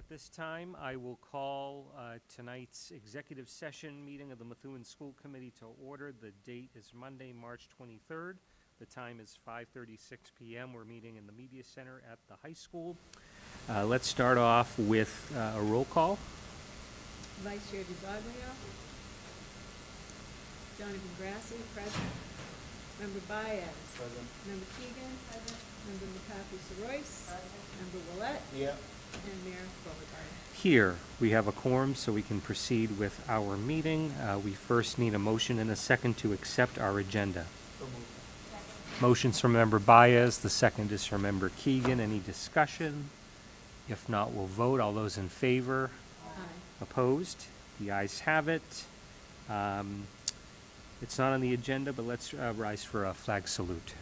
At this time, I will call tonight's executive session meeting of the Methuen School Committee to order. The date is Monday, March 23rd. The time is 5:36 p.m. We're meeting in the Media Center at the high school. Let's start off with a roll call. Vice Chair DiZoglio. Jonathan Grassi, present. Member Baez. Present. Member Keegan. Present. Member McCarthy-Saroyce. Present. Member Willett. Yeah. And Mayor Beauregard. Here, we have a quorum, so we can proceed with our meeting. We first need a motion and a second to accept our agenda. So moved. Motion's from Member Baez, the second is from Member Keegan. Any discussion? If not, we'll vote. All those in favor? Aye. Opposed? The ayes have it. It's not on the agenda, but let's rise for a flag salute.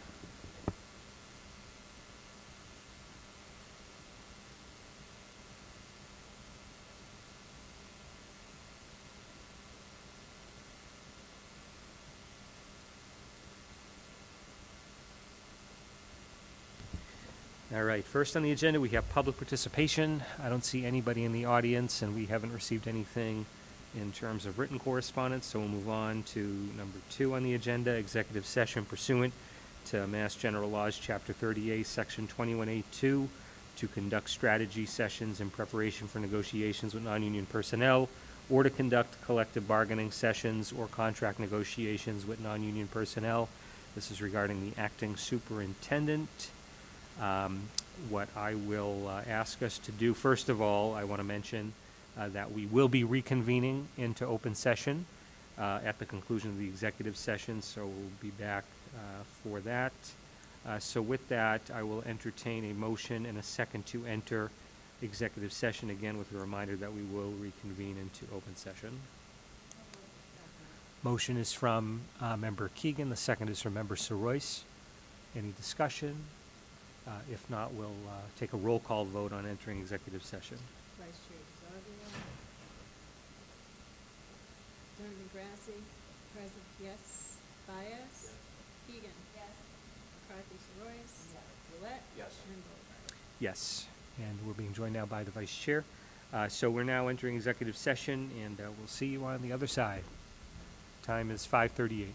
All right, first on the agenda, we have public participation. I don't see anybody in the audience, and we haven't received anything in terms of written correspondence, so we'll move on to number 2 on the agenda, executive session pursuant to Mass General Laws, Chapter 38, Section 21A2, to conduct strategy sessions in preparation for negotiations with non-union personnel, or to conduct collective bargaining sessions or contract negotiations with non-union personnel. This is regarding the acting superintendent. What I will ask us to do, first of all, I want to mention that we will be reconvening into open session at the conclusion of the executive session, so we'll be back for that. So with that, I will entertain a motion and a second to enter executive session, again with a reminder that we will reconvene into open session. Motion is from Member Keegan, the second is from Member Saroyce. Any discussion? If not, we'll take a roll call vote on entering executive session. Vice Chair DiZoglio. Jonathan Grassi, present, yes. Baez. Keegan. Yes. McCarthy-Saroyce. Willett. Yes. And Beauregard. Yes, and we're being joined now by the Vice Chair. So we're now entering executive session, and we'll see you on the other side. Time is 5:38.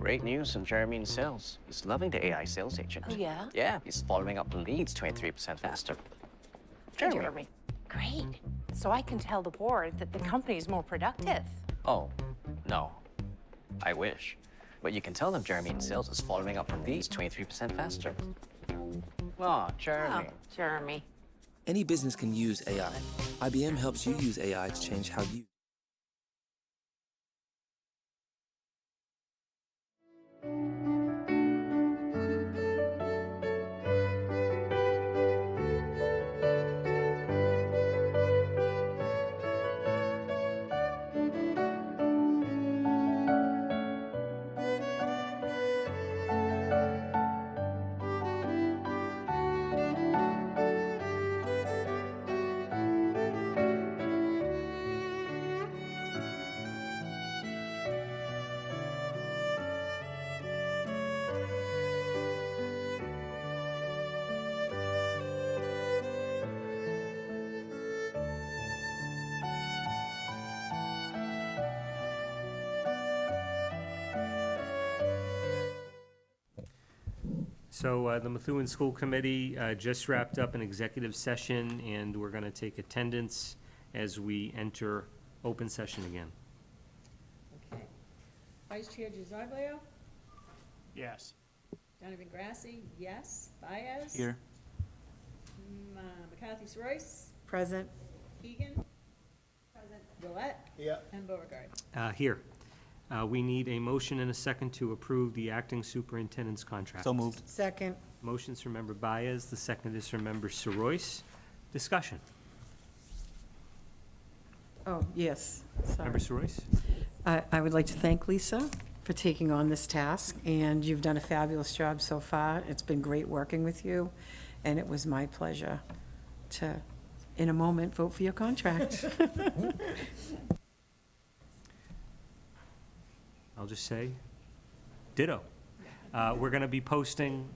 Great news from Jeremy in sales. He's loving the AI sales agent. Oh, yeah? Yeah, he's following up leads 23% faster. Jeremy. Great. So I can tell the board that the company is more productive. Oh, no. I wish. But you can tell them Jeremy in sales is following up on leads 23% faster. Oh, Jeremy. Oh, Jeremy. Any business can use AI. IBM helps you use AI to change how you. So the Methuen School Committee just wrapped up an executive session, and we're going to take attendance as we enter open session again. Okay. Vice Chair Gisoglio, Yes. Donovan Grassi, yes. Baez? Here. McCarthy Royce, Present. Keegan? Present. Willett? Yeah. And Beauregard. Here. We need a motion and a second to approve the acting superintendent's contract. So moved. Second. Motion's from Member Baez, the second is from Member Saroyce. Discussion. Oh, yes. Member Sorry. Saroyce? I would like to thank Lisa for taking on this task, and you've done a fabulous job so far. It's been great working with you, and it was my pleasure to, in a moment, vote for your contract. I'll just say ditto. We're going to be posting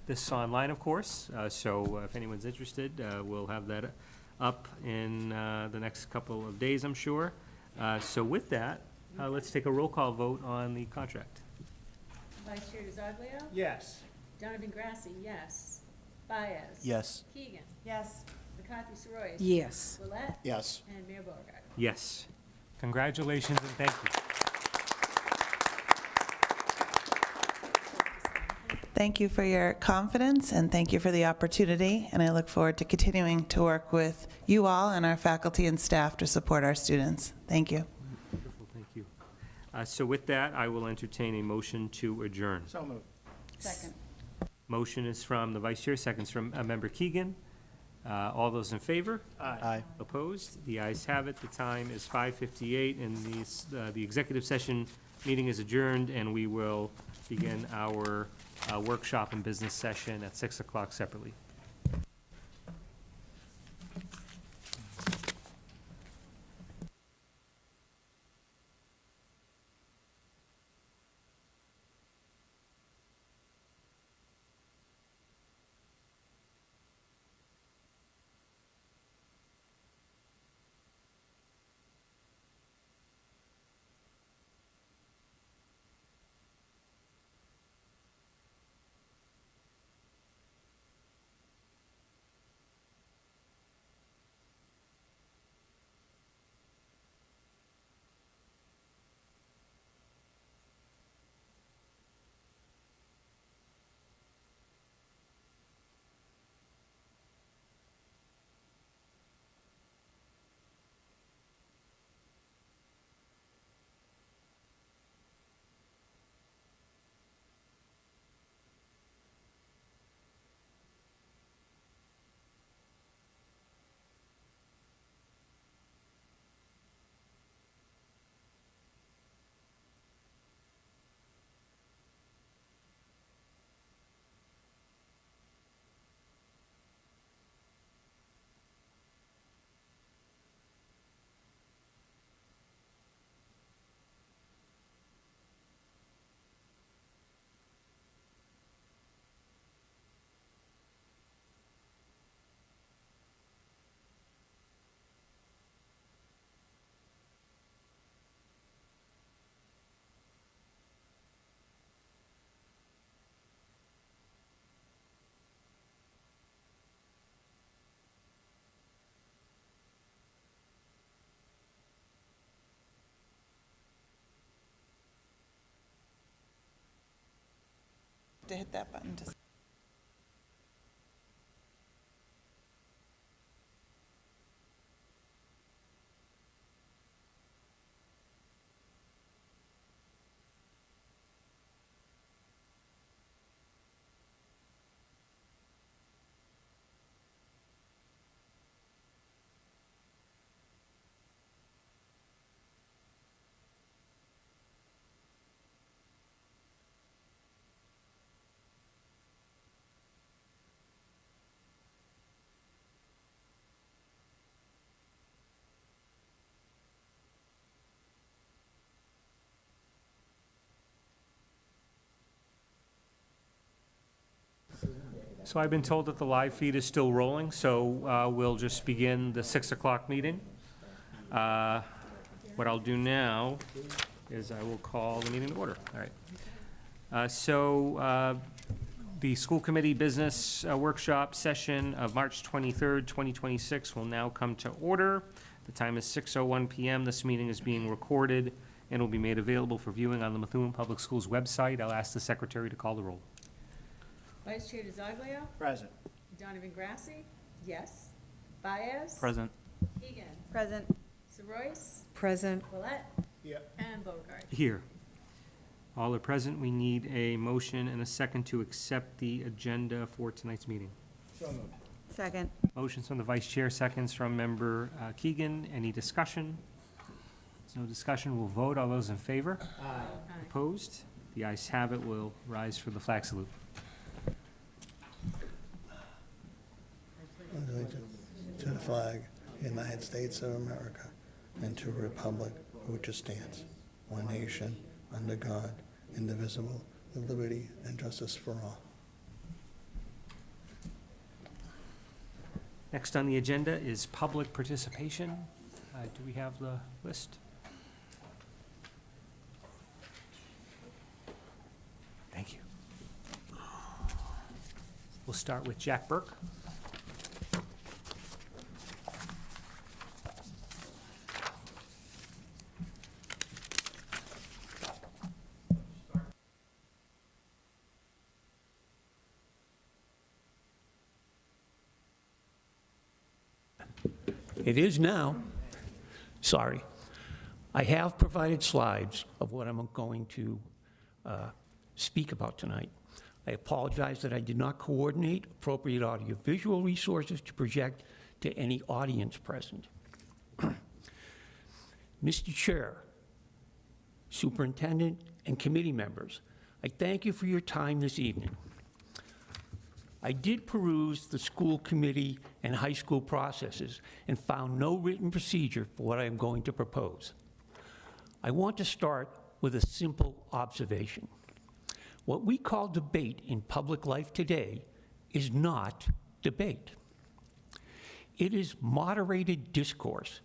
this online, of course, so if anyone's interested, we'll have that up in the next couple of days, I'm sure. So with that, let's take a roll call vote on the contract. Vice Chair Gisoglio? Yes. Donovan Grassi, yes. Baez? Yes. Keegan? Yes. McCarthy Royce? Yes. Willett? Yes. And Mayor Beauregard. Yes. Congratulations and thank you. Thank you for your confidence and thank you for the opportunity. And I look forward to continuing to work with you all and our faculty and staff to support our students. Thank you. Wonderful, thank you. So with that, I will entertain a motion to adjourn. So moved. Second. Motion is from the Vice Chair, seconds from Member Keegan. All those in favor? Aye. Opposed? The ayes have it. The time is 5:58, and the executive session meeting is adjourned, and we will begin our workshop and business session at 6 o'clock separately. to hit that button to So I've been told that the live feed is still rolling, so we'll just begin the 6 o'clock meeting. What I'll do now is I will call the meeting to order. All right. The school committee business workshop session of March 23rd, 2026 will now come to order. The time is 6:01 PM. This meeting is being recorded and will be made available for viewing on the Methuen Public Schools website. I'll ask the secretary to call the roll. Vice Chair DeZiglio? Present. Donovan Grassi? Yes. Baez? Present. Keegan? Present. Saroyce? Present. Willett? Yep. And Beauregard. Here. All are present. We need a motion and a second to accept the agenda for tonight's meeting. So moved. Second. Motions from the vice chair, seconds from member Keegan. Any discussion? There's no discussion. We'll vote. All those in favor? Aye. Opposed? The ayes have it. We'll rise for the flag salute. To the flag of the United States of America and to the republic for which it stands, one nation, under God, indivisible, with liberty and justice for all. Next on the agenda is public participation. Do we have the list? Thank you. We'll start with Jack Burke. It is now. Sorry. I have provided slides of what I'm going to speak about tonight. I apologize that I did not coordinate appropriate audiovisual resources to project to any audience present. Mr. Chair, Superintendent, and committee members, I thank you for your time this evening. I did peruse the school committee and high school processes and found no written procedure for what I am going to propose. I want to start with a simple observation. What we call debate in public life today is not debate. It is moderated discourse,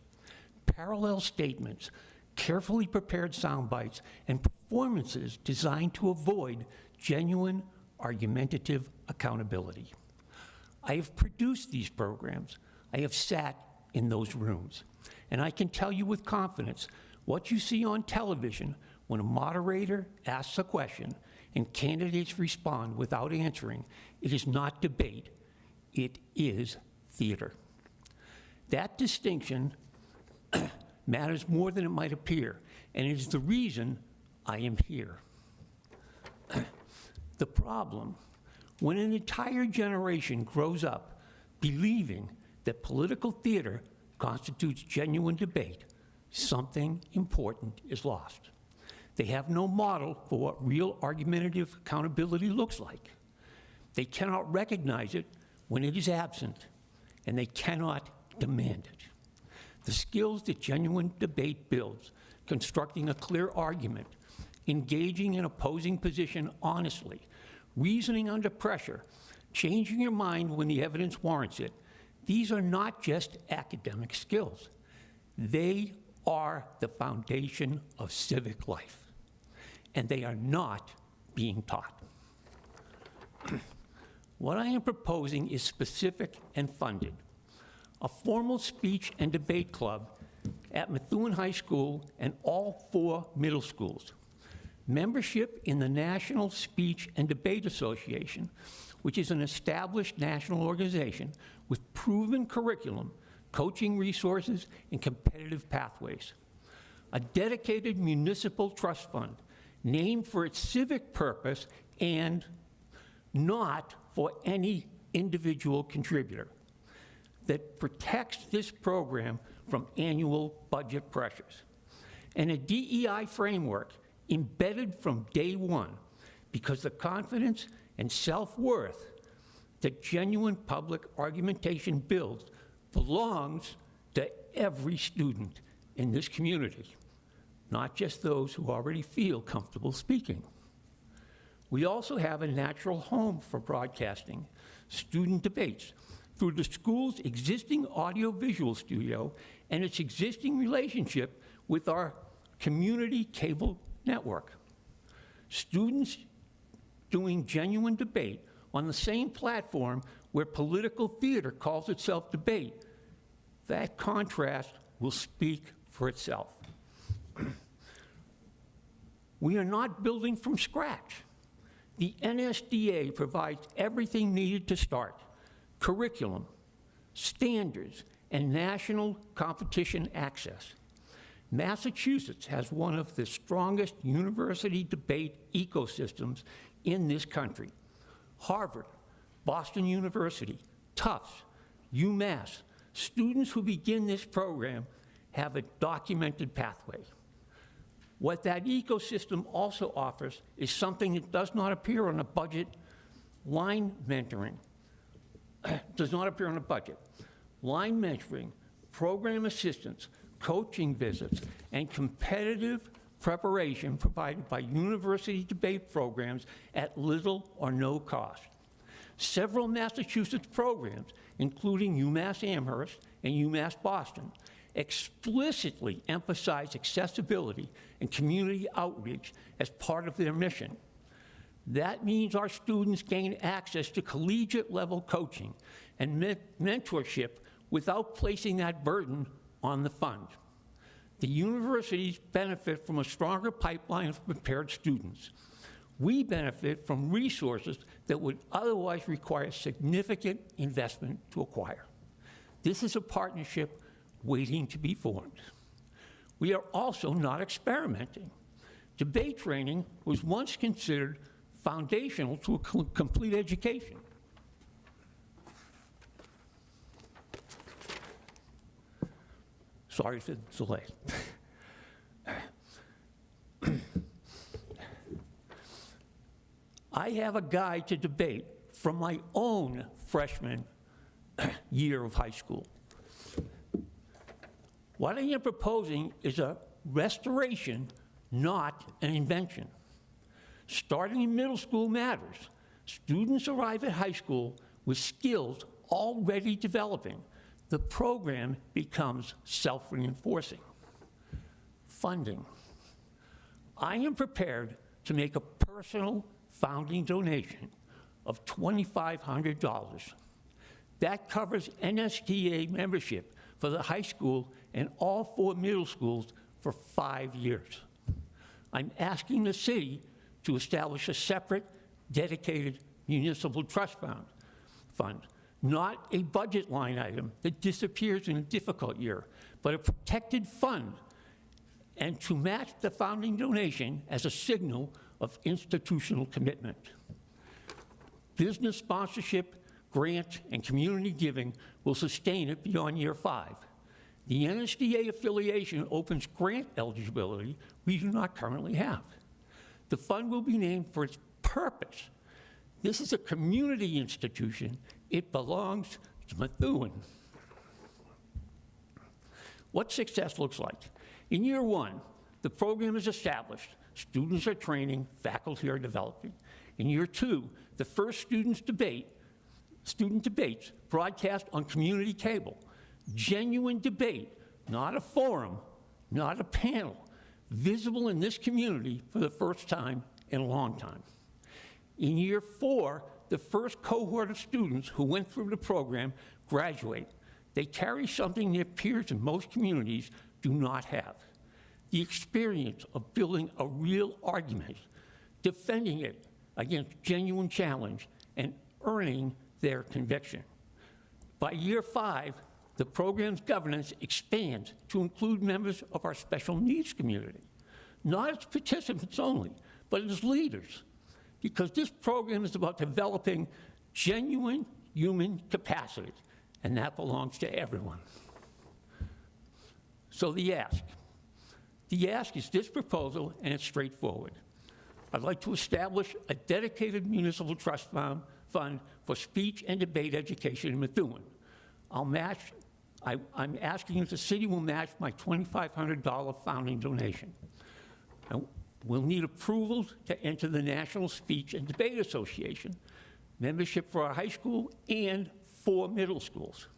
parallel statements, carefully prepared sound bites, and performances designed to avoid genuine argumentative accountability. I have produced these programs. I have sat in those rooms. And I can tell you with confidence, what you see on television when a moderator asks a question and candidates respond without answering, it is not debate, it is theater. That distinction matters more than it might appear, and it is the reason I am here. The problem, when an entire generation grows up believing that political theater constitutes genuine debate, something important is lost. They have no model for what real argumentative accountability looks like. They cannot recognize it when it is absent, and they cannot demand it. The skills that genuine debate builds, constructing a clear argument, engaging in opposing position honestly, reasoning under pressure, changing your mind when the evidence warrants it, these are not just academic skills. They are the foundation of civic life, and they are not being taught. What I am proposing is specific and funded. A formal speech and debate club at Methuen High School and all 4 middle schools. membership in the National Speech and Debate Association, which is an established national organization with proven curriculum, coaching resources, and competitive pathways. A dedicated municipal trust fund named for its civic purpose and not for any individual contributor that protects this program from annual budget pressures. And a DEI framework embedded from day one, because the confidence and self-worth that genuine public argumentation builds belongs to every student in this community, not just those who already feel comfortable speaking. We also have a natural home for broadcasting student debates through the school's existing audiovisual studio and its existing relationship with our community cable network. Students doing genuine debate on the same platform where political theater calls itself debate, that contrast will speak for itself. We are not building from scratch. The NSDA provides everything needed to start: curriculum, standards, and national competition access. Massachusetts has one of the strongest university debate ecosystems in this country. Harvard, Boston University, Tufts, UMass, students who begin this program have a documented pathway. What that ecosystem also offers is something that does not appear on a budget: line mentoring. Does not appear on a budget. Line mentoring, program assistance, coaching visits, and competitive preparation provided by university debate programs at little or no cost. Several Massachusetts programs, including UMass Amherst and UMass Boston, explicitly emphasize accessibility and community outreach as part of their mission. That means our students gain access to collegiate-level coaching and mentorship without placing that burden on the fund. The universities benefit from a stronger pipeline of prepared students. We benefit from resources that would otherwise require significant investment to acquire. This is a partnership waiting to be formed. We are also not experimenting. Debate training was once considered foundational to a complete education. Sorry for the delay. I have a guide to debate from my own freshman year of high school. What I am proposing is a restoration, not an invention. Starting in middle school matters. Students arrive at high school with skills already developing. The program becomes self-reinforcing. Funding. I am prepared to make a personal founding donation of $2,500. That covers NSDA membership for the high school and all 4 middle schools for 5 years. I'm asking the city to establish a separate, dedicated municipal trust fund, not a budget line item that disappears in a difficult year, but a protected fund, and to match the founding donation as a signal of institutional commitment. Business sponsorship, grant, and community giving will sustain it beyond year 5. The NSDA affiliation opens grant eligibility we do not currently have. The fund will be named for its purpose. This is a community institution. It belongs to Methuen. What success looks like. In year 1, the program is established. Students are training, faculty are developing. In year 2, the first student debates broadcast on community cable. Genuine debate, not a forum, not a panel, visible in this community for the first time in a long time. In year 4, the first cohort of students who went through the program graduate. They carry something their peers in most communities do not have. the experience of building a real argument, defending it against genuine challenge, and earning their conviction. By year 5, the program's governance expands to include members of our special needs community, not as participants only, but as leaders, because this program is about developing genuine human capacity, and that belongs to everyone. So the ask is this proposal, and it's straightforward. I'd like to establish a dedicated municipal trust fund for speech and debate education in Methuen. I'm asking if the city will match my $2,500 founding donation. We'll need approval to enter the National Speech and Debate Association, membership for our high school and 4 middle schools.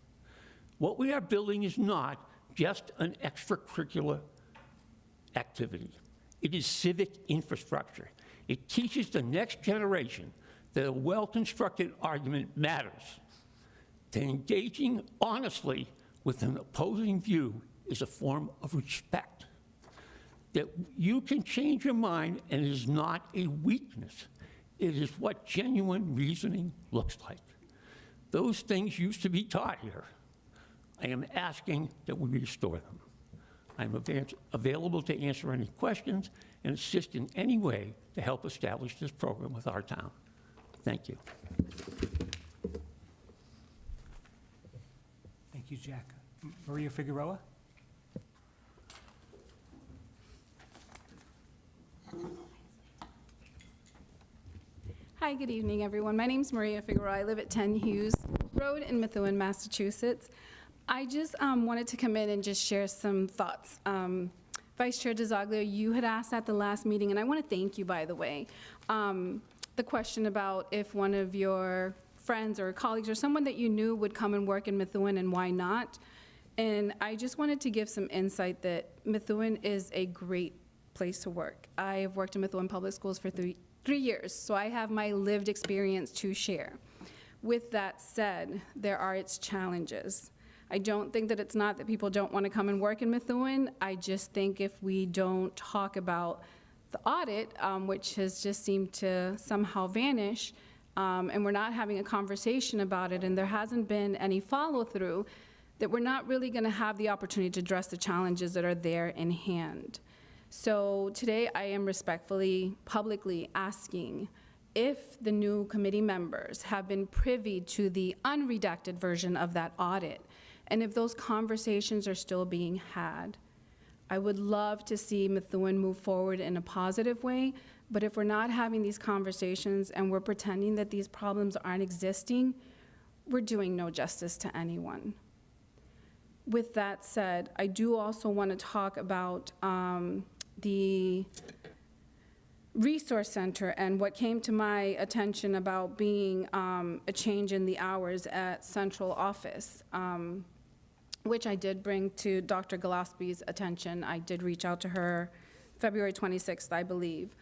What we are building is not just an extracurricular activity. It is civic infrastructure. It teaches the next generation that a well-constructed argument matters, that engaging honestly with an opposing view is a form of respect, that you can change your mind and it is not a weakness. It is what genuine reasoning looks like. Those things used to be taught here. I am asking that we restore them. I'm available to answer any questions and assist in any way to help establish this program with our town. Thank you. Thank you, Jack. Maria Figueroa? Hi, good evening, everyone. My name's Maria Figueroa. I live at 10 Hughes Road in Methuen, Massachusetts. I just wanted to come in and just share some thoughts. Vice Chair DiZoglio, you had asked at the last meeting, and I want to thank you, by the way, the question about if one of your friends or colleagues or someone that you knew would come and work in Methuen and why not. And I just wanted to give some insight that Methuen is a great place to work. I have worked in Methuen Public Schools for three years, so I have my lived experience to share. With that said, there are its challenges. I don't think that it's not that people don't want to come and work in Methuen. I just think if we don't talk about the audit, which has just seemed to somehow vanish, and we're not having a conversation about it, and there hasn't been any follow-through, that we're not really going to have the opportunity to address the challenges that are there in hand. So today I am respectfully, publicly asking if the new committee members have been privy to the unredacted version of that audit, and if those conversations are still being had. I would love to see Methuen move forward in a positive way, but if we're not having these conversations and we're pretending that these problems aren't existing, we're doing no justice to anyone. With that said, I do also want to talk about the Resource Center and what came to my attention about being a change in the hours at central office, which I did bring to Dr. Gillespie's attention. I did reach out to her February 26th, I believe,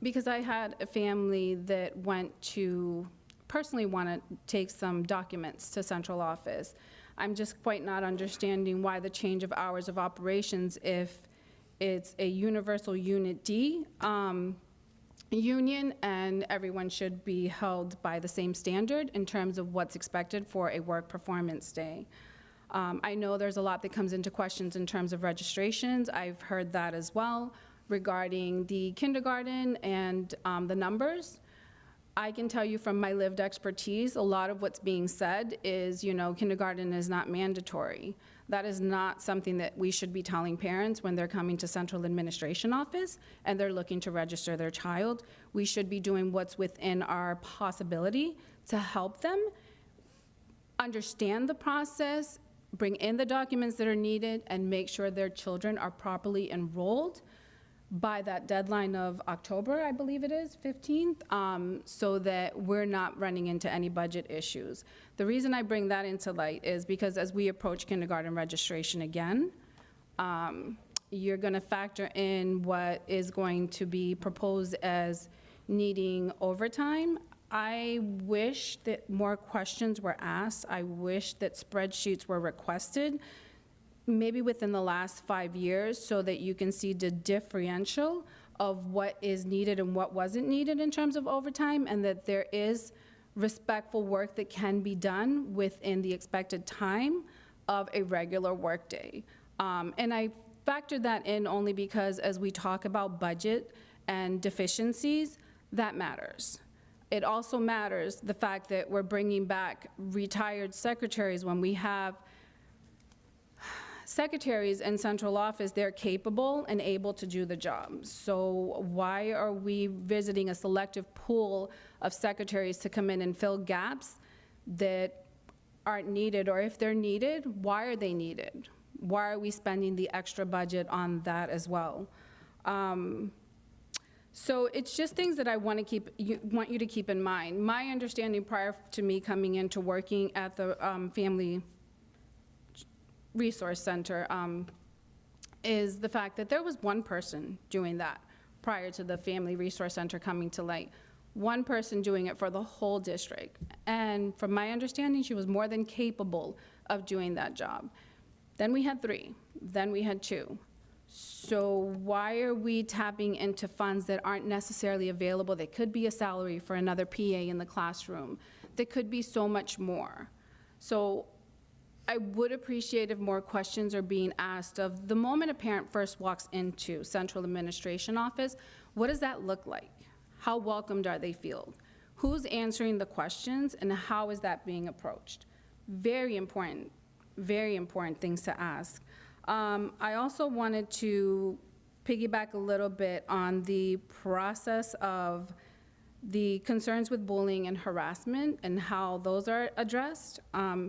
because I had a family that went to personally want to take some documents to central office. I'm just quite not understanding why the change of hours of operations if it's a universal unit D union and everyone should be held by the same standard in terms of what's expected for a work performance day. I know there's a lot that comes into questions in terms of registrations. I've heard that as well regarding the kindergarten and the numbers. I can tell you from my lived expertise, a lot of what's being said is, you know, kindergarten is not mandatory. That is not something that we should be telling parents when they're coming to central administration office and they're looking to register their child. We should be doing what's within our possibility to help them understand the process, bring in the documents that are needed, and make sure their children are properly enrolled by that deadline of October, I believe it is, 15th, so that we're not running into any budget issues. The reason I bring that into light is because as we approach kindergarten registration again, you're gonna factor in what is going to be proposed as needing overtime. I wish that more questions were asked. I wish that spreadsheets were requested maybe within the last 5 years, so that you can see the differential of what is needed and what wasn't needed in terms of overtime, and that there is respectful work that can be done within the expected time of a regular workday. And I factored that in only because as we talk about budget and deficiencies, that matters. It also matters the fact that we're bringing back retired secretaries when we have secretaries in central office. They're capable and able to do the job. So why are we visiting a selective pool of secretaries to come in and fill gaps that aren't needed? Or if they're needed, why are they needed? Why are we spending the extra budget on that as well? So it's just things that I want you to keep in mind. My understanding prior to me coming into working at the Family Resource Center is the fact that there was one person doing that prior to the Family Resource Center coming to light. One person doing it for the whole district. And from my understanding, she was more than capable of doing that job. Then we had 3, then we had 2. So why are we tapping into funds that aren't necessarily available? That could be a salary for another PA in the classroom. That could be so much more. So I would appreciate if more questions are being asked of the moment a parent first walks into central administration office, what does that look like? How welcomed are they feel? Who's answering the questions and how is that being approached? Very important things to ask. I also wanted to piggyback a little bit on the process of the concerns with bullying and harassment and how those are addressed,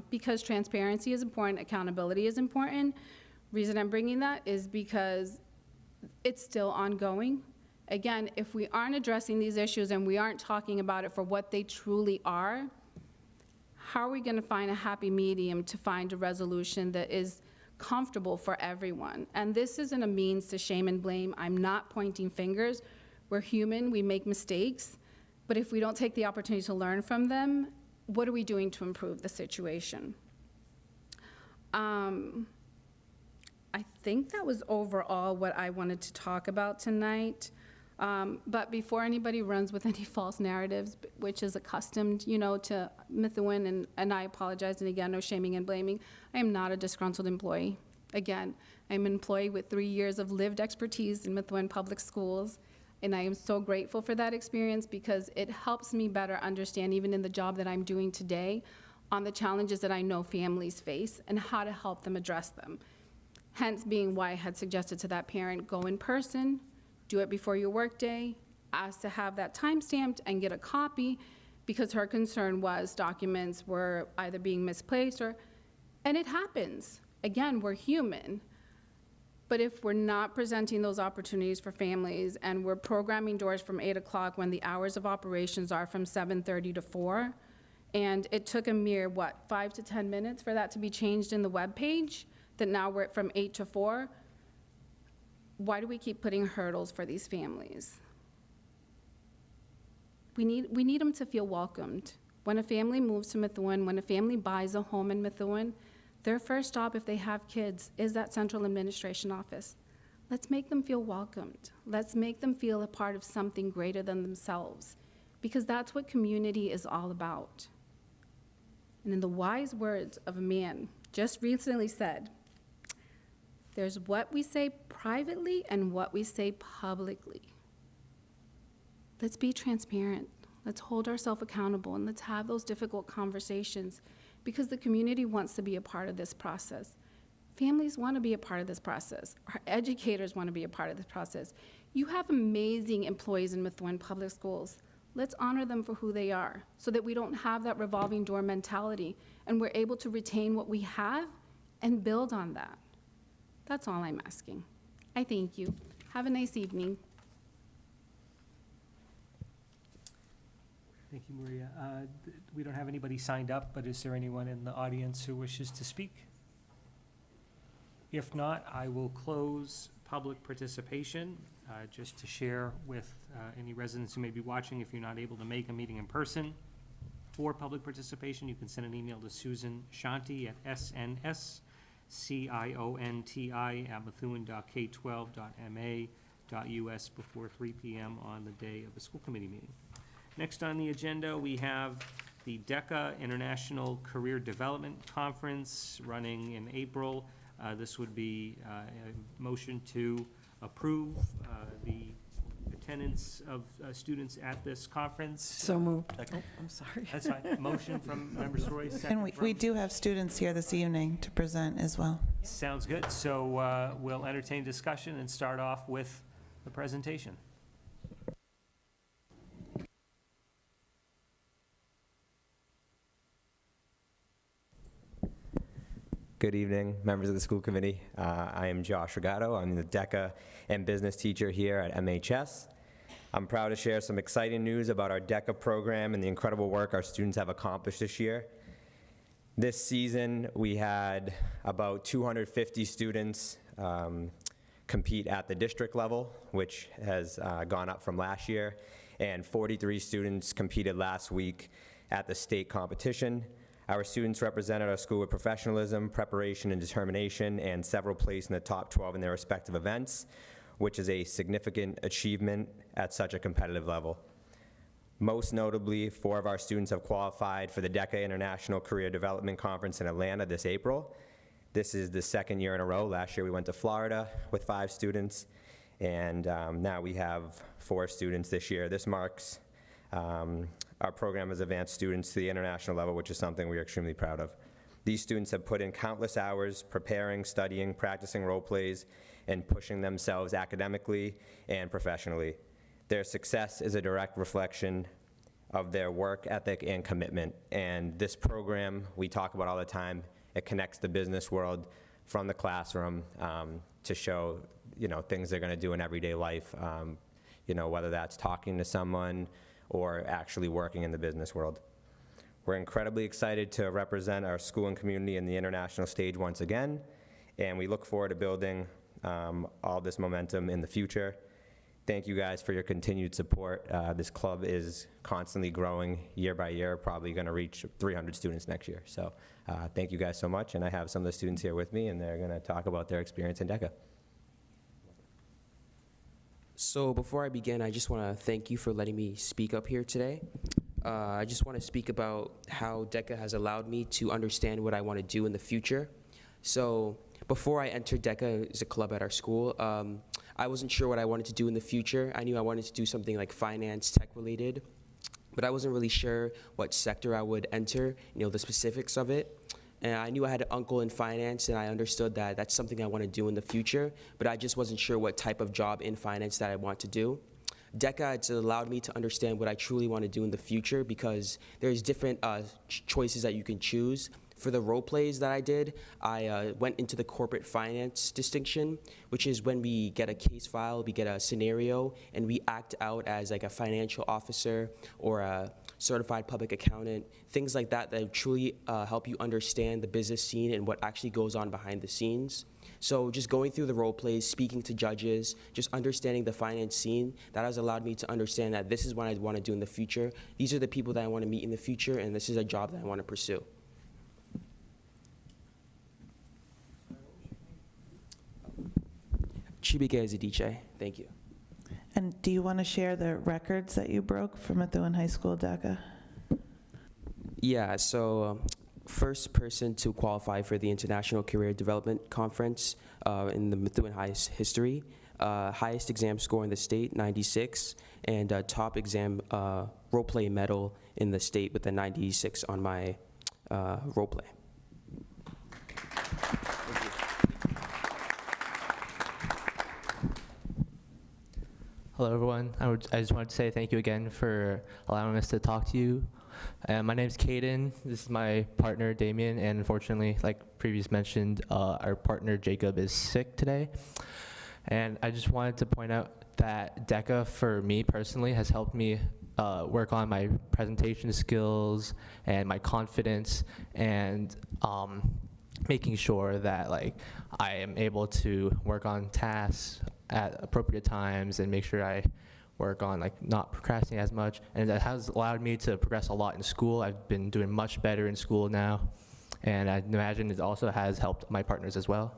because transparency is important, accountability is important. Reason I'm bringing that is because it's still ongoing. Again, if we aren't addressing these issues and we aren't talking about it for what they truly are, how are we going to find a happy medium to find a resolution that is comfortable for everyone? And this isn't a means to shame and blame. I'm not pointing fingers. We're human, we make mistakes. But if we don't take the opportunity to learn from them, what are we doing to improve the situation? I think that was overall what I wanted to talk about tonight. But before anybody runs with any false narratives, which is accustomed, to Methuen, and I apologize, and again, no shaming and blaming, I am not a disgruntled employee. Again, I'm an employee with 3 years of lived expertise in Methuen Public Schools, and I am so grateful for that experience because it helps me better understand, even in the job that I'm doing today, on the challenges that I know families face and how to help them address them. Hence being why I had suggested to that parent, go in person, do it before your workday, ask to have that time stamped and get a copy, because her concern was documents were either being misplaced and it happens. Again, we're human. But if we're not presenting those opportunities for families and we're programming doors from 8 o'clock when the hours of operations are from 7:30 to 4, and it took a mere, 5 to 10 minutes for that to be changed in the webpage, that now we're from 8 to 4, why do we keep putting hurdles for these families? We need them to feel welcomed. When a family moves to Methuen, when a family buys a home in Methuen, their first stop, if they have kids, is that central administration office. Let's make them feel welcomed. Let's make them feel a part of something greater than themselves, because that's what community is all about. And in the wise words of a man just recently said, there's what we say privately and what we say publicly. Let's be transparent. Let's hold ourselves accountable, and let's have those difficult conversations, because the community wants to be a part of this process. Families want to be a part of this process. Our educators want to be a part of this process. You have amazing employees in Methuen Public Schools. Let's honor them for who they are, so that we don't have that revolving door mentality, and we're able to retain what we have and build on that. That's all I'm asking. I thank you. Have a nice evening. Thank you, Maria. We don't have anybody signed up, but is there anyone in the audience who wishes to speak? If not, I will close public participation, just to share with any residents who may be watching. If you're not able to make a meeting in person for public participation, you can send an email to Susan Shanti at sns CIONTI@methuen.k12.ma.us before 3 p.m. on the day of the school committee meeting. Next on the agenda, we have the DECA International Career Development Conference running in April. This would be a motion to approve the attendance of students at this conference. So moved. Oh, I'm sorry. That's fine. Motion from Member Roy, second And we from... do have students here this evening to present as well. Sounds good. So we'll entertain discussion and start off with the presentation. Good evening, members of the school committee. I am Josh Regato. I'm the DECA and business teacher here at MHS. I'm proud to share some exciting news about our DECA program and the incredible work our students have accomplished this year. This season, we had about 250 students compete at the district level, which has gone up from last year, and 43 students competed last week at the state competition. Our students represented our school with professionalism, preparation, and determination, and several placed in the top 12 in their respective events, which is a significant achievement at such a competitive level. Most notably, 4 of our students have qualified for the DECA International Career Development Conference in Atlanta this April. This is the second year in a row. Last year we went to Florida with 5 students, and now we have 4 students this year. This marks our program has advanced students to the international level, which is something we are extremely proud of. These students have put in countless hours preparing, studying, practicing role plays, and pushing themselves academically and professionally. Their success is a direct reflection of their work ethic and commitment. And this program, we talk about all the time, it connects the business world from the classroom to show, things they're gonna do in everyday life, whether that's talking to someone or actually working in the business world. We're incredibly excited to represent our school and community in the international stage once again, and we look forward to building all this momentum in the future. Thank you guys for your continued support. This club is constantly growing year by year, probably gonna reach 300 students next year. So thank you guys so much, and I have some of the students here with me, and they're gonna talk about their experience in DECA. So before I begin, I just want to thank you for letting me speak up here today. I just want to speak about how DECA has allowed me to understand what I want to do in the future. So before I entered DECA as a club at our school, I wasn't sure what I wanted to do in the future. I knew I wanted to do something like finance, tech related, but I wasn't really sure what sector I would enter, the specifics of it. And I knew I had an uncle in finance, and I understood that that's something I want to do in the future, but I just wasn't sure what type of job in finance that I want to do. DECA, it's allowed me to understand what I truly want to do in the future, because there's different choices that you can choose. For the role plays that I did, I went into the corporate finance distinction, which is when we get a case file, we get a scenario, and we act out as like a financial officer or a certified public accountant, things like that that truly help you understand the business scene and what actually goes on behind the scenes. So just going through the role plays, speaking to judges, just understanding the finance scene, that has allowed me to understand that this is what I want to do in the future. These are the people that I want to meet in the future, and this is a job that I want to pursue. Civic as a DJ. Thank you. And do you want to share the records that you broke for Methuen High School DECA? Yeah, so first person to qualify for the International Career Development Conference in the Methuen High history. Highest exam score in the state, 96, and top exam role play medal in the state with a 96 on my role play. Hello, everyone. I just wanted to say thank you again for allowing us to talk to you. My name's Caden. This is my partner, Damien, and unfortunately, like previous mentioned, our partner, Jacob, is sick today. And I just wanted to point out that DECA, for me personally, has helped me work on my presentation skills and my confidence, and making sure that I am able to work on tasks at appropriate times and make sure I work on not procrastinating as much. And that has allowed me to progress a lot in school. I've been doing much better in school now. And I imagine it also has helped my partners as well.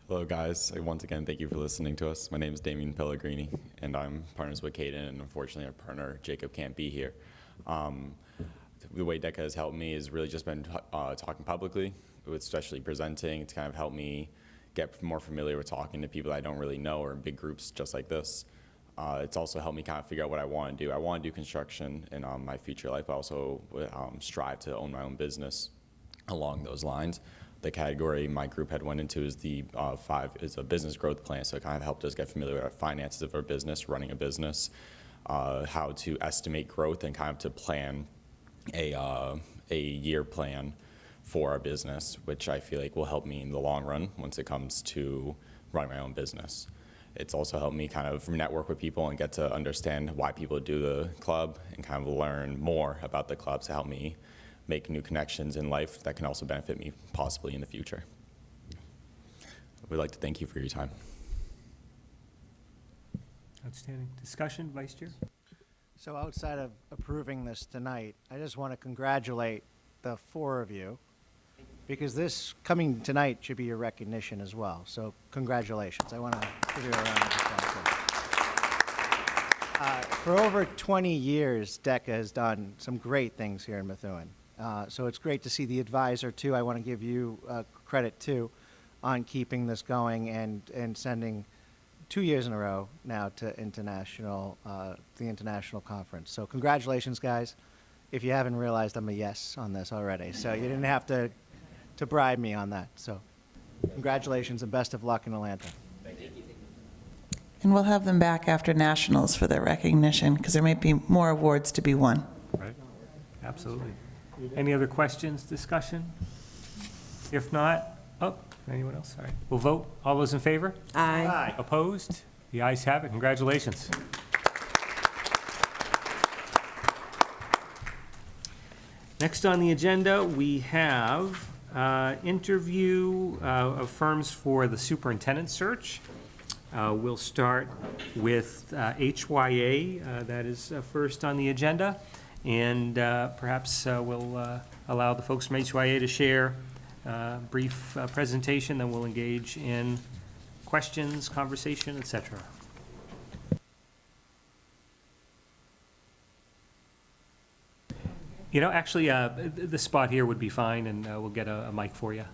Hello, guys. Once again, thank you for listening to us. My name is Damien Pellegrini, and I'm partners with Caden, and unfortunately, our partner, Jacob, can't be here. The way DECA has helped me has really just been talking publicly, especially presenting. It's kind of helped me get more familiar with talking to people that I don't really know or in big groups just like this. It's also helped me kind of figure out what I want to do. I want to do construction in my future life, but also strive to own my own business along those lines. The category my group had went into is is a business growth plan, so it kind of helped us get familiar with our finances of our business, running a business, how to estimate growth, and kind of to plan a year plan for our business, which I feel like will help me in the long run once it comes to running my own business. It's also helped me kind of network with people and get to understand why people do the club and kind of learn more about the club to help me make new connections in life that can also benefit me possibly in the future. We'd like to thank you for your time. Outstanding. Discussion, Vice Chair? So outside of approving this tonight, I just want to congratulate the four of you, because this coming tonight should be your recognition as well. So congratulations. I want to give you a round of applause. For over 20 years, DECA has done some great things here in Methuen. So it's great to see the advisor, too. I want to give you credit, too, on keeping this going and sending 2 years in a row now to the international conference. So congratulations, guys. If you haven't realized, I'm a yes on this already. So you didn't have to bribe me on that. So congratulations and best of luck in Atlanta. Thank you. And we'll have them back after nationals for their recognition, because there might be more awards to be won. Right. Absolutely. Any other questions, discussion? If not, anyone else? All right. We'll vote. All those in favor? Aye. Aye. Opposed? The ayes have it. Congratulations. Next on the agenda, we have interview of firms for the superintendent search. We'll start with HYA. That is first on the agenda. And perhaps we'll allow the folks from HYA to share a brief presentation, then we'll engage in questions, conversation, etc. You know, actually, the spot here would be fine, and we'll get a mic for you.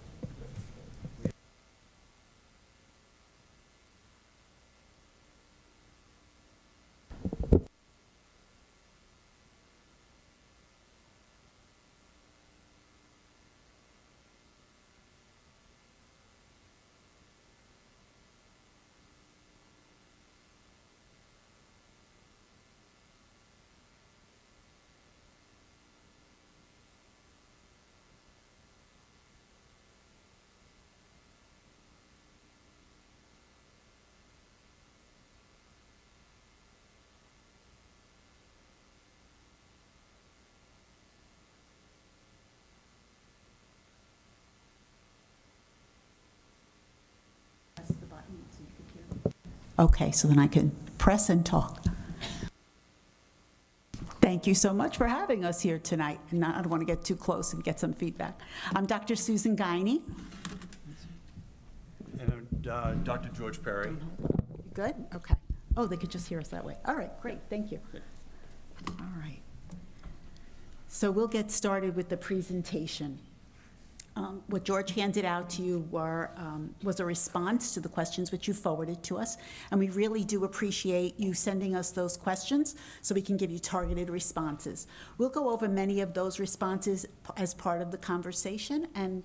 Okay, so then I can press and talk. Thank you so much for having us here tonight. And I don't want to get too close and get some feedback. I'm Dr. Susan Guiney. And Dr. George Perry. Good? Okay. Oh, they could just hear us that way. All right, great. Thank you. All right. So we'll get started with the presentation. What George handed out to you was a response to the questions which you forwarded to us, and we really do appreciate you sending us those questions so we can give you targeted responses. We'll go over many of those responses as part of the conversation and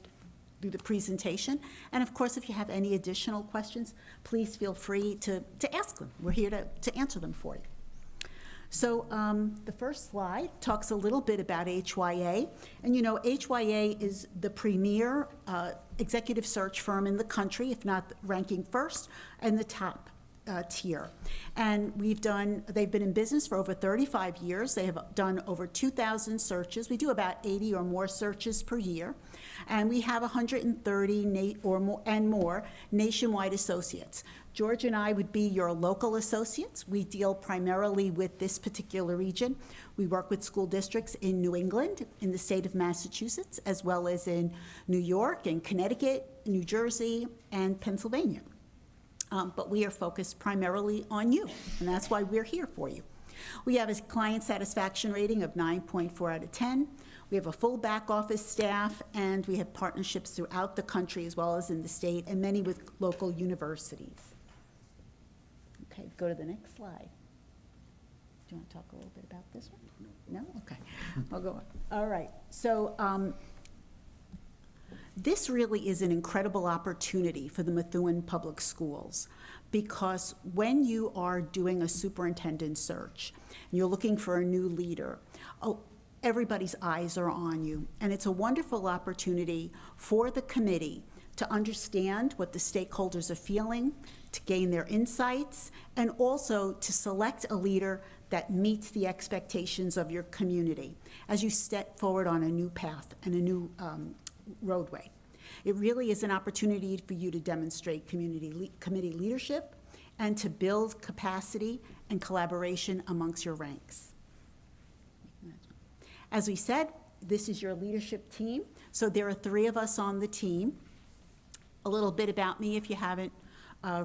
through the presentation, and of course, if you have any additional questions, please feel free to ask them. We're here to answer them for you. So the first slide talks a little bit about HYA. And you know, HYA is the premier executive search firm in the country, if not ranking first in the top tier. And they've been in business for over 35 years. They have done over 2,000 searches. We do about 80 or more searches per year. And we have 130 or more nationwide associates. George and I would be your local associates. We deal primarily with this particular region. We work with school districts in New England, in the state of Massachusetts, as well as in New York and Connecticut, New Jersey, and Pennsylvania. But we are focused primarily on you, and that's why we're here for you. We have a client satisfaction rating of 9.4 out of 10. We have a full back office staff, and we have partnerships throughout the country as well as in the state, and many with local universities. Okay, go to the next slide. Do you want to talk a little bit about this one? No? Okay, I'll go on. All right, so this really is an incredible opportunity for the Methuen Public Schools, because when you are doing a superintendent search, and you're looking for a new leader, everybody's eyes are on you. And it's a wonderful opportunity for the committee to understand what the stakeholders are feeling, to gain their insights, and also to select a leader that meets the expectations of your community as you step forward on a new path and a new roadway. It really is an opportunity for you to demonstrate committee leadership and to build capacity and collaboration amongst your ranks. As we said, this is your leadership team. So there are 3 of us on the team. A little bit about me if you haven't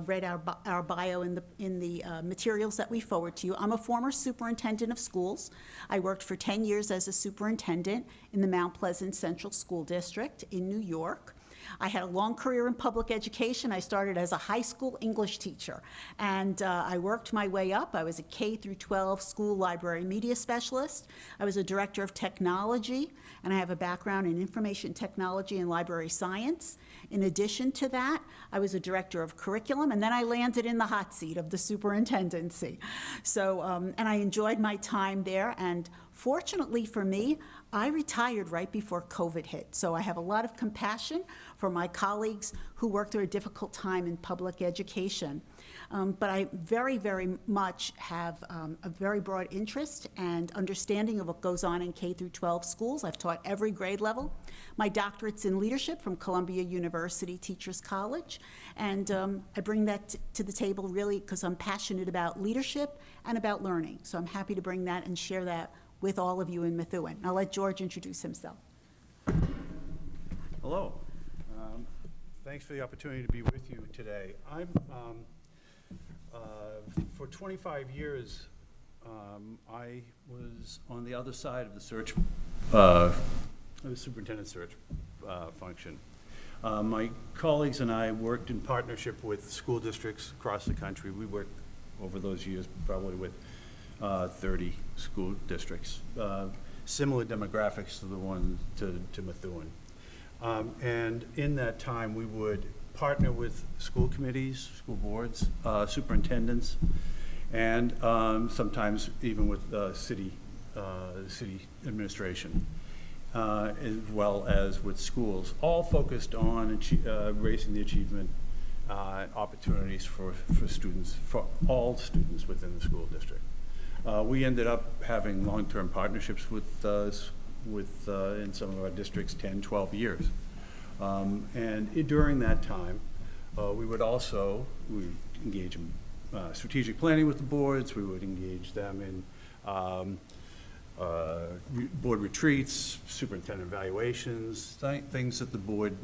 read our bio in the materials that we forward to you. I'm a former superintendent of schools. I worked for 10 years as a superintendent in the Mount Pleasant Central School District in New York. I had a long career in public education. I started as a high school English teacher, and I worked my way up. I was a K-12 school library media specialist. I was a director of technology, and I have a background in information technology and library science. In addition to that, I was a director of curriculum, and then I landed in the hot seat of the superintendency. So, and I enjoyed my time there, and fortunately for me, I retired right before COVID hit. So I have a lot of compassion for my colleagues who worked through a difficult time in public education. But I very, very much have a very broad interest and understanding of what goes on in K-12 schools. I've taught every grade level. My doctorate's in leadership from Columbia University Teachers College. And I bring that to the table really because I'm passionate about leadership and about learning. So I'm happy to bring that and share that with all of you in Methuen. I'll let George introduce himself. Hello. Thanks for the opportunity to be with you today. I'm, for 25 years, I was on the other side of the search, the superintendent search function. My colleagues and I worked in partnership with school districts across the country. We worked over those years probably with 30 school districts, similar demographics to the one to Methuen. And in that time, we would partner with school committees, school boards, superintendents, and sometimes even with city administration, as well as with schools, all focused on raising the achievement opportunities for students, for all students within the school district. We ended up having long-term partnerships with in some of our districts 10, 12 years. And during that time, we would engage in strategic planning with the boards. We would engage them in board retreats, superintendent evaluations, things that the board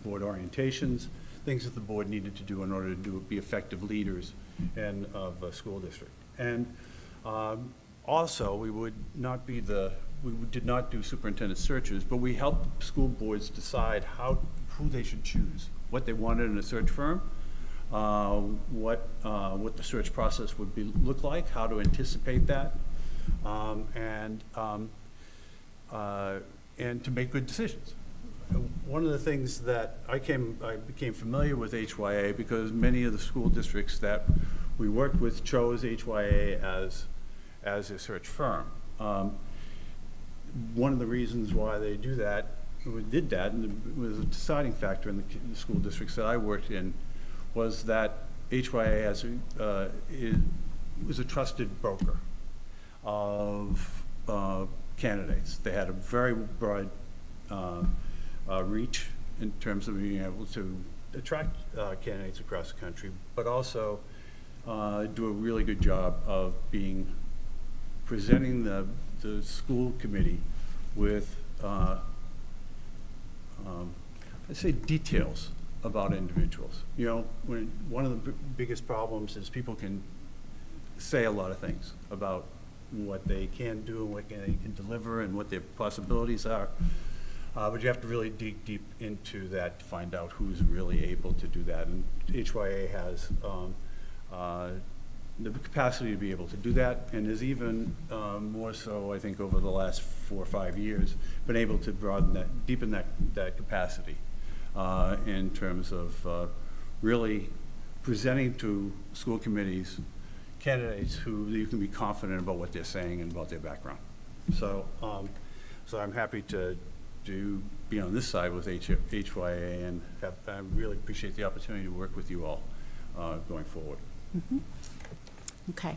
orientations, things that the board needed to do in order to be effective leaders of a school district. And also, we did not do superintendent searches, but we helped school boards decide who they should choose, what they wanted in a search firm, what the search process would look like, how to anticipate that, and to make good decisions. One of the things that I became familiar with HYA because many of the school districts that we worked with chose HYA as a search firm. One of the reasons why they did that, and it was a deciding factor in the school districts that I worked in, was that HYA was a trusted broker of candidates. They had a very broad reach in terms of being able to attract candidates across the country, but also do a really good job of presenting the school committee with, let's say, details about individuals. You know, one of the biggest problems is people can say a lot of things about what they can do and what they can deliver and what their possibilities are. But you have to really dig deep into that to find out who's really able to do that. And HYA has the capacity to be able to do that, and is even more so, I think, over the last 4 or 5 years, been able to deepen that capacity in terms of really presenting to school committees candidates who you can be confident about what they're saying and about their background. So, so I'm happy to be on this side with HYA, and I really appreciate the opportunity to work with you all going forward. Mm-hmm. Okay.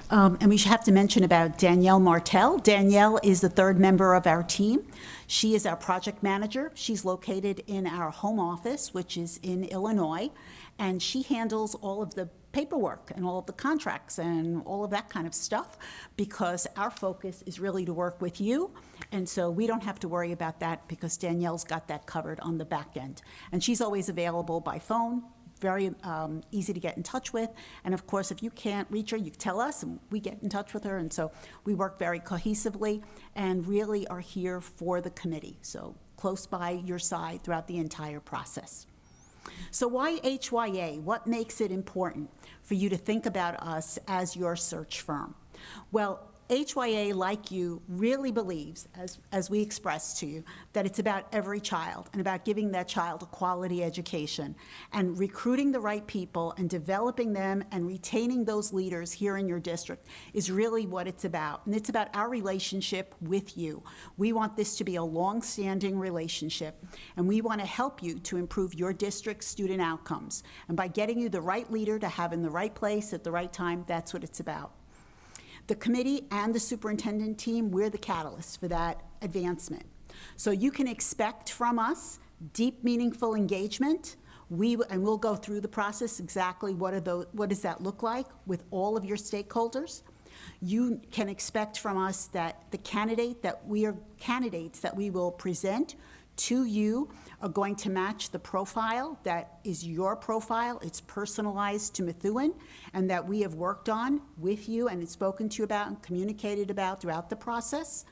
And we should have to mention about Danielle Martel. Danielle is the third member of our team. She is our project manager. She's located in our home office, which is in Illinois, and she handles all of the paperwork and all of the contracts and all of that kind of stuff, because our focus is really to work with you. And so we don't have to worry about that because Danielle's got that covered on the back end. And she's always available by phone, very easy to get in touch with. And of course, if you can't reach her, you tell us and we get in touch with her. And so we work very cohesively and really are here for the committee. So close by your side throughout the entire process. So why HYA? What makes it important for you to think about us as your search firm? Well, HYA, like you, really believes, as we expressed to you, that it's about every child and about giving that child a quality education and recruiting the right people and developing them and retaining those leaders here in your district is really what it's about. And it's about our relationship with you. We want this to be a long-standing relationship, and we want to help you to improve your district's student outcomes. And by getting you the right leader to have in the right place at the right time, that's what it's about. The committee and the superintendent team, we're the catalyst for that advancement. So you can expect from us deep, meaningful engagement. We'll go through the process exactly what does that look like with all of your stakeholders. You can expect from us that the candidates that we will present to you are going to match the profile that is your profile. It's personalized to Methuen, and that we have worked on with you and spoken to you about and communicated about throughout the process.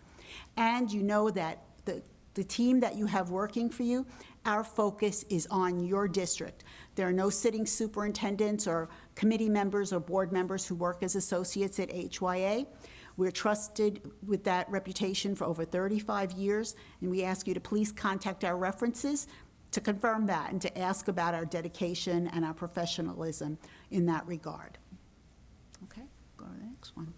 And you know that the team that you have working for you, our focus is on your district. There are no sitting superintendents or committee members or board members who work as associates at HYA. We're trusted with that reputation for over 35 years, and we ask you to please contact our references to confirm that and to ask about our dedication and our professionalism in that regard. Okay, go to the next one.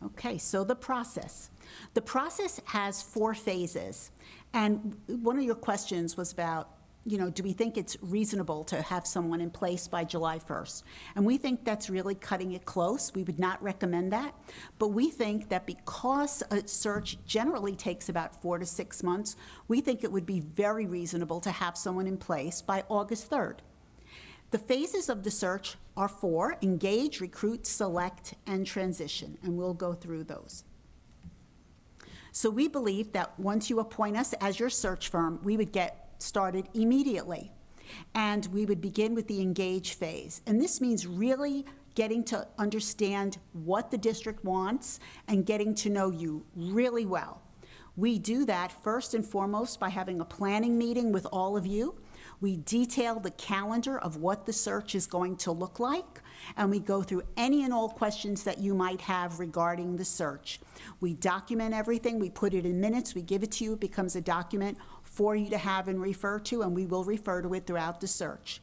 Okay, so the process. The process has 4 phases, and one of your questions was about, you know, do we think it's reasonable to have someone in place by July 1st? And we think that's really cutting it close. We would not recommend that. But we think that because a search generally takes about 4 to 6 months, we think it would be very reasonable to have someone in place by August 3rd. The phases of the search are 4: engage, recruit, select, and transition. And we'll go through those. So we believe that once you appoint us as your search firm, we would get started immediately. And we would begin with the engage phase. And this means really getting to understand what the district wants and getting to know you really well. We do that first and foremost by having a planning meeting with all of you. We detail the calendar of what the search is going to look like, and we go through any and all questions that you might have regarding the search. We document everything, we put it in minutes, we give it to you, it becomes a document for you to have and refer to, and we will refer to it throughout the search.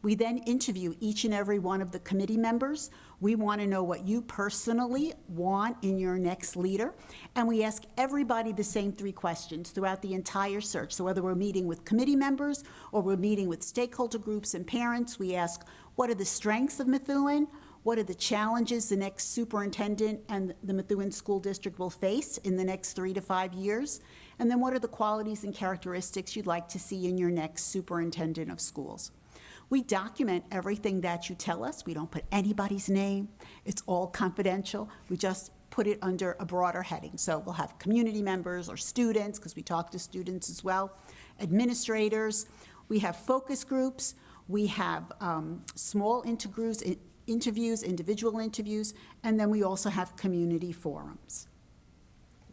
We then interview each and every one of the committee members. We want to know what you personally want in your next leader, and we ask everybody the same 3 questions throughout the entire search. So whether we're meeting with committee members or we're meeting with stakeholder groups and parents, we ask, what are the strengths of Methuen? What are the challenges the next superintendent and the Methuen School District will face in the next 3 to 5 years? And then what are the qualities and characteristics you'd like to see in your next superintendent of schools? We document everything that you tell us. We don't put anybody's name. It's all confidential. We just put it under a broader heading. So we'll have community members or students, because we talk to students as well, administrators. We have focus groups. We have small interviews, individual interviews, and then we also have community forums.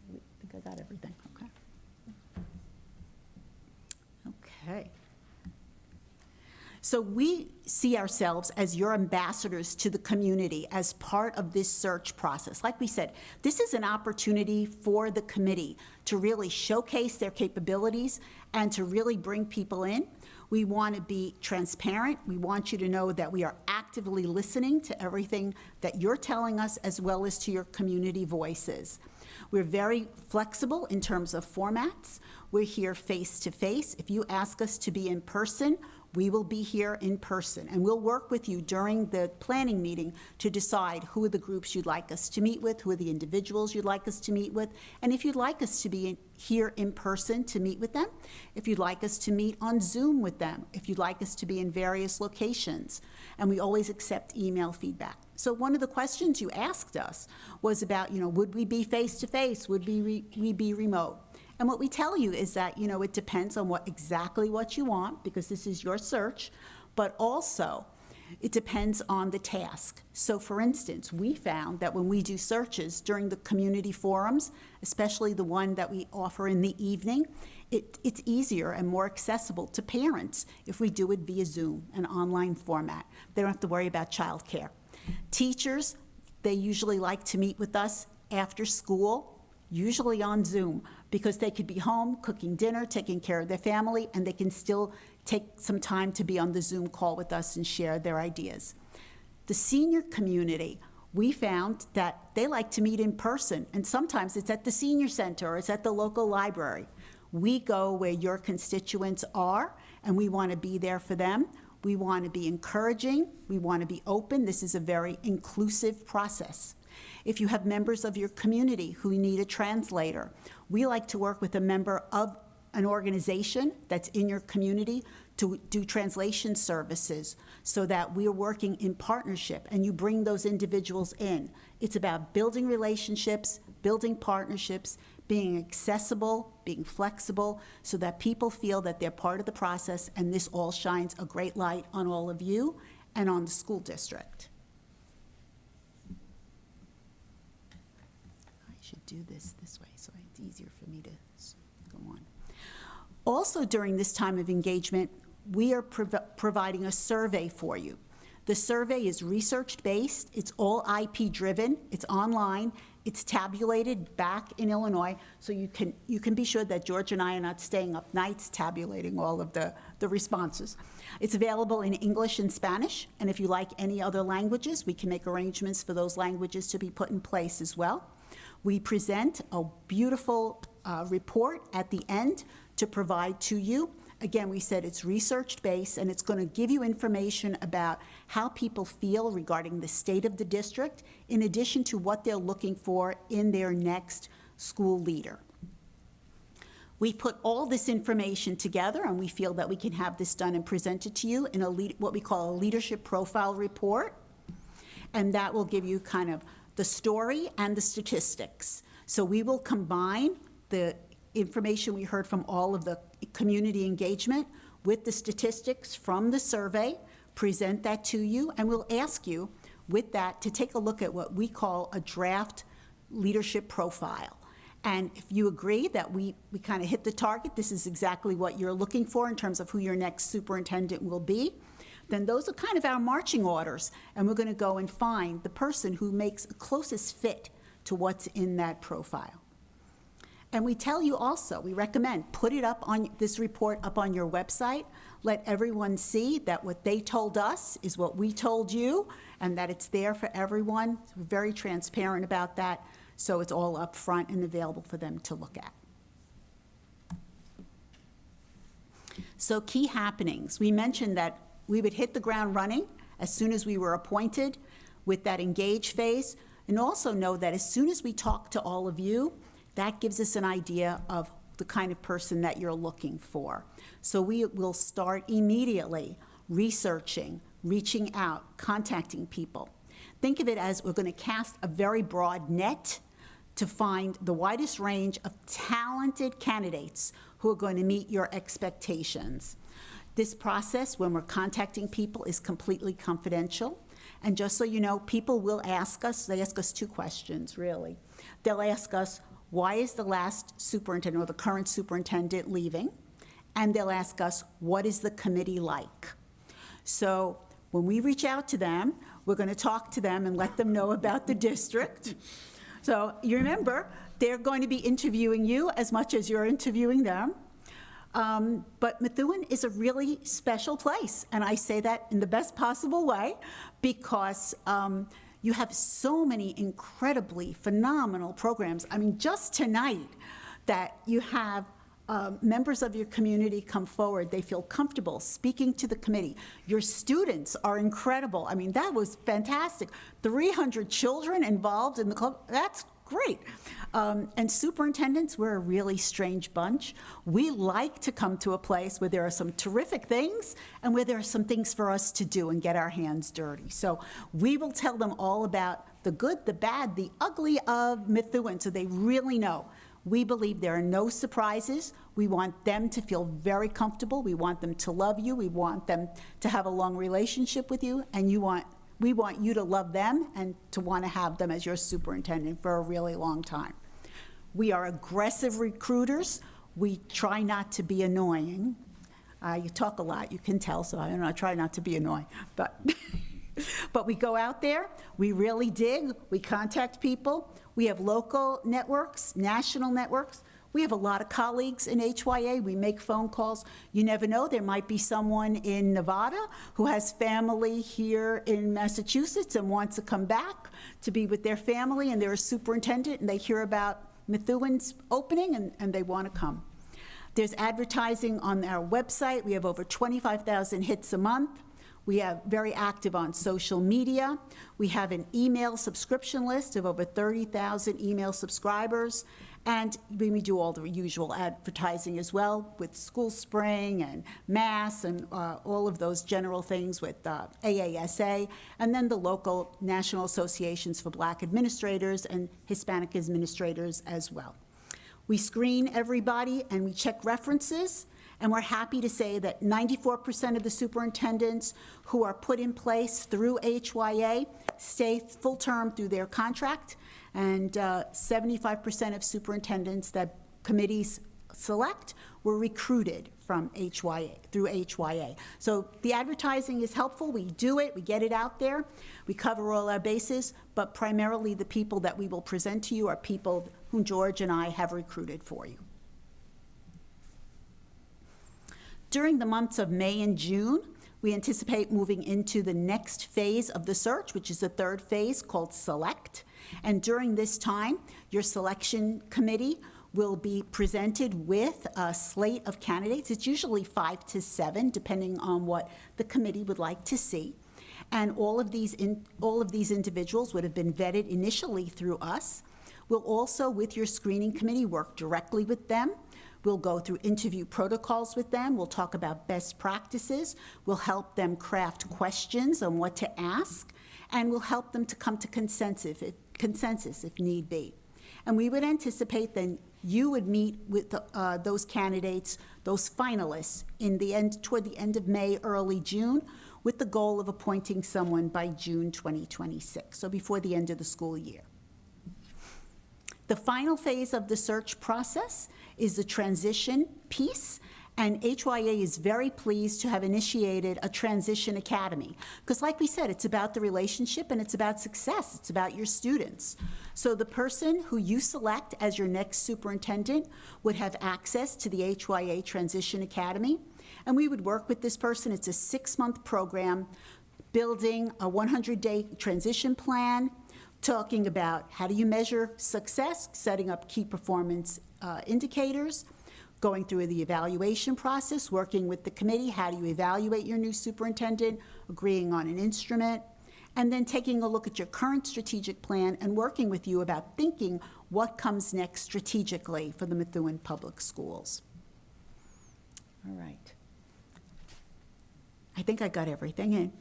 I think I got everything, okay. Okay. So we see ourselves as your ambassadors to the community as part of this search process. Like we said, this is an opportunity for the committee to really showcase their capabilities and to really bring people in. We want to be transparent. We want you to know that we are actively listening to everything that you're telling us, as well as to your community voices. We're very flexible in terms of formats. We're here face to face. If you ask us to be in person, we will be here in person, and we'll work with you during the planning meeting to decide who are the groups you'd like us to meet with, who are the individuals you'd like us to meet with, and if you'd like us to be here in person to meet with them, if you'd like us to meet on Zoom with them, if you'd like us to be in various locations, and we always accept email feedback. So one of the questions you asked us was about, would we be face-to-face? Would we be remote? And what we tell you is that, it depends on exactly what you want, because this is your search, but also it depends on the task. So for instance, we found that when we do searches during the community forums, especially the one that we offer in the evening, it's easier and more accessible to parents if we do it via Zoom, an online format. They don't have to worry about childcare. Teachers, they usually like to meet with us after school, usually on Zoom, because they could be home cooking dinner, taking care of their family, and they can still take some time to be on the Zoom call with us and share their ideas. The senior community, we found that they like to meet in person, and sometimes it's at the senior center or it's at the local library. We go where your constituents are, and we want to be there for them. We want to be encouraging. We want to be open. This is a very inclusive process. If you have members of your community who need a translator, we like to work with a member of an organization that's in your community to do translation services, so that we are working in partnership and you bring those individuals in. It's about building relationships, building partnerships, being accessible, being flexible, so that people feel that they're part of the process, and this all shines a great light on all of you and on the school district. Should do this way, so it's easier for me to go on. Also, during this time of engagement, we are providing a survey for you. The survey is research-based, it's all IP-driven, it's online, it's tabulated back in Illinois, so you can be sure that George and I are not staying up nights tabulating all of the responses. It's available in English and Spanish, and if you like any other languages, we can make arrangements for those languages to be put in place as well. We present a beautiful report at the end to provide to you. Again, we said it's research-based, and it's going to give you information about how people feel regarding the state of the district, in addition to what they're looking for in their next school leader. We put all this information together, and we feel that we can have this done and presented to you in what we call a leadership profile report, and that will give you kind of the story and the statistics. So we will combine the information we heard from all of the community engagement with the statistics from the survey, present that to you, and we'll ask you with that to take a look at what we call a draft leadership profile. And if you agree that we kind of hit the target, this is exactly what you're looking for in terms of who your next superintendent will be, then those are kind of our marching orders, and we're going to go and find the person who makes the closest fit to what's in that profile. And we tell you also, we recommend, put it up on this report up on your website, let everyone see that what they told us is what we told you, and that it's there for everyone. We're very transparent about that, so it's all up front and available for them to look at. So key happenings. We mentioned that we would hit the ground running as soon as we were appointed. with that engage phase, and also know that as soon as we talk to all of you, that gives us an idea of the kind of person that you're looking for. So we will start immediately researching, reaching out, contacting people. Think of it as we're going to cast a very broad net to find the widest range of talented candidates who are going to meet your expectations. This process, when we're contacting people, is completely confidential. And just so you know, people will ask us, they ask us 2 questions, really. They'll ask us, why is the last superintendent or the current superintendent leaving? And they'll ask us, what is the committee like? So when we reach out to them, we're going to talk to them and let them know about the district. So you remember, they're going to be interviewing you as much as you're interviewing them. But Methuen is a really special place, and I say that in the best possible way because you have so many incredibly phenomenal programs. I mean, just tonight that you have members of your community come forward, they feel comfortable speaking to the committee. Your students are incredible. I mean, that was fantastic. 300 children involved in the club, that's great. And superintendents, we're a really strange bunch. We like to come to a place where there are some terrific things and where there are some things for us to do and get our hands dirty. So we will tell them all about the good, the bad, the ugly of Methuen, so they really know. We believe there are no surprises. We want them to feel very comfortable. We want them to love you. We want them to have a long relationship with you, and we want you to love them and to want to have them as your superintendent for a really long time. We are aggressive recruiters. We try not to be annoying. You talk a lot, you can tell, so I try not to be annoying. But we go out there, we really dig, we contact people. We have local networks, national networks. We have a lot of colleagues in HYA. We make phone calls. You never know, there might be someone in Nevada who has family here in Massachusetts and wants to come back to be with their family, and they're a superintendent, and they hear about Methuen's opening, and they want to come. There's advertising on our website. We have over 25,000 hits a month. We are very active on social media. We have an email subscription list of over 30,000 email subscribers. And we do all the usual advertising as well with School Spring and Mass and all of those general things with AASA, and then the local national associations for Black administrators and Hispanic administrators as well. We screen everybody and we check references. And we're happy to say that 94% of the superintendents who are put in place through HYA stay full term through their contract, and 75% of superintendents that committees select were recruited from HYA, through HYA. So the advertising is helpful. We do it, we get it out there, we cover all our bases, but primarily the people that we will present to you are people whom George and I have recruited for you. During the months of May and June, we anticipate moving into the next phase of the search, which is the 3rd phase called Select. And during this time, your selection committee will be presented with a slate of candidates. It's usually 5 to 7, depending on what the committee would like to see. And all of these individuals would have been vetted initially through us. We'll also, with your screening committee, work directly with them. We'll go through interview protocols with them. We'll talk about best practices. We'll help them craft questions on what to ask, and we'll help them to come to consensus if need be. And we would anticipate then you would meet with those candidates, those finalists, toward the end of May, early June, with the goal of appointing someone by June 2026, so before the end of the school year. The final phase of the search process is the transition piece, and HYA is very pleased to have initiated a transition academy. Because like we said, it's about the relationship and it's about success. It's about your students. So the person who you select as your next superintendent would have access to the HYA Transition Academy, and we would work with this person. It's a 6-month program, building a 100-day transition plan, talking about how do you measure success, setting up key performance indicators, going through the evaluation process, working with the committee, how do you evaluate your new superintendent, agreeing on an instrument, and then taking a look at your current strategic plan and working with you about thinking what comes next strategically for the Methuen Public Schools. All right. I think I got everything in.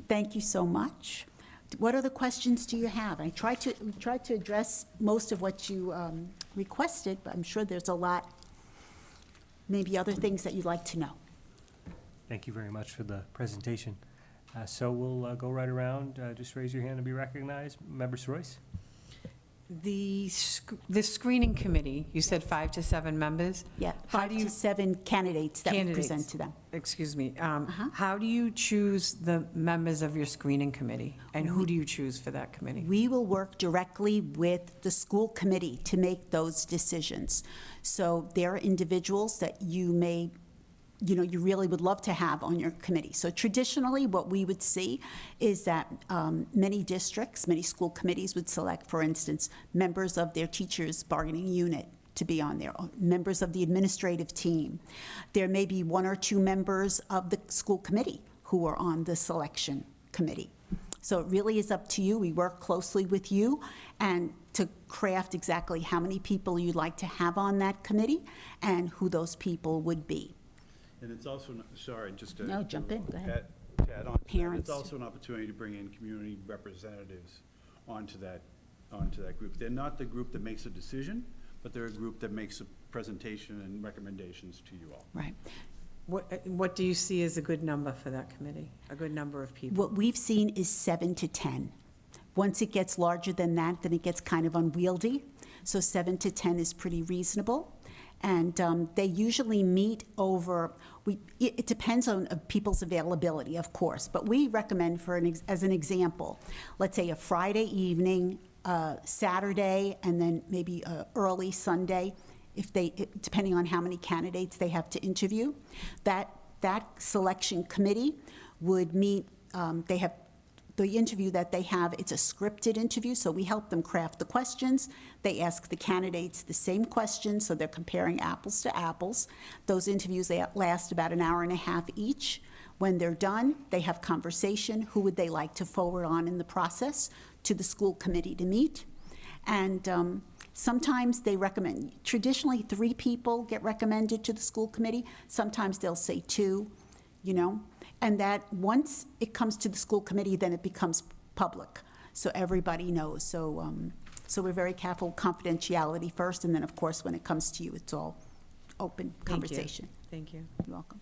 Thank you so much. What other questions do you have? We tried to address most of what you requested, but I'm sure there's a lot, maybe other things that you'd like to know. Thank you very much for the presentation. So we'll go right around. Just raise your hand and be recognized. Member Royce? The screening committee, you said 5 to 7 members? Yeah, 5 to 7 candidates that we present to them. Excuse me. How do you choose the members of your screening committee? And who do you choose for that committee? We will work directly with the school committee to make those decisions. So there are individuals that you may, you really would love to have on your committee. So traditionally, what we would see is that many districts, many school committees would select, for instance, members of their teachers' bargaining unit to be on there, or members of the administrative team. There may be 1 or 2 members of the school committee who are on the selection committee. So it really is up to you. We work closely with you and to craft exactly how many people you'd like to have on that committee and who those people would be. And it's also, sorry, just to. No, jump in, go ahead. To add on to that, Parents. it's also an opportunity to bring in community representatives onto that group. They're not the group that makes a decision, but they're a group that makes a presentation and recommendations to you all. Right. What do you see as a good number for that committee? A good number of people? What we've seen is 7 to 10. Once it gets larger than that, then it gets kind of unwieldy. So 7 to 10 is pretty reasonable. And they usually meet over, it depends on people's availability, of course, but we recommend, as an example, let's say a Friday evening, Saturday, and then maybe early Sunday, depending on how many candidates they have to interview. That selection committee would meet, they have the interview that they have, it's a scripted interview, so we help them craft the questions. They ask the candidates the same questions, so they're comparing apples to apples. Those interviews, they last about an hour and a half each. When they're done, they have conversation. Who would they like to forward on in the process to the school committee to meet? And sometimes they recommend, traditionally 3 people get recommended to the school committee. Sometimes they'll say 2, and that once it comes to the school committee, then it becomes public, so everybody knows. So we're very careful, confidentiality first, and then, of course, when it comes to you, it's all open conversation. Thank you. You're welcome.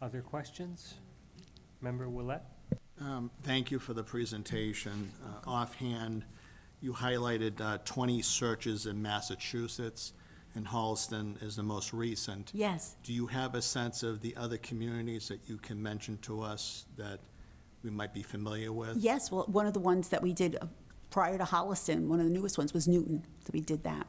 Other questions? Member Willett? Thank you for the presentation. Offhand, you highlighted 20 searches in Massachusetts, and Holliston is the most recent. Yes. Do you have a sense of the other communities that you can mention to us that we might be familiar with? Yes, well, one of the ones that we did prior to Holliston, one of the newest ones was Newton, so we did that.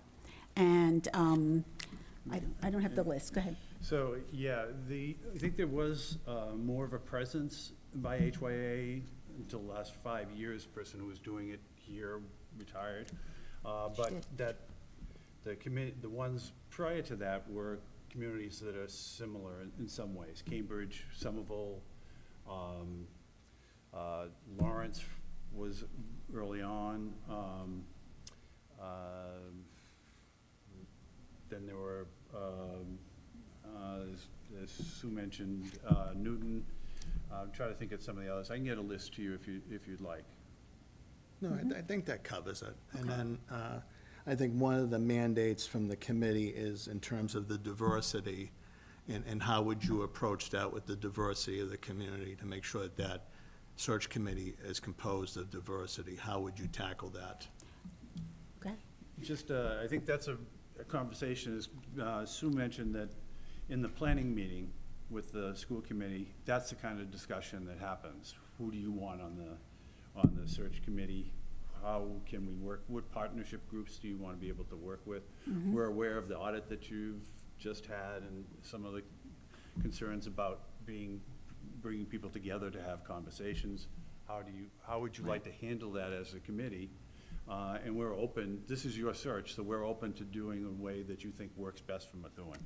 And I don't have the list, go ahead. So, yeah, I think there was more of a presence by HYA until the last 5 years. The person who was doing it here retired. But that the ones prior to that were communities that are similar in some ways. Cambridge, Somerville, Lawrence was early on. Then there were, as Sue mentioned, Newton. I'm trying to think of some of the others. I can get a list to you if you'd like. No, I think that covers it. And then I think one of the mandates from the committee is in terms of the diversity, and how would you approach that with the diversity of the community to make sure that that search committee is composed of diversity? How would you tackle that? Okay. Just, I think that's a conversation, as Sue mentioned, that in the planning meeting with the school committee, that's the kind of discussion that happens. Who do you want on the search committee? How can we work? What partnership groups do you want to be able to work with? Mm-hmm. We're aware of the audit that you've just had and some of the concerns about bringing people together to have conversations. How would you like to handle that as a committee? And we're open. This is your search, so we're open to doing a way that you think works best for Methuen.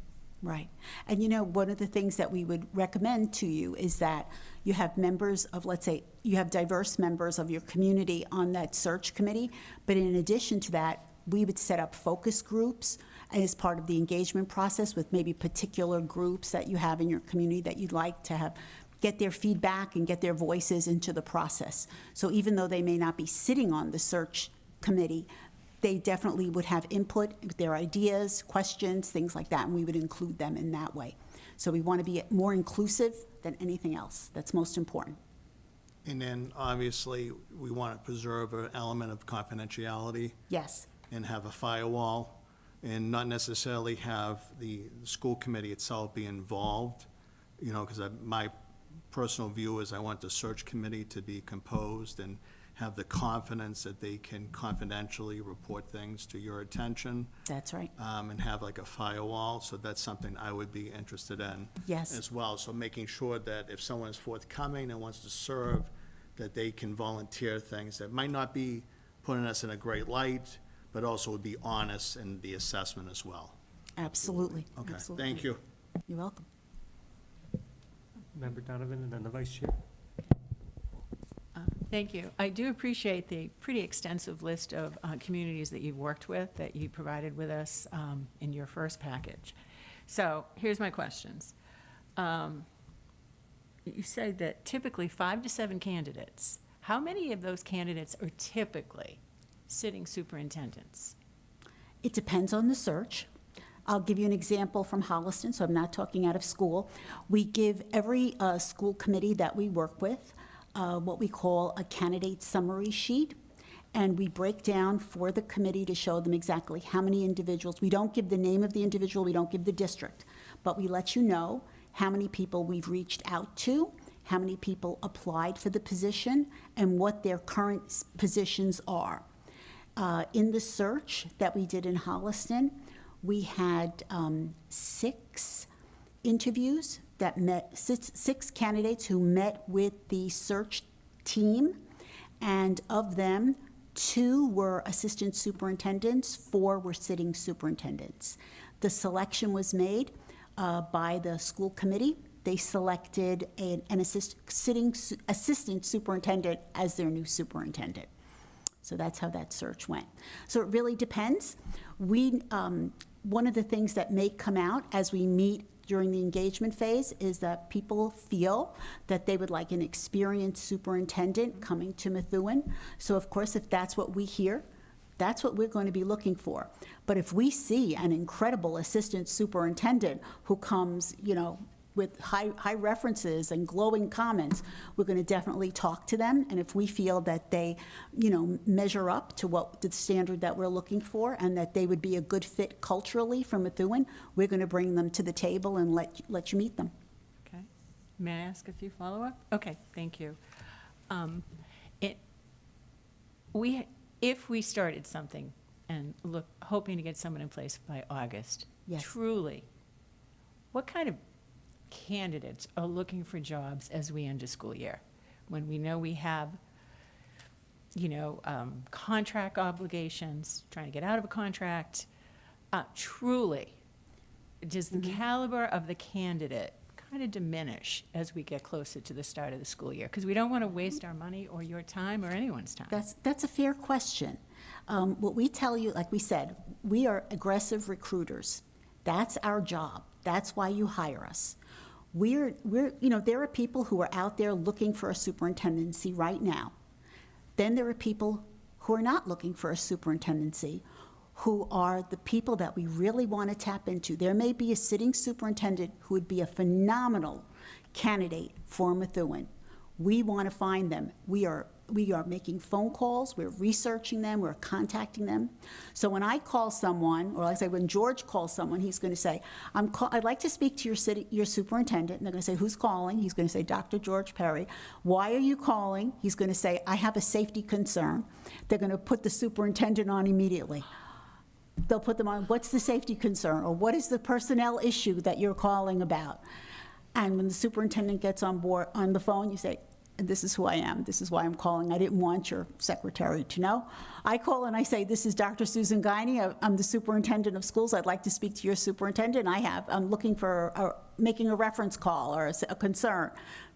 Right. And you know, one of the things that we would recommend to you is that you have members of, let's say, you have diverse members of your community on that search committee, but in addition to that, we would set up focus groups as part of the engagement process with maybe particular groups that you have in your community that you'd like to have, get their feedback and get their voices into the process. So even though they may not be sitting on the search committee, they definitely would have input with their ideas, questions, things like that, and we would include them in that way. So we want to be more inclusive than anything else. That's most important. And then, obviously, we want to preserve an element of confidentiality. Yes. And have a firewall, and not necessarily have the school committee itself be involved, you know, because my personal view is I want the search committee to be composed and have the confidence that they can confidentially report things to your attention. That's right. And have like a firewall, so that's something I would be interested in. Yes. As well, so making sure that if someone is forthcoming and wants to serve, that they can volunteer things that might not be putting us in a great light, but also would be honest in the assessment as well. Absolutely. Okay, Absolutely. thank you. You're welcome. Member Donovan and then the Vice Chair. Thank you. I do appreciate the pretty extensive list of communities that you've worked with, that you provided with us in your first package. So here's my questions. You said that typically 5 to 7 candidates. How many of those candidates are typically sitting superintendents? It depends on the search. I'll give you an example from Holliston, so I'm not talking out of school. We give every school committee that we work with what we call a candidate summary sheet, and we break down for the committee to show them exactly how many individuals. We don't give the name of the individual, we don't give the district, but we let you know how many people we've reached out to, how many people applied for the position, and what their current positions are. In the search that we did in Holliston, we had 6 interviews that met, 6 candidates who met with the search team, and of them, 2 were assistant superintendents, 4 were sitting superintendents. The selection was made by the school committee. They selected an assistant superintendent as their new superintendent. So that's how that search went. So it really depends. One of the things that may come out as we meet during the engagement phase is that people feel that they would like an experienced superintendent coming to Methuen. So of course, if that's what we hear, that's what we're going to be looking for. But if we see an incredible assistant superintendent who comes, you know, with high references and glowing comments, we're going to definitely talk to them. And if we feel that they, you know, measure up to what the standard that we're looking for and that they would be a good fit culturally for Methuen, we're going to bring them to the table and let you meet them. Okay. May I ask a few follow-up? Okay, thank you. If we started something and hoping to get someone in place by August, yes. Truly, what kind of candidates are looking for jobs as we end a school year, when we know we have, you know, contract obligations, trying to get out of a contract? Truly, does the caliber of the candidate kind of diminish as we get closer to the start of the school year? Because we don't want to waste our money or your time or anyone's time. That's a fair question. What we tell you, like we said, we are aggressive recruiters. That's our job. That's why you hire us. We're, you know, there are people who are out there looking for a superintendency right now. Then there are people who are not looking for a superintendency, who are the people that we really want to tap into. There may be a sitting superintendent who would be a phenomenal candidate for Methuen. We want to find them. We are making phone calls, we're researching them, we're contacting them. So when I call someone, or like I say, when George calls someone, he's going to say, I'd like to speak to your superintendent. And they're going to say, who's calling? He's going to say, Dr. George Perry. Why are you calling? He's going to say, I have a safety concern. They're going to put the superintendent on immediately. They'll put them on, what's the safety concern? Or what is the personnel issue that you're calling about? And when the superintendent gets on board on the phone, you say, and this is who I am. This is why I'm calling. I didn't want your secretary to know. I call and I say, this is Dr. Susan Guiney. I'm the superintendent of schools. I'd like to speak to your superintendent. I'm looking for making a reference call or a concern.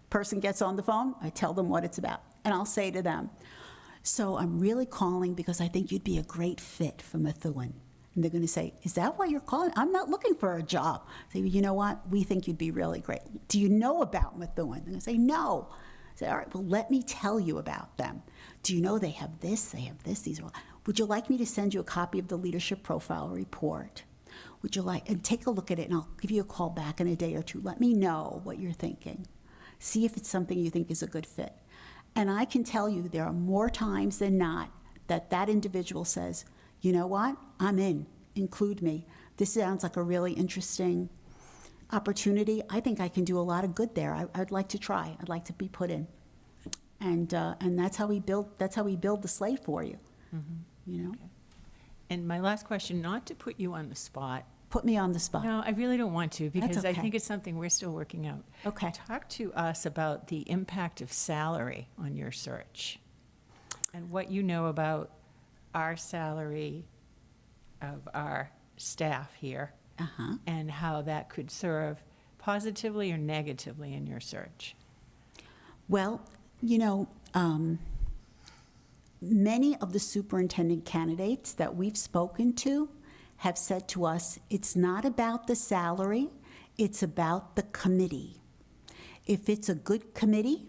Person gets on the phone. I tell them what it's about. And I'll say to them, so I'm really calling because I think you'd be a great fit for Methuen. And they're going to say, is that why you're calling? I'm not looking for a job. I say, well, you know what? We think you'd be really great. Do you know about Methuen? They're going to say, no. I say, all right, well, let me tell you about them. Do you know they have this, these are, would you like me to send you a copy of the leadership profile report? Would you like, and take a look at it, and I'll give you a call back in a day or two. Let me know what you're thinking. See if it's something you think is a good fit. And I can tell you there are more times than not that individual says, you know what, I'm in, include me. This sounds like a really interesting opportunity. I think I can do a lot of good there. I'd like to try. I'd like to be put in. And that's how we build the slate for you, you know? Okay. And my last question, not to put you on the spot. Put me on the spot. No, I really don't want to, because okay. I think it's something we're still working out. Okay. Talk to us about the impact of salary on your search and what you know about our salary of our staff here and how that could serve positively or negatively in your search. Well, you know, many of the superintendent candidates that we've spoken to have said to us, it's not about the salary, it's about the committee. If it's a good committee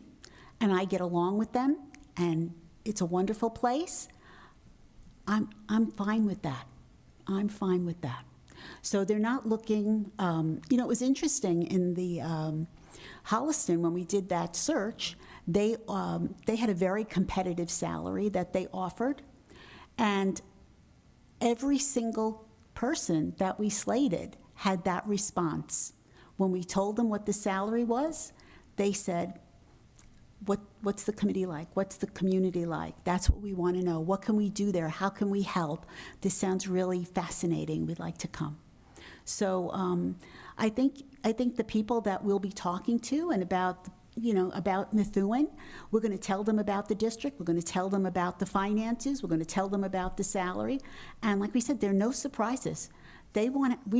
and I get along with them and it's a wonderful place, I'm fine with that. I'm fine with that. So they're not looking, you know, it was interesting in the Holliston when we did that search, they had a very competitive salary that they offered, and every single person that we slated had that response. When we told them what the salary was, they said, what's the committee like? What's the community like? That's what we want to know. What can we do there? How can we help? This sounds really fascinating. We'd like to come. So I think the people that we'll be talking to and about, you know, about Methuen, we're going to tell them about the district. We're going to tell them about the finances. We're going to tell them about the salary. And like we said, there are no surprises. We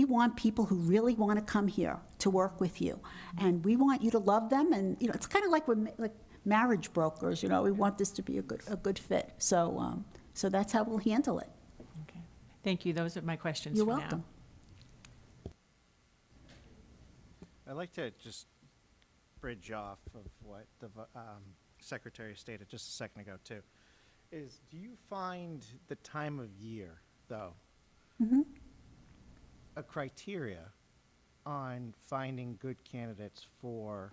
want people who really want to come here to work with you, and we want you to love them. And you know, it's kind of like marriage brokers. You know, we want this to be a good fit. So so that's how we'll handle it. Okay. Thank you. Those are my questions. You're for welcome. Now. I'd like to just bridge off of what the Secretary stated just a second ago too. Do you find the time of year, though, a criteria on finding good candidates for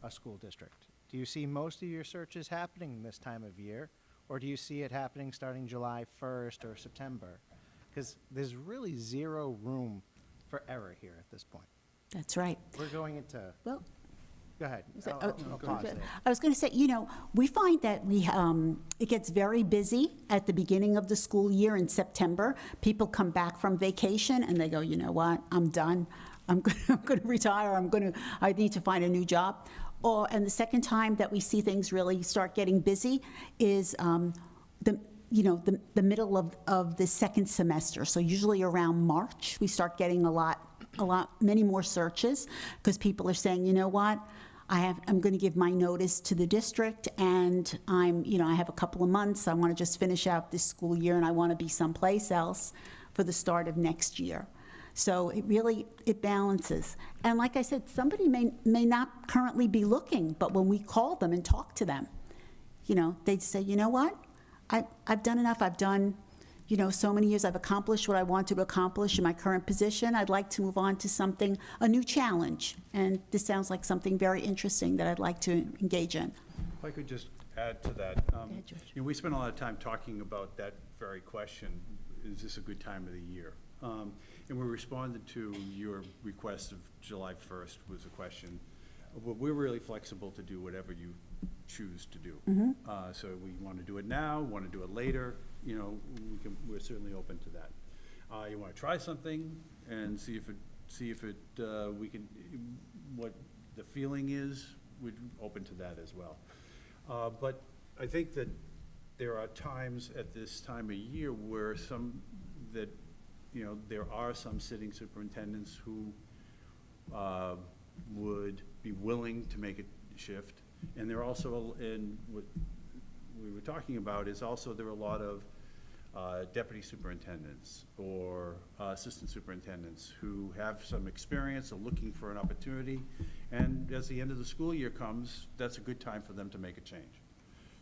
a school district? Do you see most of your searches happening this time of year, or do you see it happening starting July 1st or September? Because there's really zero room for error here at this point. That's right. We're going into, well, go ahead. I'll go pause ahead. there. I was going to say, you know, we find that it gets very busy at the beginning of the school year in September. People come back from vacation and they go, you know what, I'm done. I'm going to retire. I need to find a new job. And the second time that we see things really start getting busy is the middle of the second semester. So usually around March, we start getting many more searches, because people are saying, you know what, I'm going to give my notice to the district, and I have a couple of months. I want to just finish out this school year, and I want to be someplace else for the start of next year. So it balances. And like I said, somebody may not currently be looking, but when we call them and talk to them, you know, they'd say, you know what, I've done enough. I've done, you know, so many years. I've accomplished what I wanted to accomplish in my current position. I'd like to move on to a new challenge. And this sounds like something very interesting that I'd like to engage in. If I could just add to that. You know, we spent a lot of time talking about that very question, is this a good time of the year? And we responded to your request of July 1st was a question. Well, we're really flexible to do whatever you choose to do. So we want to do it now, want to do it later, you know, we're certainly open to that. You want to try something and see if we can, what the feeling is, we're open to that as well. But I think that there are times at this time of year where there are some sitting superintendents who would be willing to make a shift. And there are also, and what we were talking about is also there are a lot of deputy superintendents or assistant superintendents who have some experience, are looking for an opportunity, and as the end of the school year comes, that's a good time for them to make a change.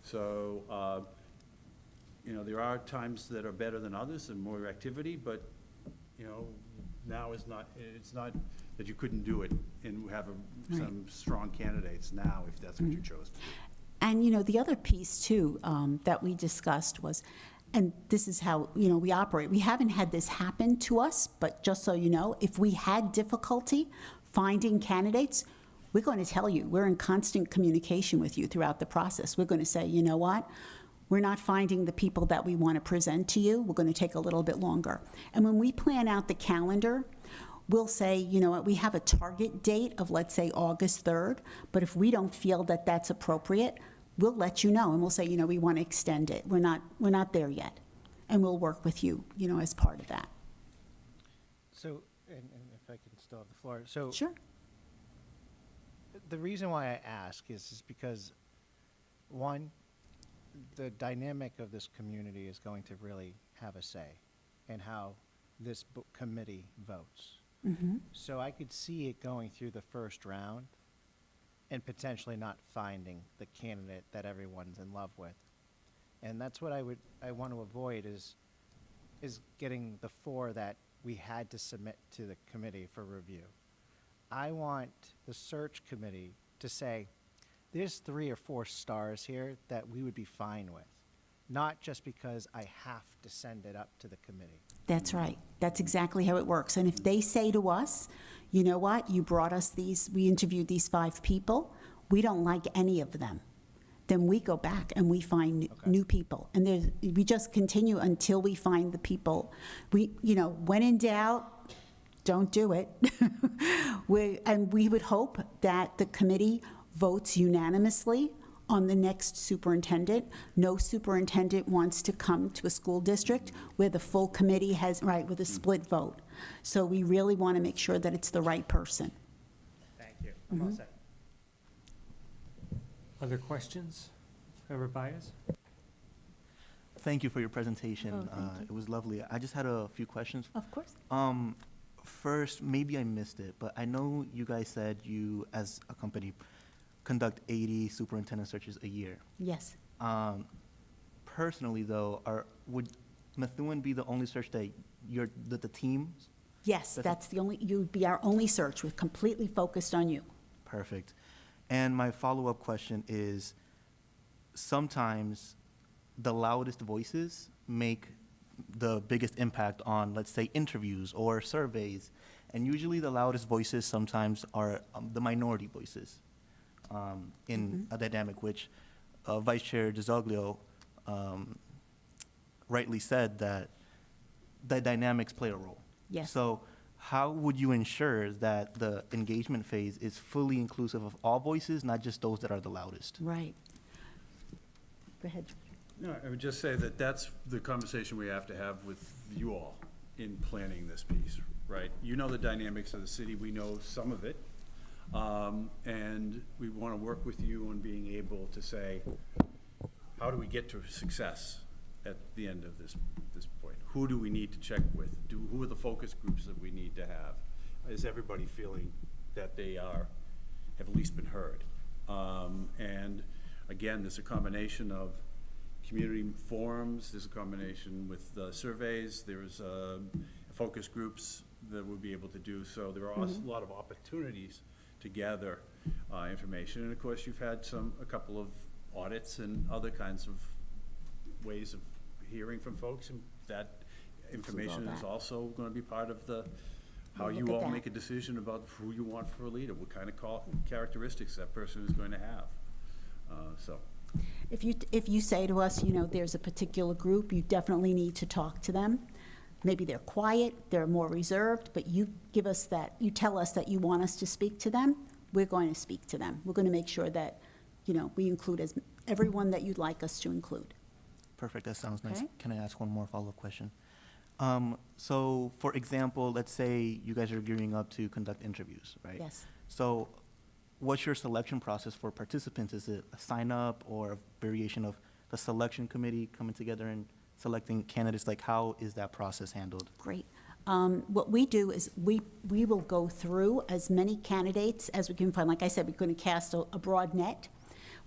So, there are times that are better than others and more activity, but, now is not, it's not that you couldn't do it and have some strong candidates now if that's what you chose to do. And, the other piece, too, that we discussed was, and this is how, we operate. We haven't had this happen to us, but just so you know, if we had difficulty finding candidates, we're going to tell you. We're in constant communication with you throughout the process. We're going to say, you know what? We're not finding the people that we want to present to you. We're going to take a little bit longer. And when we plan out the calendar, we'll say, you know what, we have a target date of, let's say, August 3rd, but if we don't feel that that's appropriate, we'll let you know, and we'll say, we want to extend it. We're not there yet, and we'll work with you, as part of that. So, and if I can still have the floor. So, sure. The reason why I ask is because, one, the dynamic of this community is going to really have a say in how this committee votes. Mm-hmm. So I could see it going through the first round and potentially not finding the candidate that everyone's in love with. And that's what I want to avoid is getting the 4 that we had to submit to the committee for review. I want the search committee to say, there's 3 or 4 stars here that we would be fine with, not just because I have to send it up to the committee. That's right. That's exactly how it works. And if they say to us, you know what, you brought us we interviewed these 5 people, we don't like any of them, then we go back and we find new people. And we just continue until we find the people. When in doubt, don't do it. And we would hope that the committee votes unanimously on the next superintendent. No superintendent wants to come to a school district where the full committee with a split vote. So we really want to make sure that it's the right person. Thank you. I'm all set. Other questions? Member Baez? Thank you for your presentation. Oh, thank you. It was lovely. I just had a few questions. Of course. First, maybe I missed it, but I know you guys said you, as a company, conduct 80 superintendent searches a year. Yes. Personally, though, would Methuen be the only search that the team? Yes, you'd be our only search. We're completely focused on you. Perfect. And my follow-up question is, sometimes the loudest voices make the biggest impact on, let's say, interviews or surveys. And usually the loudest voices sometimes are the minority voices in a dynamic, which Vice Chair DeZoglio rightly said that the dynamics play a role. Yes. So how would you ensure that the engagement phase is fully inclusive of all voices, not just those that are the loudest? Right. Go ahead. No, I would just say that that's the conversation we have to have with you all in planning this piece, right? You know the dynamics of the city, we know some of it, and we want to work with you on being able to say, how do we get to success at the end of this point? Who do we need to check with? Who are the focus groups that we need to have? Is everybody feeling that they have at least been heard? And again, there's a combination of community forums, there's a combination with surveys, there's focus groups that we'll be able to do. So there are a lot of opportunities to gather information. And of course, you've had a couple of audits and other kinds of ways of hearing from folks, and that information is also going to be part of how you all make a decision about who you want for a leader, what kind of characteristics that person is going to have. If you say to us, there's a particular group, you definitely need to talk to them. Maybe they're quiet, they're more reserved, but you tell us that you want us to speak to them, we're going to speak to them. We're going to make sure that, we include everyone that you'd like us to include. Perfect, that sounds nice. Okay. Can I ask one more follow-up question? So, for example, let's say you guys are gearing up to conduct interviews, right? Yes. So, what's your selection process for participants? Is it a sign-up or a variation of the selection committee coming together and selecting candidates? Like, how is that process handled? Great. What we do is we will go through as many candidates as we can find. Like I said, we're going to cast a broad net.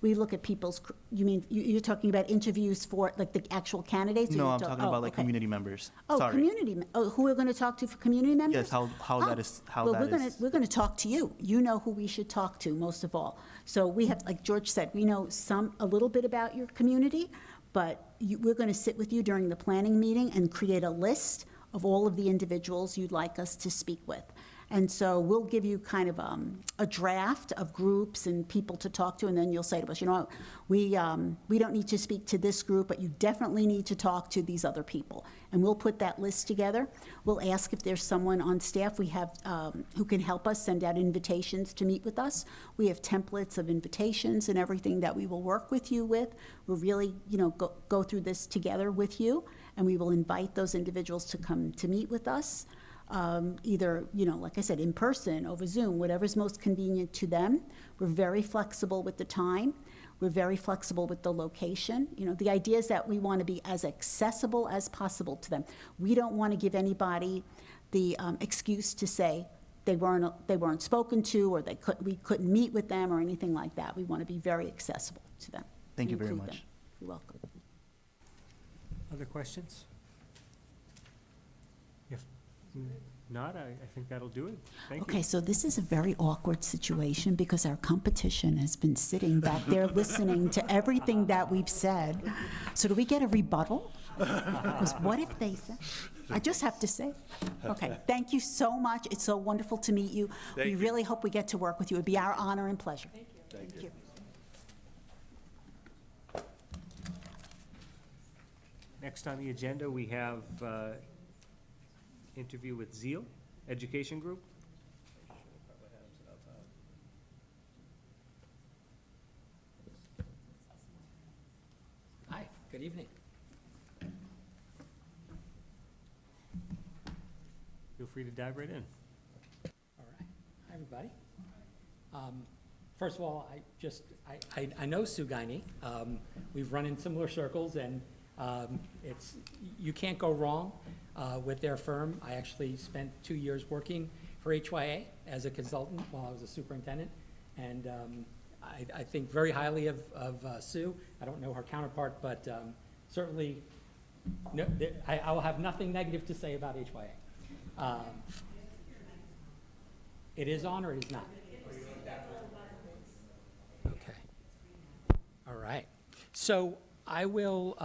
We look at people's, you're talking about interviews for like the actual candidates? or No, you're I'm talking about like okay. community members. Oh, Sorry. who we're going to talk to for community members? Yes, how that is, how Well, that is. we're going to talk to you. You know who we should talk to most of all. So we have, like George said, we know a little bit about your community, but we're going to sit with you during the planning meeting and create a list of all of the individuals you'd like us to speak with. And so we'll give you kind of a draft of groups and people to talk to, and then you'll say to us, you know, we don't need to speak to this group, but you definitely need to talk to these other people. And we'll put that list together. We'll ask if there's someone on staff we have who can help us send out invitations to meet with us. We have templates of invitations and everything that we will work with you with. We'll really, go through this together with you, and we will invite those individuals to come to meet with us. Either, like I said, in person, over Zoom, whatever's most convenient to them. We're very flexible with the time. We're very flexible with the location. The idea is that we want to be as accessible as possible to them. We don't want to give anybody the excuse to say they weren't spoken to, or we couldn't meet with them or anything like that. We want to be very accessible to them. Thank you very Include much. them. You're welcome. Other questions? If not, I think that'll do it. Thank you. Okay, so this is a very awkward situation because our competition has been sitting back there listening to everything that we've said. So do we get a rebuttal? Because what if they say? I just have to say. Okay, thank you so much. It's so wonderful to meet you. We really hope we get to work with you. It'd be our honor and pleasure. Thank you. Thank you. Next on the agenda, we have interview with Zeal Education Group. Hi, good evening. Feel free to dive right in. All right. Hi, everybody. First of all, I know Sue Guiney. We've run in similar circles, and you can't go wrong with their firm. I actually spent 2 years working for HYA as a consultant while I was a superintendent, and I think very highly of Sue. I don't know her counterpart, but certainly I will have nothing negative to say about HYA. It is on or it is not? Okay. All right. So I will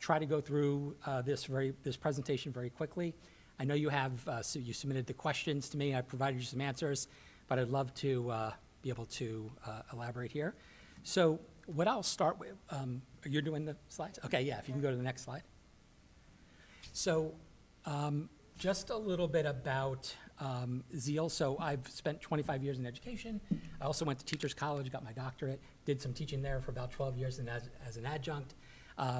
try to go through this presentation very quickly. I know you have, so you submitted the questions to me. I provided you some answers, but I'd love to be able to elaborate here. So what I'll start with, you're doing the slides? Okay, yeah, if you can go to the next slide. So just a little bit about Zeal. So I've spent 25 years in education. I also went to Teachers College, got my doctorate, did some teaching there for about 12 years as an adjunct.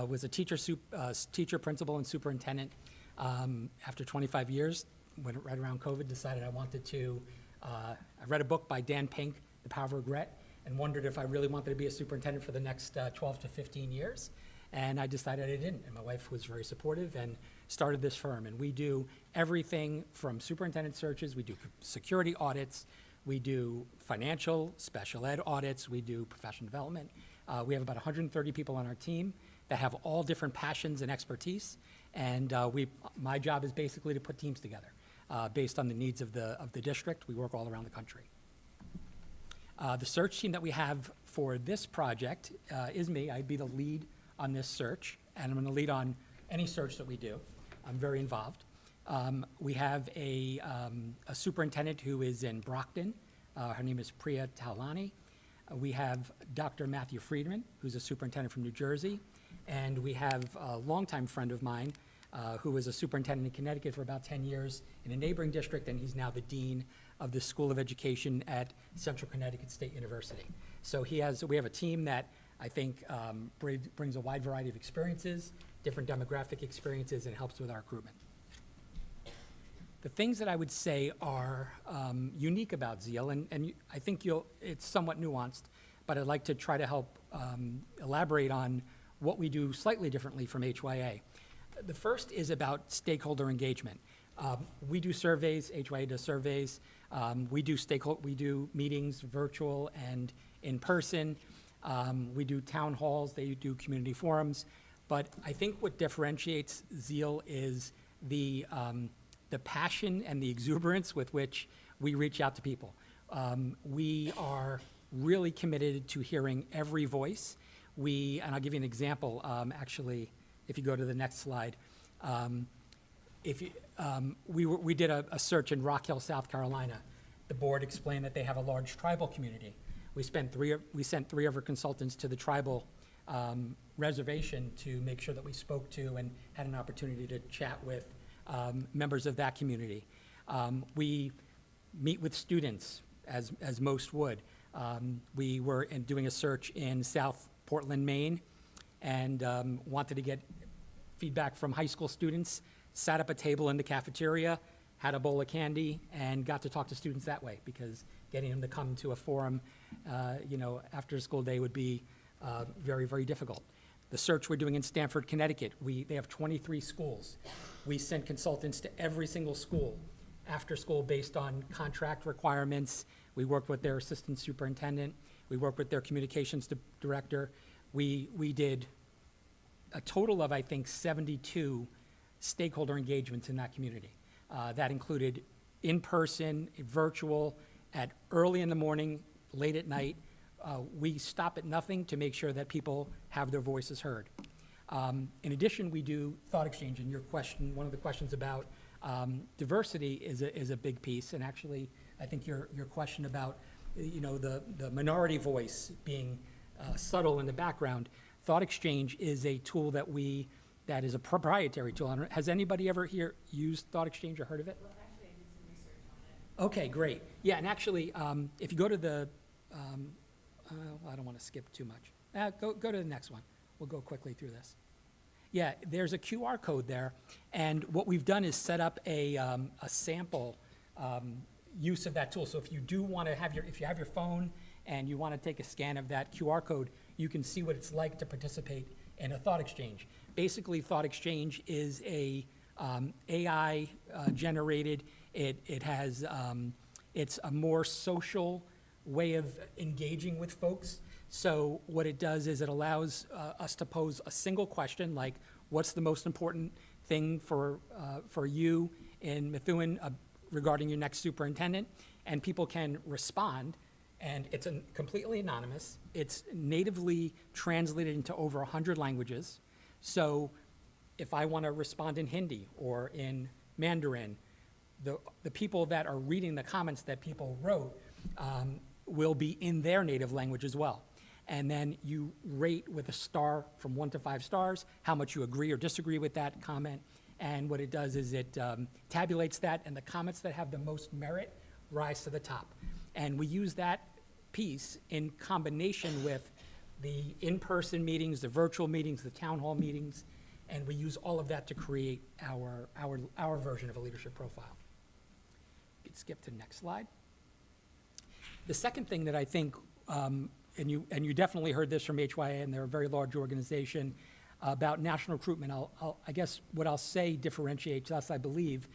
Was a teacher, principal, and superintendent. After 25 years, right around COVID, decided I wanted to, I read a book by Dan Pink, The Power of Regret, and wondered if I really wanted to be a superintendent for the next 12 to 15 years. And I decided I didn't, and my wife was very supportive and started this firm. And we do everything from superintendent searches, we do security audits, we do financial, special ed audits, we do professional development. We have about 130 people on our team that have all different passions and expertise. And my job is basically to put teams together based on the needs of the district. We work all around the country. The search team that we have for this project is me. I'd be the lead on this search, and I'm going to lead on any search that we do. I'm very involved. We have a superintendent who is in Brockton. Her name is Priya Taulani. We have Dr. Matthew Friedman, who's a superintendent from New Jersey. And we have a longtime friend of mine who was a superintendent in Connecticut for about 10 years in a neighboring district, and he's now the dean of the School of Education at Central Connecticut State University. So we have a team that I think brings a wide variety of experiences, different demographic experiences, and helps with our recruitment. The things that I would say are unique about Zeal, and I think it's somewhat nuanced, but I'd like to try to help elaborate on what we do slightly differently from HYA. The first is about stakeholder engagement. We do surveys, HYA does surveys. We do meetings, virtual and in person. We do town halls, they do community forums. But I think what differentiates Zeal is the passion and the exuberance with which we reach out to people. We are really committed to hearing every voice. And I'll give you an example, actually, if you go to the next slide. We did a search in Rock Hill, South Carolina. The board explained that they have a large tribal community. We sent three of our consultants to the tribal reservation to make sure that we spoke to and had an opportunity to chat with members of that community. We meet with students, as most would. We were doing a search in South Portland, Maine, and wanted to get feedback from high school students, sat up a table in the cafeteria, had a bowl of candy, and got to talk to students that way, because getting them to come to a forum, after a school day would be very, very difficult. The search we're doing in Stamford, Connecticut, they have 23 schools. We sent consultants to every single school after school based on contract requirements. We worked with their assistant superintendent. We worked with their communications director. We did a total of, I think, 72 stakeholder engagements in that community. That included in-person, virtual, at early in the morning, late at night. We stop at nothing to make sure that people have their voices heard. In addition, we do thought exchange, and your question, one of the questions about diversity is a big piece, and actually, I think your question about, the minority voice being subtle in the background, thought exchange is a tool that is a proprietary tool. Has anybody ever here used thought exchange or heard of it? Well, actually, I did some research on it. Okay, great. Yeah, and actually, if you go to the, I don't want to skip too much. Go to the next one. We'll go quickly through this. Yeah, there's a QR code there, and what we've done is set up a sample use of that tool. So if you do want to have if you have your phone and you want to take a scan of that QR code, you can see what it's like to participate in a thought exchange. Basically, thought exchange is a AI generated. It has it's a more social way of engaging with folks. So what it does is it allows us to pose a single question, like, what's the most important thing for you in Methuen regarding your next superintendent? And people can respond, and it's completely anonymous. It's natively translated into over 100 languages. So if I want to respond in Hindi or in Mandarin, the people that are reading the comments that people wrote will be in their native language as well. And then you rate with a star from 1 to 5 stars how much you agree or disagree with that comment. And what it does is it tabulates that, and the comments that have the most merit rise to the top. And we use that piece in combination with the in-person meetings, the virtual meetings, the town hall meetings, and we use all of that to create our version of a leadership profile. You can skip to the next slide. The second thing that I think, and you definitely heard this from HYA, and they're a very large organization, about national recruitment. I guess what I'll say differentiates us, I believe,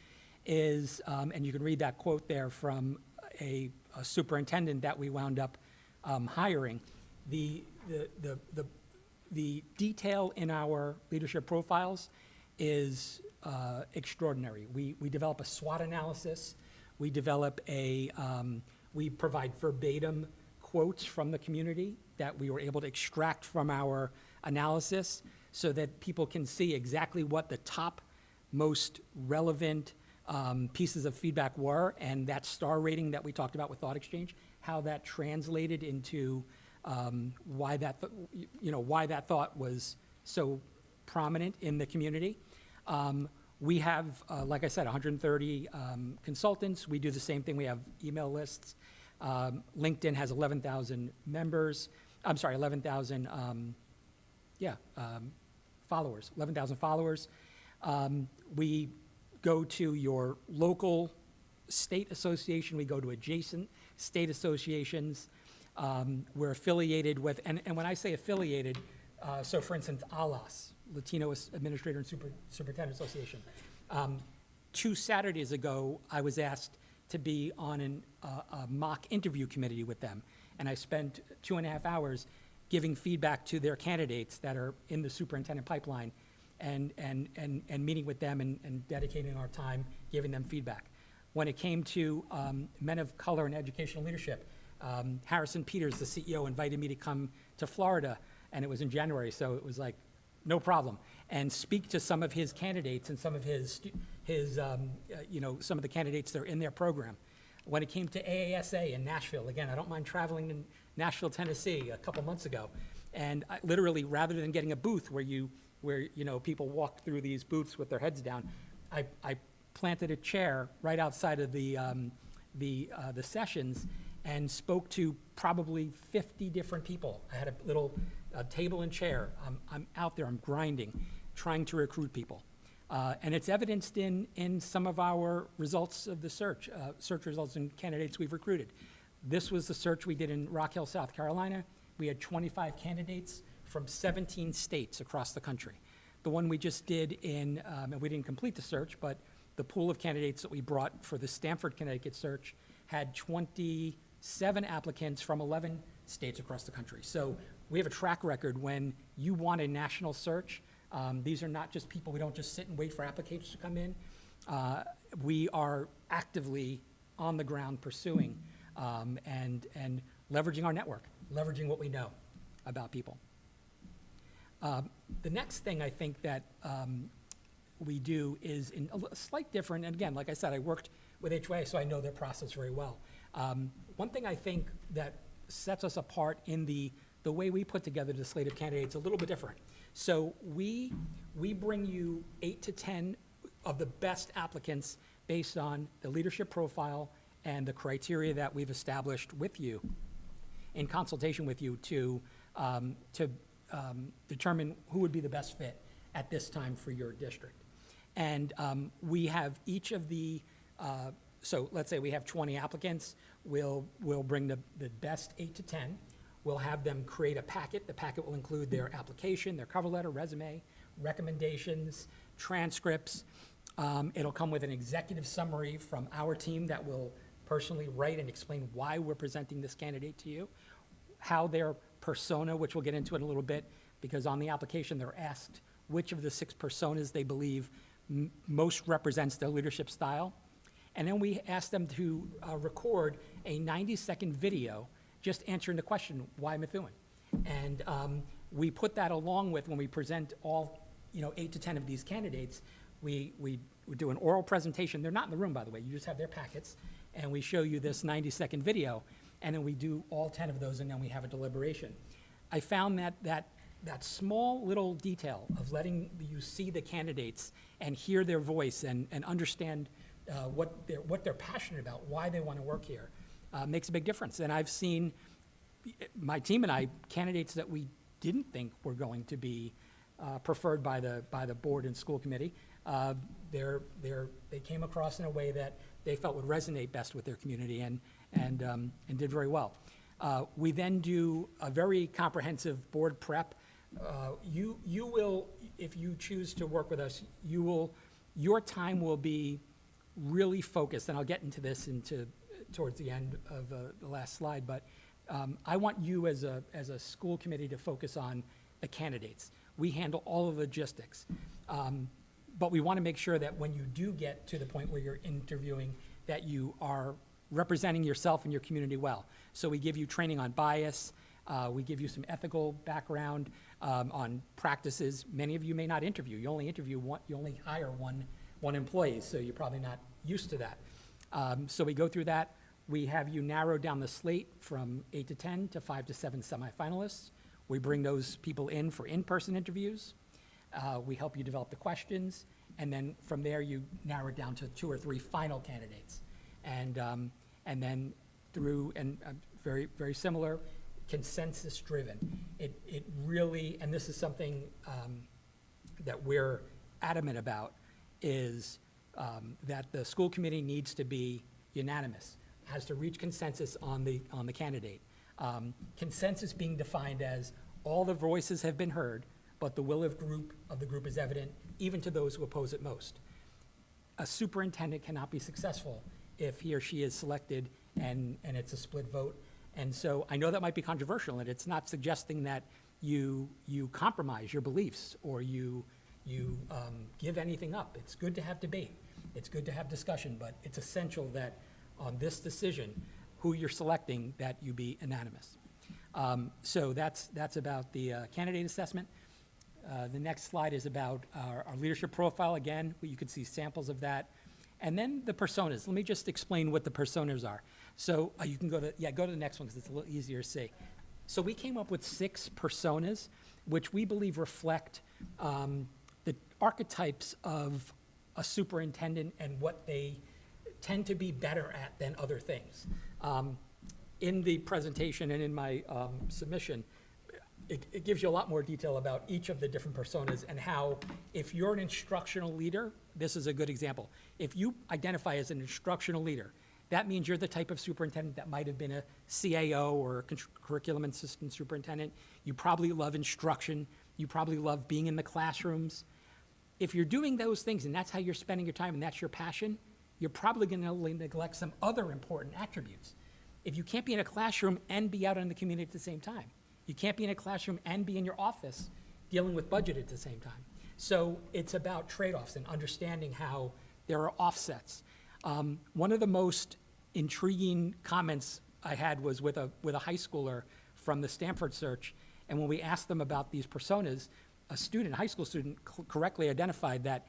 is, and you can read that quote there from a superintendent that we wound up hiring. The detail in our leadership profiles is extraordinary. We develop a SWOT analysis. We develop we provide verbatim quotes from the community that we were able to extract from our analysis so that people can see exactly what the top most relevant pieces of feedback were, and that star rating that we talked about with Thought Exchange, how that translated into why that thought was so prominent in the community. We have, like I said, 130 consultants. We do the same thing. We have email lists. LinkedIn has 11,000 members. I'm sorry, 11,000, followers, 11,000 followers. We go to your local state association, we go to adjacent state associations. We're affiliated with, and when I say affiliated, so for instance, ALAS, Latino Administrator and Superintendent Association. 2 Saturdays ago, I was asked to be on a mock interview committee with them, and I spent 2.5 hours giving feedback to their candidates that are in the superintendent pipeline, and meeting with them and dedicating our time giving them feedback. When it came to men of color and educational leadership, Harrison Peters, the CEO, invited me to come to Florida, and it was in January, so it was like, no problem, and speak to some of his candidates and some of his some of the candidates that are in their program. When it came to AASA in Nashville, again, I don't mind traveling to Nashville, Tennessee a couple months ago, and I, literally, rather than getting a booth where people walk through these booths with their heads down, I planted a chair right outside of the sessions and spoke to probably 50 different people. I had a little table and chair. I'm out there, I'm grinding, trying to recruit people. And it's evidenced in some of our results of the search results and candidates we've recruited. This was the search we did in Rock Hill, South Carolina. We had 25 candidates from 17 states across the country. The one we just did in, and we didn't complete the search, but the pool of candidates that we brought for the Stamford, Connecticut search had 27 applicants from 11 states across the country. So we have a track record when you want a national search. These are not just people, we don't just sit and wait for applications to come in. We are actively on the ground pursuing and leveraging our network, leveraging what we know about people. The next thing I think that we do is in a slight different, and again, like I said, I worked with HOA, so I know their process very well. One thing I think that sets us apart in the way we put together the slate of candidates a little bit different. So we bring you 8 to 10 of the best applicants based on the leadership profile and the criteria that we've established with you in consultation with you to determine who would be the best fit at this time for your district. And we have each of the, so let's say we have 20 applicants, we'll bring the best 8 to 10. We'll have them create a packet. The packet will include their application, their cover letter, resume, recommendations, transcripts. It'll come with an executive summary from our team that will personally write and explain why we're presenting this candidate to you, how their persona, which we'll get into in a little bit, because on the application they're asked which of the 6 personas they believe most represents their leadership style. And then we ask them to record a 90-second video just answering the question, why Methuen? And we put that along with, when we present all 8 to 10 of these candidates, we do an oral presentation. They're not in the room, by the way. You just have their packets. And we show you this 90-second video. And then we do all 10 of those, and then we have a deliberation. I found that small little detail of letting you see the candidates and hear their voice and understand what they're passionate about, why they want to work here, makes a big difference. And I've seen, my team and I, candidates that we didn't think were going to be preferred by the board and school committee. They came across in a way that they felt would resonate best with their community and did very well. We then do a very comprehensive board prep. You will, if you choose to work with us, your time will be really focused, and I'll get into this towards the end of the last slide, but I want you as a school committee to focus on the candidates. We handle all of the logistics, but we want to make sure that when you do get to the point where you're interviewing, that you are representing yourself and your community well. So we give you training on bias, we give you some ethical background on practices. Many of you may not interview. You only hire one employee, so you're probably not used to that. So we go through that. We have you narrow down the slate from 8 to 10 to 5 to 7 semifinalists. We bring those people in for in-person interviews. We help you develop the questions, and then from there you narrow it down to 2 or 3 final candidates. And then through, and very, very similar, consensus-driven. It really, and this is something that we're adamant about, is that the school committee needs to be unanimous, has to reach consensus on the candidate. Consensus being defined as all the voices have been heard, but the will of the group is evident, even to those who oppose it most. A superintendent cannot be successful if he or she is selected and it's a split vote. And so I know that might be controversial, and it's not suggesting that you compromise your beliefs or you give anything up. It's good to have debate. It's good to have discussion, but it's essential that on this decision, who you're selecting, that you be unanimous. So that's about the candidate assessment. The next slide is about our leadership profile. Again, you can see samples of that. And then the personas. Let me just explain what the personas are. So you can go to the next one because it's a little easier to see. So we came up with 6 personas, which we believe reflect the archetypes of a superintendent and what they tend to be better at than other things. In the presentation and in my submission, it gives you a lot more detail about each of the different personas and how, if you're an instructional leader, this is a good example. If you identify as an instructional leader, that means you're the type of superintendent that might have been a CAO or a curriculum assistant superintendent. You probably love instruction. You probably love being in the classrooms. If you're doing those things and that's how you're spending your time and that's your passion, you're probably going to neglect some other important attributes. If you can't be in a classroom and be out in the community at the same time, you can't be in a classroom and be in your office dealing with budget at the same time. So it's about trade-offs and understanding how there are offsets. One of the most intriguing comments I had was with a high schooler from the Stanford search, and when we asked them about these personas, a high school student correctly identified that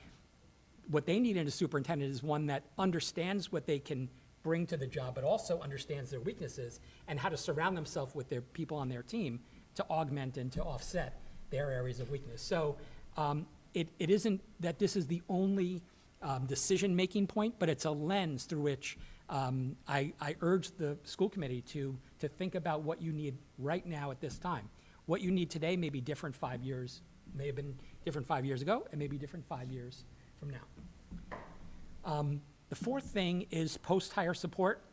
what they need in a superintendent is one that understands what they can bring to the job, but also understands their weaknesses and how to surround themselves with their people on their team to augment and to offset their areas of weakness. So it isn't that this is the only decision-making point, but it's a lens through which I urge the school committee to think about what you need right now at this time. What you need today may be different 5 years, may have been different 5 years ago, and may be different 5 years from now. The fourth thing is post-hire support.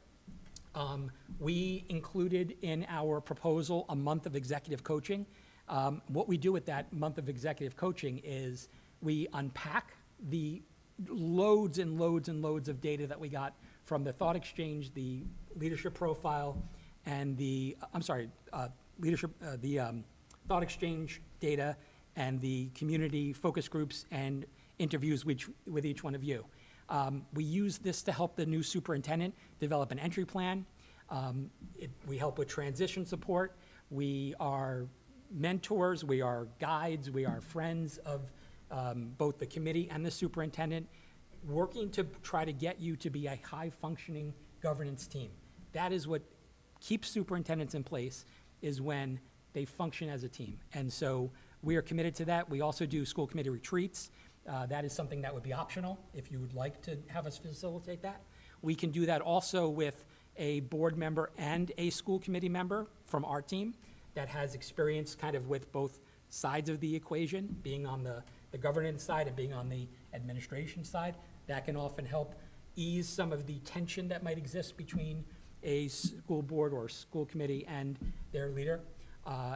We included in our proposal a month of executive coaching. What we do with that month of executive coaching is we unpack the loads and loads and loads of data that we got from the thought exchange, the leadership profile, and the thought exchange data, and the community focus groups and interviews with each one of you. We use this to help the new superintendent develop an entry plan. We help with transition support. We are mentors, we are guides, we are friends of both the committee and the superintendent, working to try to get you to be a high-functioning governance team. That is what keeps superintendents in place, is when they function as a team. And so we are committed to that. We also do school committee retreats. That is something that would be optional if you would like to have us facilitate that. We can do that also with a board member and a school committee member from our team that has experience kind of with both sides of the equation, being on the governance side and being on the administration side. That can often help ease some of the tension that might exist between a school board or school committee and their leader.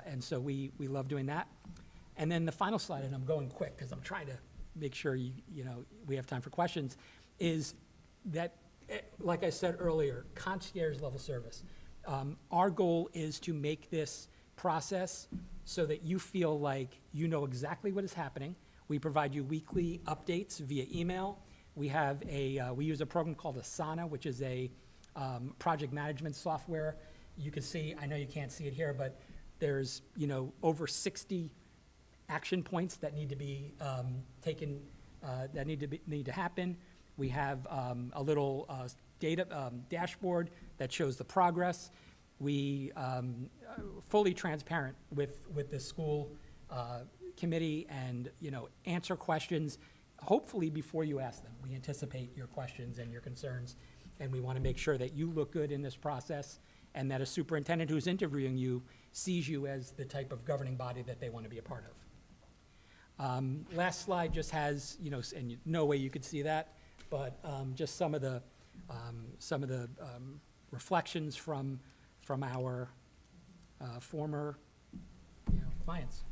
And so we love doing that. And then the final slide, and I'm going quick because I'm trying to make sure we have time for questions, is that, like I said earlier, concierge level service. Our goal is to make this process so that you feel like you know exactly what is happening. We provide you weekly updates via email. We use a program called Asana, which is a project management software. You can see, I know you can't see it here, but there's over 60 action points that need to be taken, that need to happen. We have a little data dashboard that shows the progress. We fully transparent with the school committee, and answer questions hopefully before you ask them. We anticipate your questions and your concerns, and we want to make sure that you look good in this process and that a superintendent who's interviewing you sees you as the type of governing body that they want to be a part of. Last slide just has, and no way you could see that, but just some of the reflections from our former clients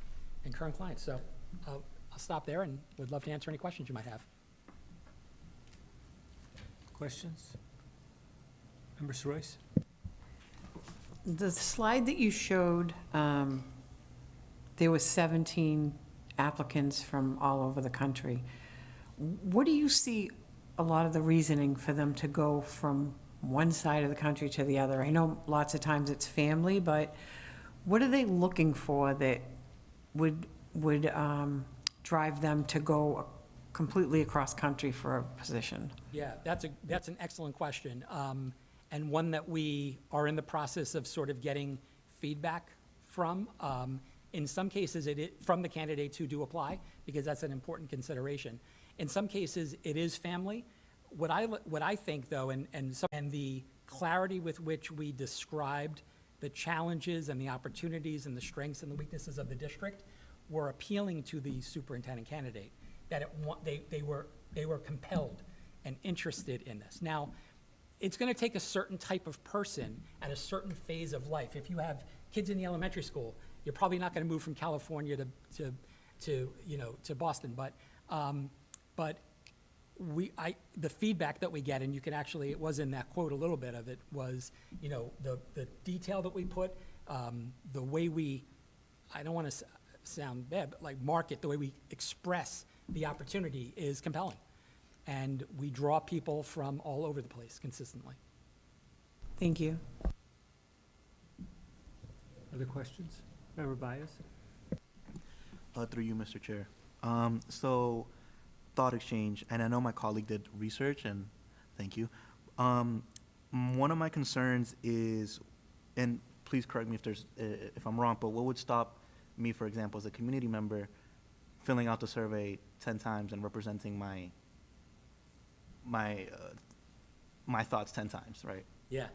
and current clients. So I'll stop there and would love to answer any questions you might have. Questions? Member Royce? The slide that you showed, there were 17 applicants from all over the country. What do you see a lot of the reasoning for them to go from one side of the country to the other? I know lots of times it's family, but what are they looking for that would drive them to go completely across country for a position? Yeah, that's an excellent question, and one that we are in the process of sort of getting feedback from. In some cases, from the candidates who do apply, because that's an important consideration. In some cases, it is family. What I think, though, and the clarity with which we described the challenges and the opportunities and the strengths and the weaknesses of the district were appealing to the superintendent candidate, that they were compelled and interested in this. Now, it's going to take a certain type of person at a certain phase of life. If you have kids in the elementary school, you're probably not going to move from California to Boston. But the feedback that we get, and you can actually, it was in that quote, a little bit of it was, the detail that we put, the way we, I don't want to sound bad, but like market, the way we express the opportunity is compelling. And we draw people from all over the place consistently. Thank you. Other questions? Member Bias? Through you, Mr. Chair. So, thought exchange, and I know my colleague did research, and thank you. One of my concerns is, and please correct me if I'm wrong, but what would stop me, for example, as a community member, filling out the survey 10 times and representing my thoughts 10 times, right? Yeah.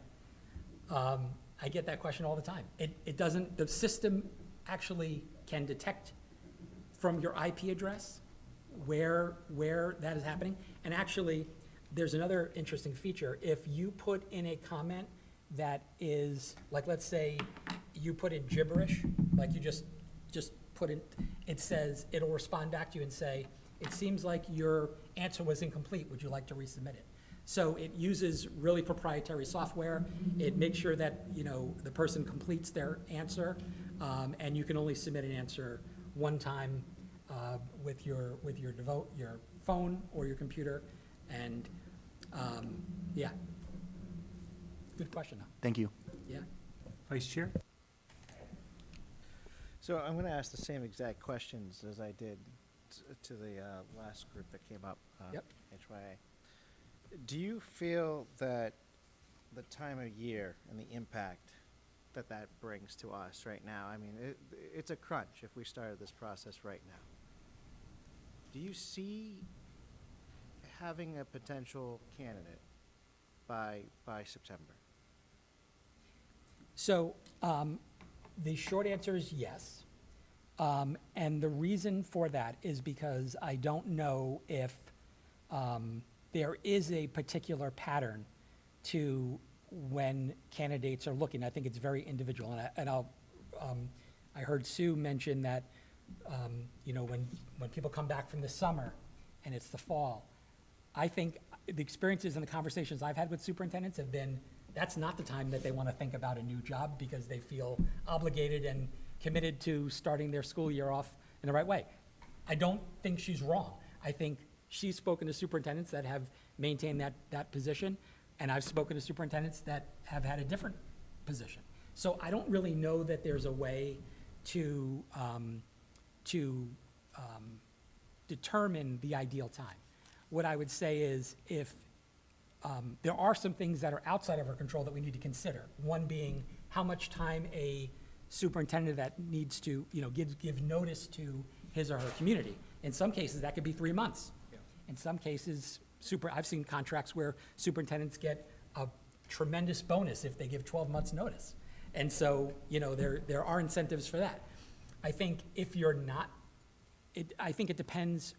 I get that question all the time. It doesn't, the system actually can detect from your IP address where that is happening. And actually, there's another interesting feature. If you put in a comment that is, like, let's say you put in gibberish, like you just put in, it says, it'll respond back to you and say, it seems like your answer was incomplete. Would you like to resubmit it? So it uses really proprietary software. It makes sure that, the person completes their answer, and you can only submit an answer one time with your phone or your computer. And yeah, good question. Thank you. Yeah. Vice Chair? So I'm going to ask the same exact questions as I did to the last group that came up, Yep. HYA. Do you feel that the time of year and the impact that brings to us right now, I mean, it's a crunch if we started this process right now. Do you see having a potential candidate by September? So the short answer is yes. And the reason for that is because I don't know if there is a particular pattern to when candidates are looking. I think it's very individual. I heard Sue mention that, when people come back from the summer and it's the fall, I think the experiences and the conversations I've had with superintendents have been, that's not the time that they want to think about a new job because they feel obligated and committed to starting their school year off in the right way. I don't think she's wrong. I think she's spoken to superintendents that have maintained that position, and I've spoken to superintendents that have had a different position. So I don't really know that there's a way to determine the ideal time. What I would say is if there are some things that are outside of our control that we need to consider, one being how much time a superintendent that needs to give notice to his or her community. In some cases, that could be 3 months. Yeah. In some cases, I've seen contracts where superintendents get a tremendous bonus if they give 12 months' notice. And so, there are incentives for that. I think if you're not, I think it depends.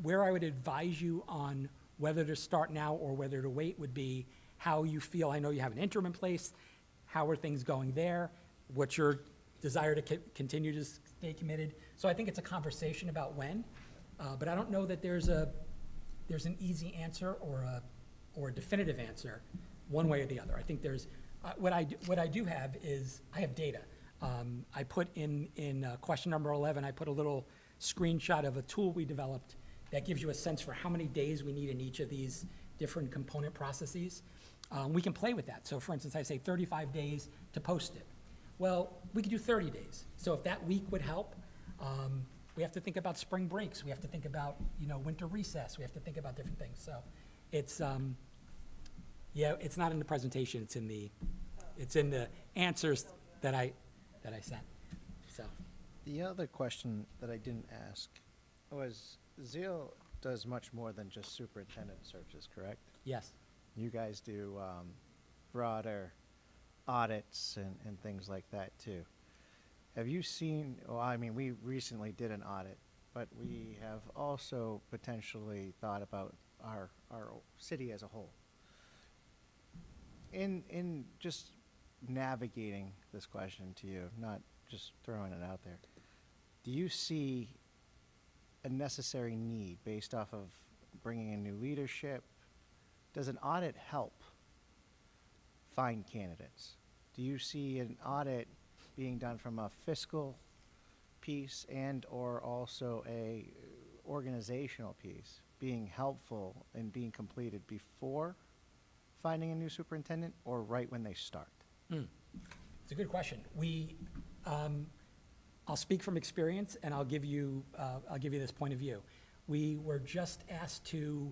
Where I would advise you on whether to start now or whether to wait would be how you feel. I know you have an interim in place. How are things going there? What's your desire to continue to stay committed? So I think it's a conversation about when, but I don't know that there's an easy answer or a definitive answer one way or the other. I think there's, what I do have is, I have data. I put in question number 11, I put a little screenshot of a tool we developed that gives you a sense for how many days we need in each of these different component processes. We can play with that. So for instance, I say 35 days to post it. Well, we could do 30 days. So if that week would help, we have to think about spring breaks. We have to think about, winter recess. We have to think about different things. So it's, it's not in the presentation. It's in the answers that I sent. So. The other question that I didn't ask was, Zeal does much more than just superintendent searches, correct? Yes. You guys do broader audits and things like that too. Have you seen, we recently did an audit, but we have also potentially thought about our city as a whole. In just navigating this question to you, not just throwing it out there, do you see a necessary need based off of bringing in new leadership? Does an audit help find candidates? Do you see an audit being done from a fiscal piece and or also a organizational piece being helpful in being completed before finding a new superintendent or right when they start? It's a good question. I'll speak from experience, and I'll give you this point of view. We were just asked to,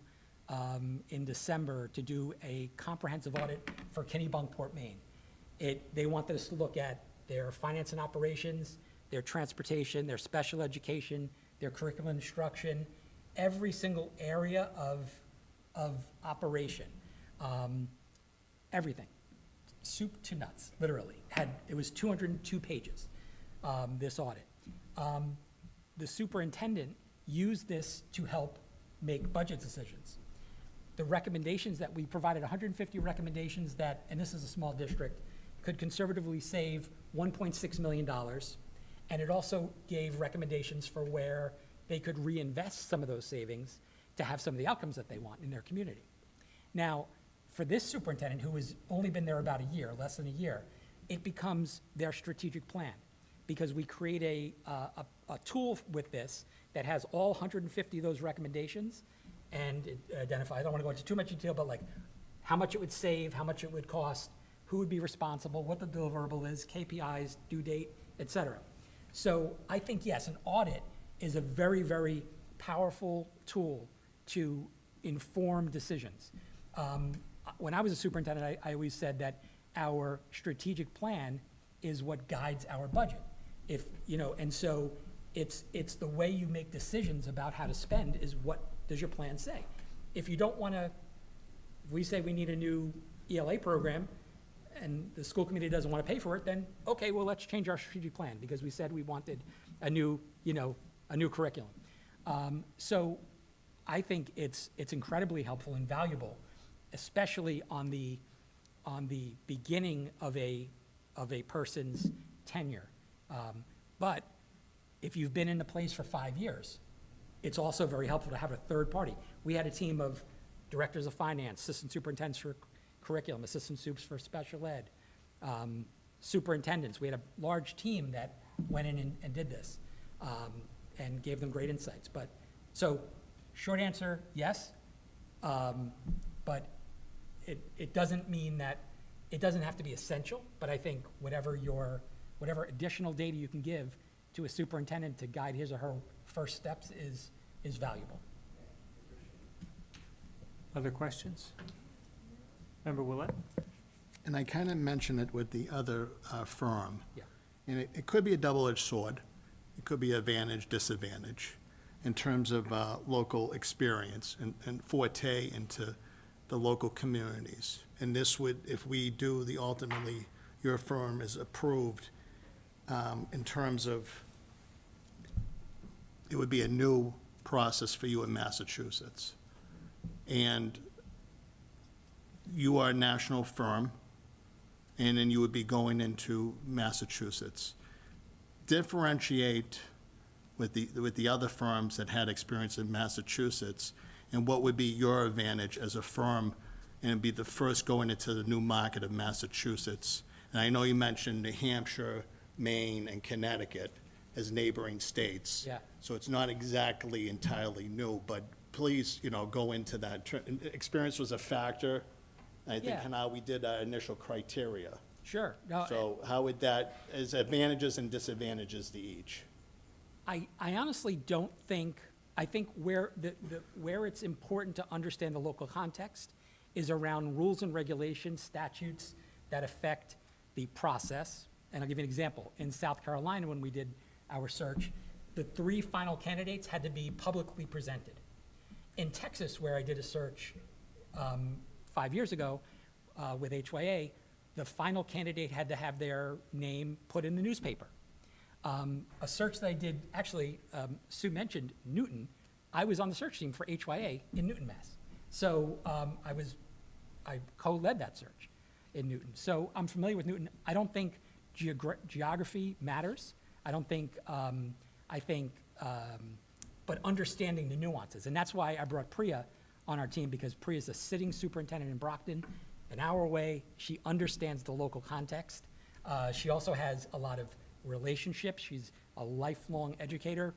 in December, to do a comprehensive audit for Kennebunkport, Maine. They wanted us to look at their finance and operations, their transportation, their special education, their curriculum instruction, every single area of operation, everything, soup to nuts, literally. It was 202 pages. This audit. The superintendent used this to help make budget decisions. The recommendations that we provided, 150 recommendations that, and this is a small district, could conservatively save $1.6 million. And it also gave recommendations for where they could reinvest some of those savings to have some of the outcomes that they want in their community. Now, for this superintendent, who has only been there about a year, less than a year, it becomes their strategic plan. Because we create a tool with this that has all 150 of those recommendations and it identifies, I don't want to go into too much detail, but like how much it would save, how much it would cost, who would be responsible, what the deliverable is, KPIs, due date, et cetera. So I think, yes, an audit is a very, very powerful tool to inform decisions. When I was a superintendent, I always said that our strategic plan is what guides our budget. And so it's the way you make decisions about how to spend is what does your plan say. If you don't want to, if we say we need a new ELA program and the school committee doesn't want to pay for it, then okay, well, let's change our strategic plan because we said we wanted a new curriculum. So I think it's incredibly helpful and valuable, especially on the beginning of a person's tenure. But if you've been in the place for 5 years, it's also very helpful to have a third party. We had a team of directors of finance, assistant superintendents for curriculum, assistant supes for special ed, superintendents. We had a large team that went in and did this and gave them great insights. But so short answer, yes, but it doesn't mean that it doesn't have to be essential, but I think whatever additional data you can give to a superintendent to guide his or her first steps is valuable. Other questions? Member Willett? And I kind of mentioned it with the other firm. Yeah. And it could be a double-edged sword. It could be advantage, disadvantage in terms of local experience and forte into the local communities. And this would, if we do the ultimately, your firm is approved, in terms of, it would be a new process for you in Massachusetts. And you are a national firm, and then you would be going into Massachusetts. Differentiate with the other firms that had experience in Massachusetts, and what would be your advantage as a firm, and be the first going into the new market of Massachusetts. And I know you mentioned New Hampshire, Maine, and Connecticut as neighboring states. Yeah. So it's not exactly entirely new, but please, go into that. Experience was a factor. I think Yeah. how we did our initial criteria. Sure. No, So how would that, as advantages and disadvantages to each? I honestly don't think, I think where where it's important to understand the local context is around rules and regulations, statutes that affect the process. And I'll give you an example. In South Carolina, when we did our search, the 3 final candidates had to be publicly presented. In Texas, where I did a search 5 years ago with HYA, the final candidate had to have their name put in the newspaper. A search that I did, actually, Sue mentioned Newton. I was on the search team for HYA in Newton, Mass. So I co-led that search in Newton. So I'm familiar with Newton. I don't think geography matters. I don't think, but understanding the nuances. And that's why I brought Priya on our team, because Priya is a sitting superintendent in Brockton, an hour away. She understands the local context. She also has a lot of relationships. She's a lifelong educator,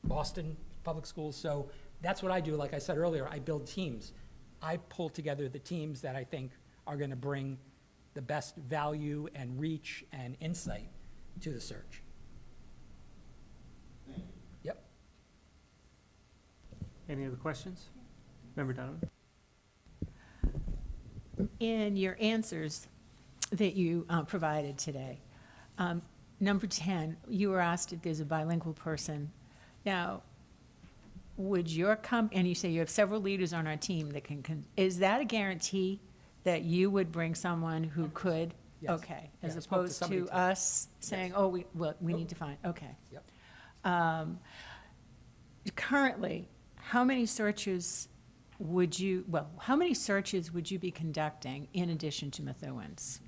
Boston Public Schools. So that's what I do. Like I said earlier, I build teams. I pull together the teams that I think are going to bring the best value and reach and insight to the search. Yep. Any other questions? Member Donovan? In your answers that you provided today, number 10, you were asked if there's a bilingual person. Now, would your and you say you have several leaders on our team that is that a guarantee that you would bring someone who could? Yes. Okay, Yeah, as I spoke to opposed somebody to today. us saying, Yes. oh, we need to find, okay. Yep. Currently, how many searches would you be conducting in addition to Methuen's?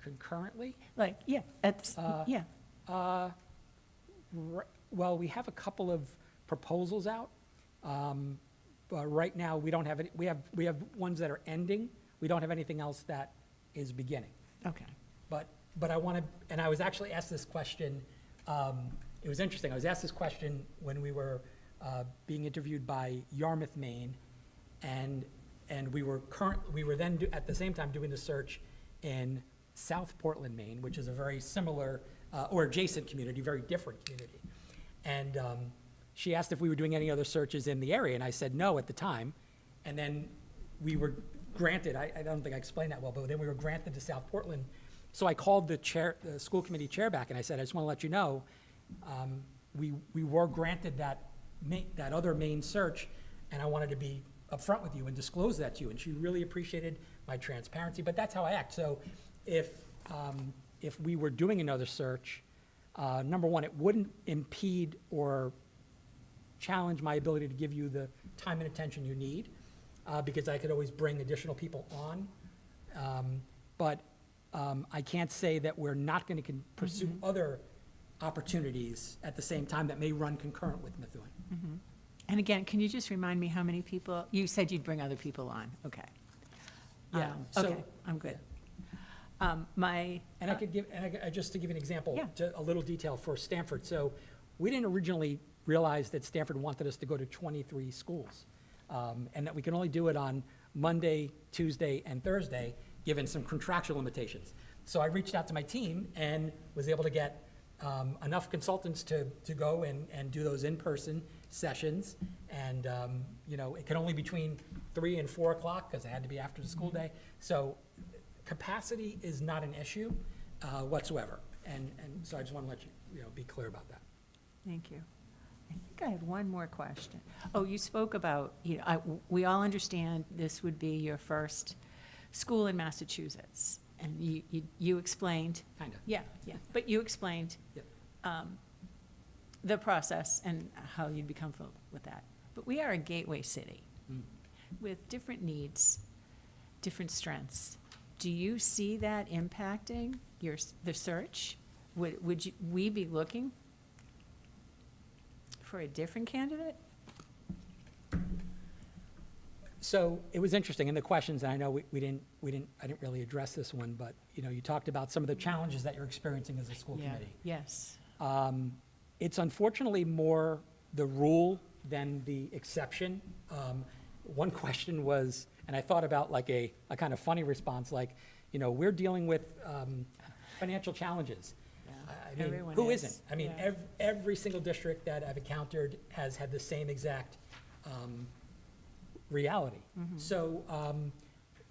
Concurrently? Like, yeah, yeah. Well, we have a couple of proposals out. But right now, we don't have any, we have ones that are ending. We don't have anything else that is beginning. Okay. But I want to, and I was actually asked this question, it was interesting. I was asked this question when we were being interviewed by Yarmouth, Maine, and we were then at the same time doing the search in South Portland, Maine, which is a very similar or adjacent community, very different community. And she asked if we were doing any other searches in the area, and I said no at the time. And then we were granted, I don't think I explained that well, but then we were granted to South Portland. So I called the school committee chair back, and I said, I just want to let you know, we were granted that other main search, and I wanted to be upfront with you and disclose that to you. And she really appreciated my transparency, but that's how I act. So if we were doing another search, number one, it wouldn't impede or challenge my ability to give you the time and attention you need, because I could always bring additional people on. But I can't say that we're not going to pursue other opportunities at the same time that may run concurrent with Methuen. Mm-hmm. And again, can you just remind me how many people, you said you'd bring other people on, okay. Yeah, Okay, I'm good. And I could give, just to give an example, a little detail for Stanford. So we didn't originally realize that Stanford wanted us to go to 23 schools, and that we can only do it on Monday, Tuesday, and Thursday, given some contractual limitations. So I reached out to my team and was able to get enough consultants to go and do those in-person sessions. And, it can only be between 3 and 4 o'clock because it had to be after the school day. So capacity is not an issue whatsoever. And so I just want to let you, be clear about that. Thank you. think I had one more question. Oh, you spoke about, we all understand this would be your first school in Massachusetts. And you explained. Kind of. Yeah, but you explained the process and how you'd be comfortable with that. But we are a gateway city with different needs, different strengths. Do you see that impacting the search? Would we be looking for a different candidate? So it was interesting in the questions, and I know I didn't really address this one, but you talked about some of the challenges that you're experiencing as a school committee. Yes. It's unfortunately more the rule than the exception. One question was, and I thought about like a kind of funny response, like, we're dealing with financial challenges. I mean, Everyone who is. isn't? I mean, every single district that I've encountered has had the same exact reality. So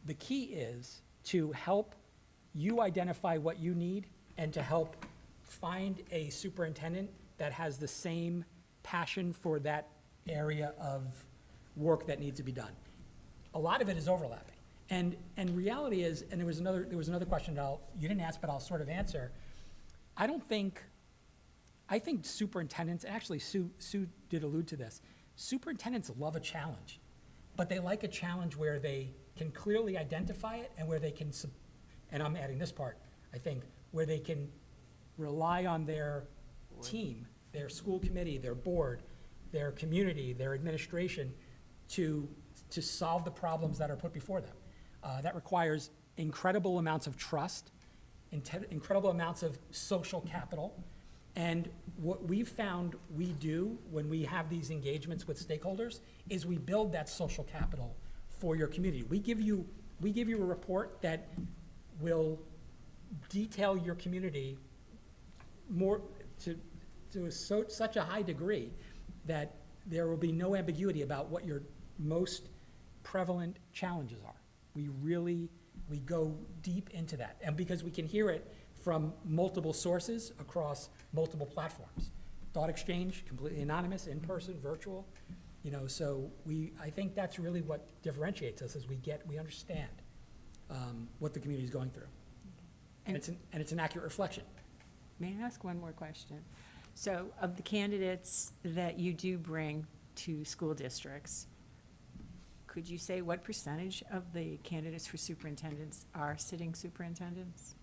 the key is to help you identify what you need and to help find a superintendent that has the same passion for that area of work that needs to be done. A lot of it is overlapping. And reality is, and there was another question that you didn't ask, but I'll sort of answer. I think superintendents, actually Sue did allude to this, superintendents love a challenge, but they like a challenge where they can clearly identify it and where they can, and I'm adding this part, I think, where they can rely on their team, their school committee, their board, their community, their administration to solve the problems that are put before them. That requires incredible amounts of trust, incredible amounts of social capital. And what we've found we do when we have these engagements with stakeholders is we build that social capital for your community. We give you a report that will detail your community more to such a high degree that there will be no ambiguity about what your most prevalent challenges are. We go deep into that. And because we can hear it from multiple sources across multiple platforms. Thought exchange, completely anonymous, in-person, virtual. So I think that's really what differentiates us is we understand what the community is going through. And it's an accurate reflection. May I ask one more question? So of the candidates that you do bring to school districts, could you say what percentage of the candidates for superintendents are sitting superintendents?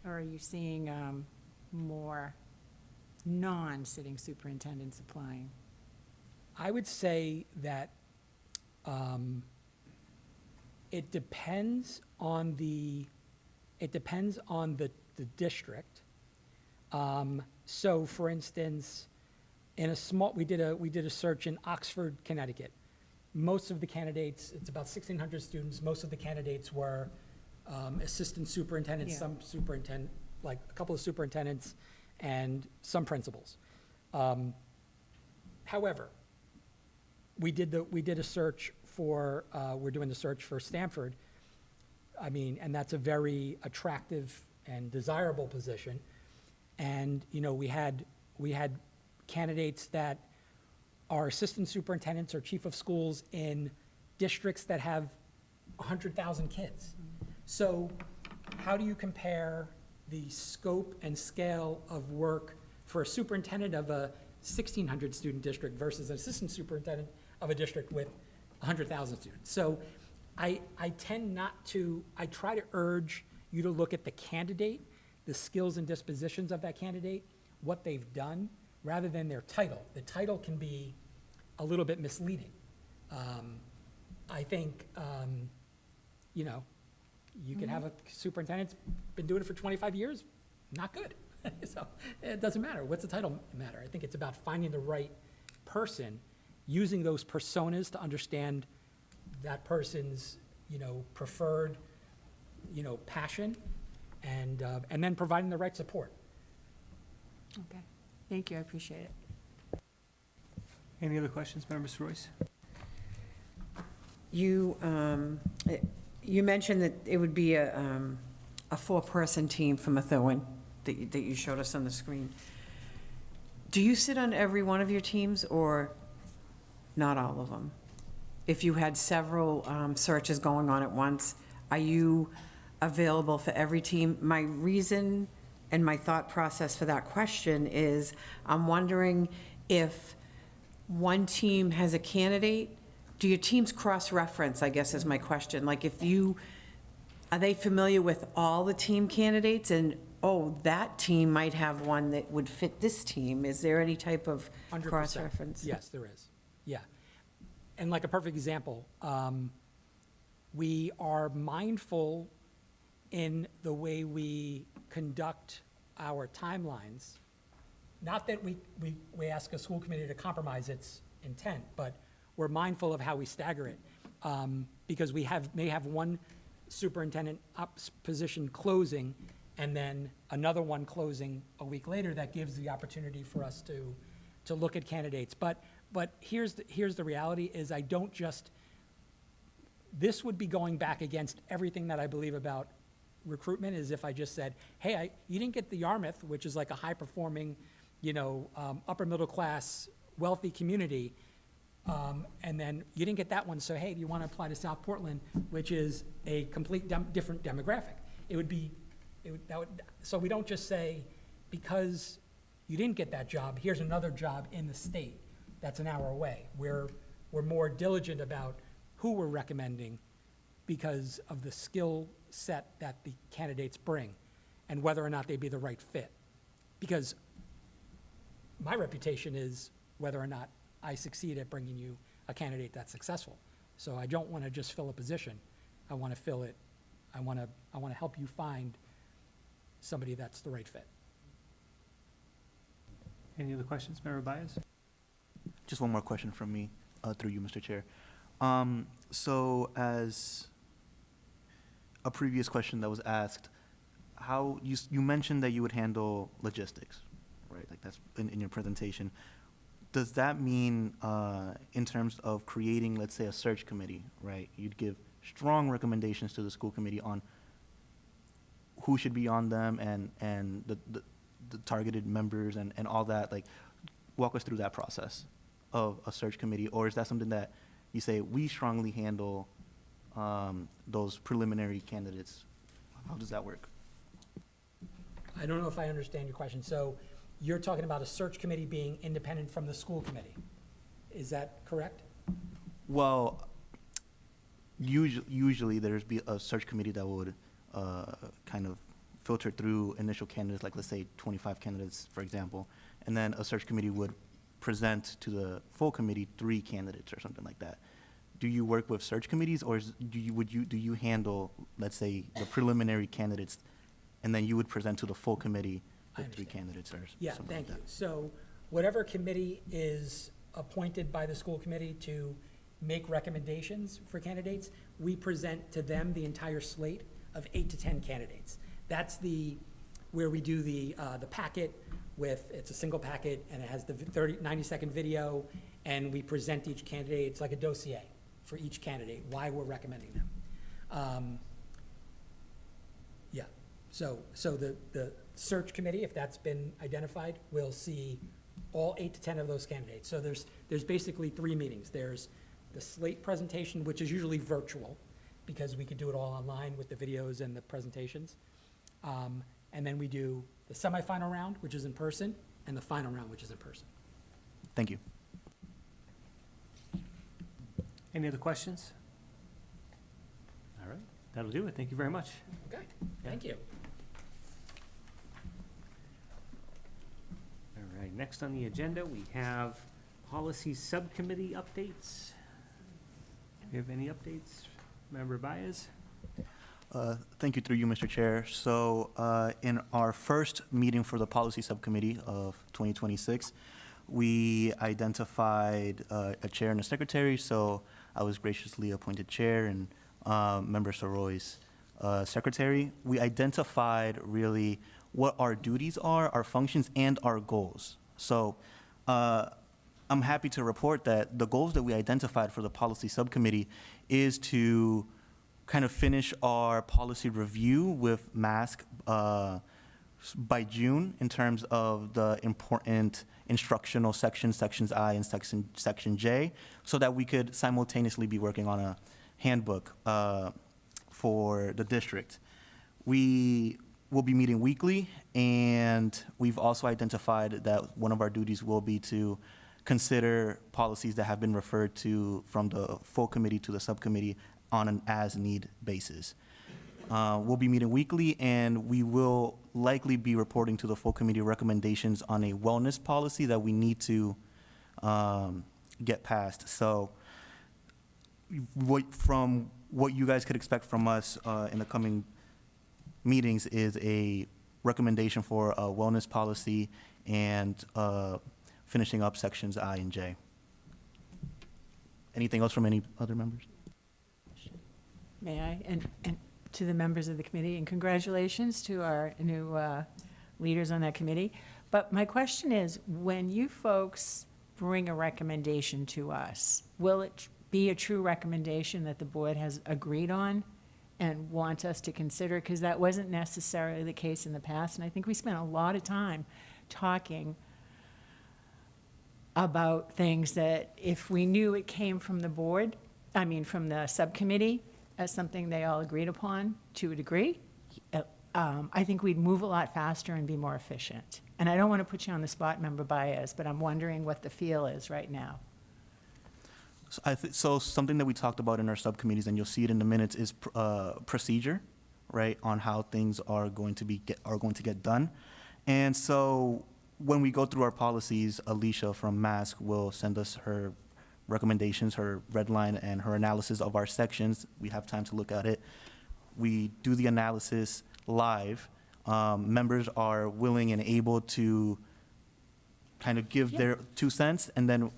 Or are you seeing more non-sitting superintendents applying? I would say that it depends on the district. So, for instance, we did a search in Oxford, Connecticut. Most of the candidates, it's about 1,600 students. Most of the candidates were assistant superintendents, some superintendent, like a couple of superintendents, and some principals. However, we did a search for. We're doing the search for Stanford. I mean, and that's a very attractive and desirable position. And we had candidates that are assistant superintendents or chief of schools in districts that have 100,000 kids. So how do you compare the scope and scale of work for a superintendent of a 1,600 student district versus an assistant superintendent of a district with 100,000 students? So I try to urge you to look at the candidate, the skills and dispositions of that candidate, what they've done, rather than their title. The title can be a little bit misleading. I think, you could have a superintendent's been doing it for 25 years, not good. So it doesn't matter. What's the title matter? I think it's about finding the right person, using those personas to understand that person's, preferred, passion, and then providing the right support. Okay, thank you, I appreciate it. Any other questions, Members Royce? You mentioned that it would be a 4-person team for Methuen that you showed us on the screen. Do you sit on every one of your teams or not all of them? If you had several searches going on at once, are you available for every team? My reason and my thought process for that question is I'm wondering if one team has a candidate, do your teams cross-reference, I guess is my question. Like are they familiar with all the team candidates and, oh, that team might have one that would fit this team? Is there any type of 100%. cross-reference? Yes, there is. Yeah. And like a perfect example, we are mindful in the way we conduct our timelines. Not that we ask a school committee to compromise its intent, but we're mindful of how we stagger it. Because we may have one superintendent position closing and then another one closing a week later. That gives the opportunity for us to look at candidates. But here's the reality is this would be going back against everything that I believe about recruitment, is if I just said, hey, you didn't get the Yarmouth, which is like a high-performing, upper middle class, wealthy community, and then you didn't get that one, so hey, do you want to apply to South Portland, which is a complete different demographic? So we don't just say, because you didn't get that job, here's another job in the state that's an hour away. We're more diligent about who we're recommending because of the skill set that the candidates bring and whether or not they'd be the right fit. Because my reputation is whether or not I succeed at bringing you a candidate that's successful. So I don't want to just fill a position. I want to fill it. I want to help you find somebody that's the right fit. Any other questions, Member Baez? Just one more question from me, through you, Mr. Chair. So as a previous question that was asked, how you mentioned that you would handle logistics, right? Like that's in your presentation. Does that mean in terms of creating, let's say, a search committee, right? You'd give strong recommendations to the school committee on who should be on them and the targeted members and all that. Like, walk us through that process of a search committee, or is that something that you say we strongly handle those preliminary candidates? How does that work? I don't know if I understand your question. So you're talking about a search committee being independent from the school committee. Is that correct? Well, usually there's be a search committee that would kind of filter through initial candidates, like let's say 25 candidates, for example, and then a search committee would present to the full committee 3 candidates or something like that. Do you work with search committees, or do you handle, let's say, the preliminary candidates, and then you would present to the full committee with 3 candidates or Yeah, something thank like you. that? So whatever committee is appointed by the school committee to make recommendations for candidates, we present to them the entire slate of 8 to 10 candidates. That's where we do the packet with, it's a single packet, and it has the 90-second video, and we present each candidate. It's like a dossier for each candidate, why we're recommending them. Yeah, so the search committee, if that's been identified, will see all 8 to 10 of those candidates. So there's basically 3 meetings. There's the slate presentation, which is usually virtual, because we could do it all online with the videos and the presentations. And then we do the semifinal round, which is in person, and the final round, which is in person. Thank you. Any other questions? All right, that'll do it. Thank you very much. Okay, thank you. All right, next on the agenda, we have policy subcommittee updates. Do you have any updates, Member Baez? Thank you, through you, Mr. Chair. So in our first meeting for the policy subcommittee of 2026, we identified a chair and a secretary. So I was graciously appointed chair and Member Soroy's secretary. We identified really what our duties are, our functions, and our goals. So I'm happy to report that the goals that we identified for the policy subcommittee is to kind of finish our policy review with mask by June in terms of the important instructional sections, sections I and section J, so that we could simultaneously be working on a handbook for the district. We will be meeting weekly, and we've also identified that one of our duties will be to consider policies that have been referred to from the full committee to the subcommittee on an as-need basis. We'll be meeting weekly, and we will likely be reporting to the full committee recommendations on a wellness policy that we need to get passed. So from what you guys could expect from us in the coming meetings is a recommendation for a wellness policy and finishing up sections I and J. Anything else from any other members? May I? And to the members of the committee, and congratulations to our new leaders on that committee. But my question is, when you folks bring a recommendation to us, will it be a true recommendation that the board has agreed on and want us to consider? Because that wasn't necessarily the case in the past, and I think we spent a lot of time talking about things that if we knew it came from the board, I mean from the subcommittee, as something they all agreed upon to a degree, I think we'd move a lot faster and be more efficient. And I don't want to put you on the spot, Member Baez, but I'm wondering what the feel is right now. So something that we talked about in our subcommittees, and you'll see it in the minutes, is procedure, right, on how things are going to get done. And so when we go through our policies, Alicia from MASC will send us her recommendations, her red line, and her analysis of our sections. We have time to look at it. We do the analysis live. Members are willing and able to kind of give their 2 cents, and then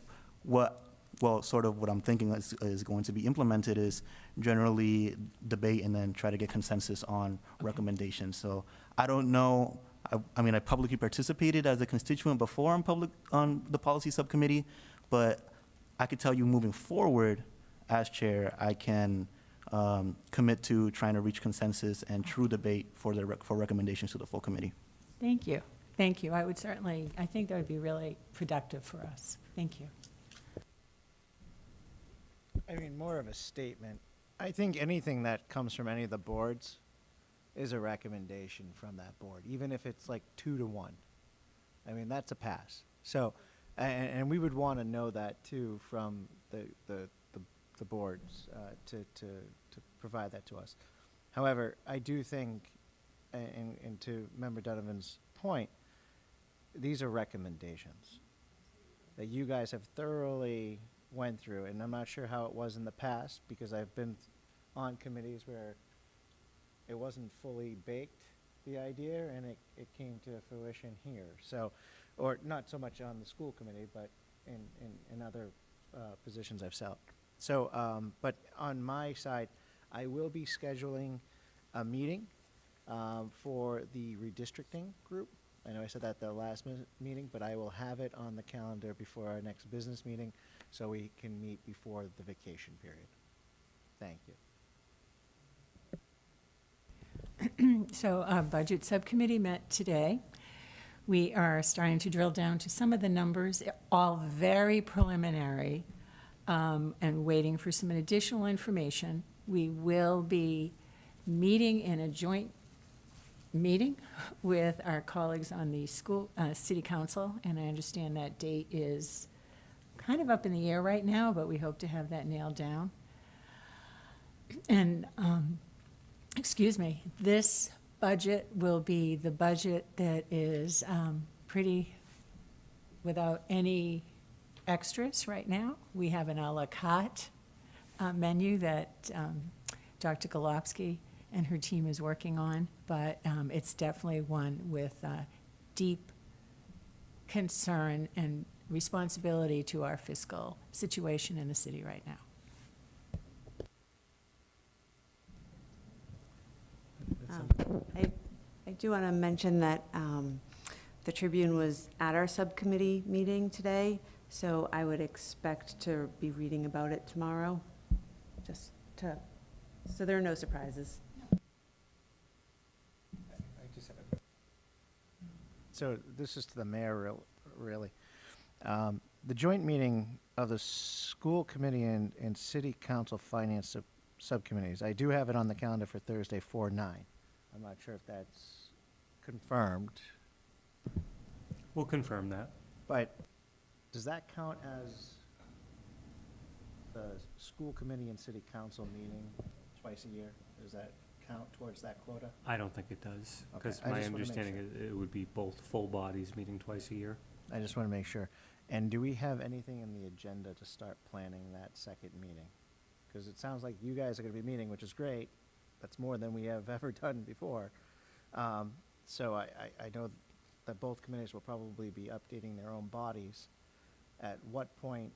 sort of what I'm thinking is going to be implemented is generally debate and then try to get consensus on recommendations. So I don't know. I mean, I publicly participated as a constituent before on the policy subcommittee, but I could tell you moving forward as chair, I can commit to trying to reach consensus and true debate for recommendations to the full committee. Thank you. Thank you. I think that would be really productive for us. Thank you. I mean, more of a statement. I think anything that comes from any of the boards is a recommendation from that board, even if it's like 2 to 1. I mean, that's a pass. So, and we would want to know that too from the boards to provide that to us. However, I do think, and to Member Donovan's point, these are recommendations that you guys have thoroughly went through, and I'm not sure how it was in the past because I've been on committees where it wasn't fully baked, the idea, and it came to fruition here. So, or not so much on the school committee, but in other positions I've held. So, but on my side, I will be scheduling a meeting for the redistricting group. I know I said that at the last meeting, but I will have it on the calendar before our next business meeting so we can meet before the vacation period. Thank you. So our budget subcommittee met today. We are starting to drill down to some of the numbers, all very preliminary, and waiting for some additional information. We will be meeting in a joint meeting with our colleagues on the school city council, and I understand that date is kind of up in the air right now, but we hope to have that nailed down. And excuse me, this budget will be the budget that is pretty without any extras right now. We have an a la carte menu that Dr. Golopsky and her team is working on, but it's definitely one with deep concern and responsibility to our fiscal situation in the city right now. I do want to mention that the Tribune was at our subcommittee meeting today, so I would expect to be reading about it tomorrow, so there are no surprises. So this is to the mayor, really. The joint meeting of the school committee and city council finance subcommittees, I do have it on the calendar for Thursday, 4/9. I'm not sure if that's confirmed. We'll confirm that. But does that count as the school committee and city council meeting twice a year? Does that count towards that quota? I don't think it does, Okay, because I my just wanna make understanding is it would be both full bodies meeting twice a year. I just want to make sure. And do we have anything in the agenda to start planning that second meeting? Because it sounds like you guys are going to be meeting, which is great. That's more than we have ever done before. So I know that both committees will probably be updating their own bodies. At what point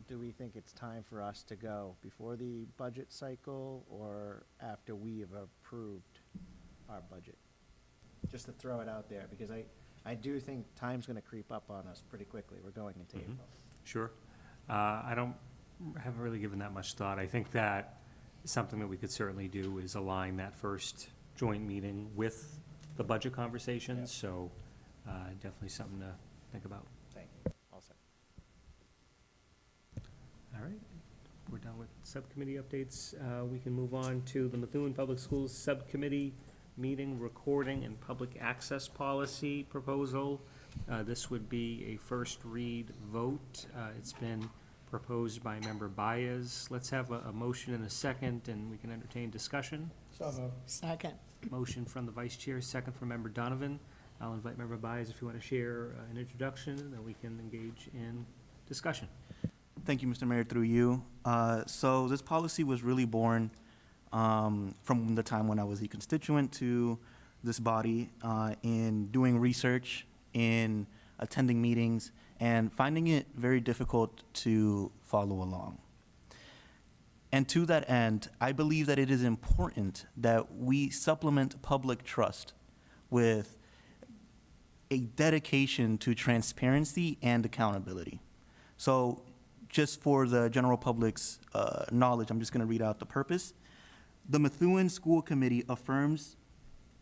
do we think it's time for us to go? Before the budget cycle or after we have approved our budget? Just to throw it out there, because I do think time's going to creep up on us pretty quickly. We're going into April. Sure. Haven't really given that much thought. I think that something that we could certainly do is align that first joint meeting with the budget conversations, so definitely something to think about. Thank you. All set. All right, we're done with subcommittee updates. We can move on to the Methuen Public Schools Subcommittee meeting recording and public access policy proposal. This would be a first read vote. It's been proposed by Member Baez. Let's have a motion and a second, and we can entertain discussion. So moved. Second. Motion from the Vice Chair, second from Member Donovan. I'll invite Member Baez if you want to share an introduction, and then we can engage in discussion. Thank you, Mr. Mayor, through you. So this policy was really born from the time when I was a constituent to this body, in doing research, in attending meetings, and finding it very difficult to follow along. And to that end, I believe that it is important that we supplement public trust with a dedication to transparency and accountability. So just for the general public's knowledge, I'm just going to read out the purpose. The Methuen School Committee affirms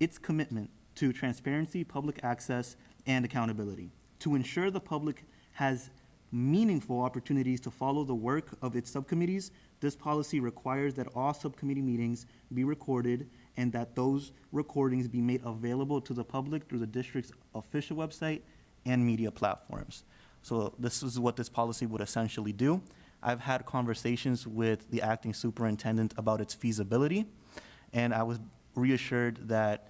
its commitment to transparency, public access, and accountability. To ensure the public has meaningful opportunities to follow the work of its subcommittees, this policy requires that all subcommittee meetings be recorded and that those recordings be made available to the public through the district's official website and media platforms. So this is what this policy would essentially do. I've had conversations with the acting superintendent about its feasibility, and I was reassured that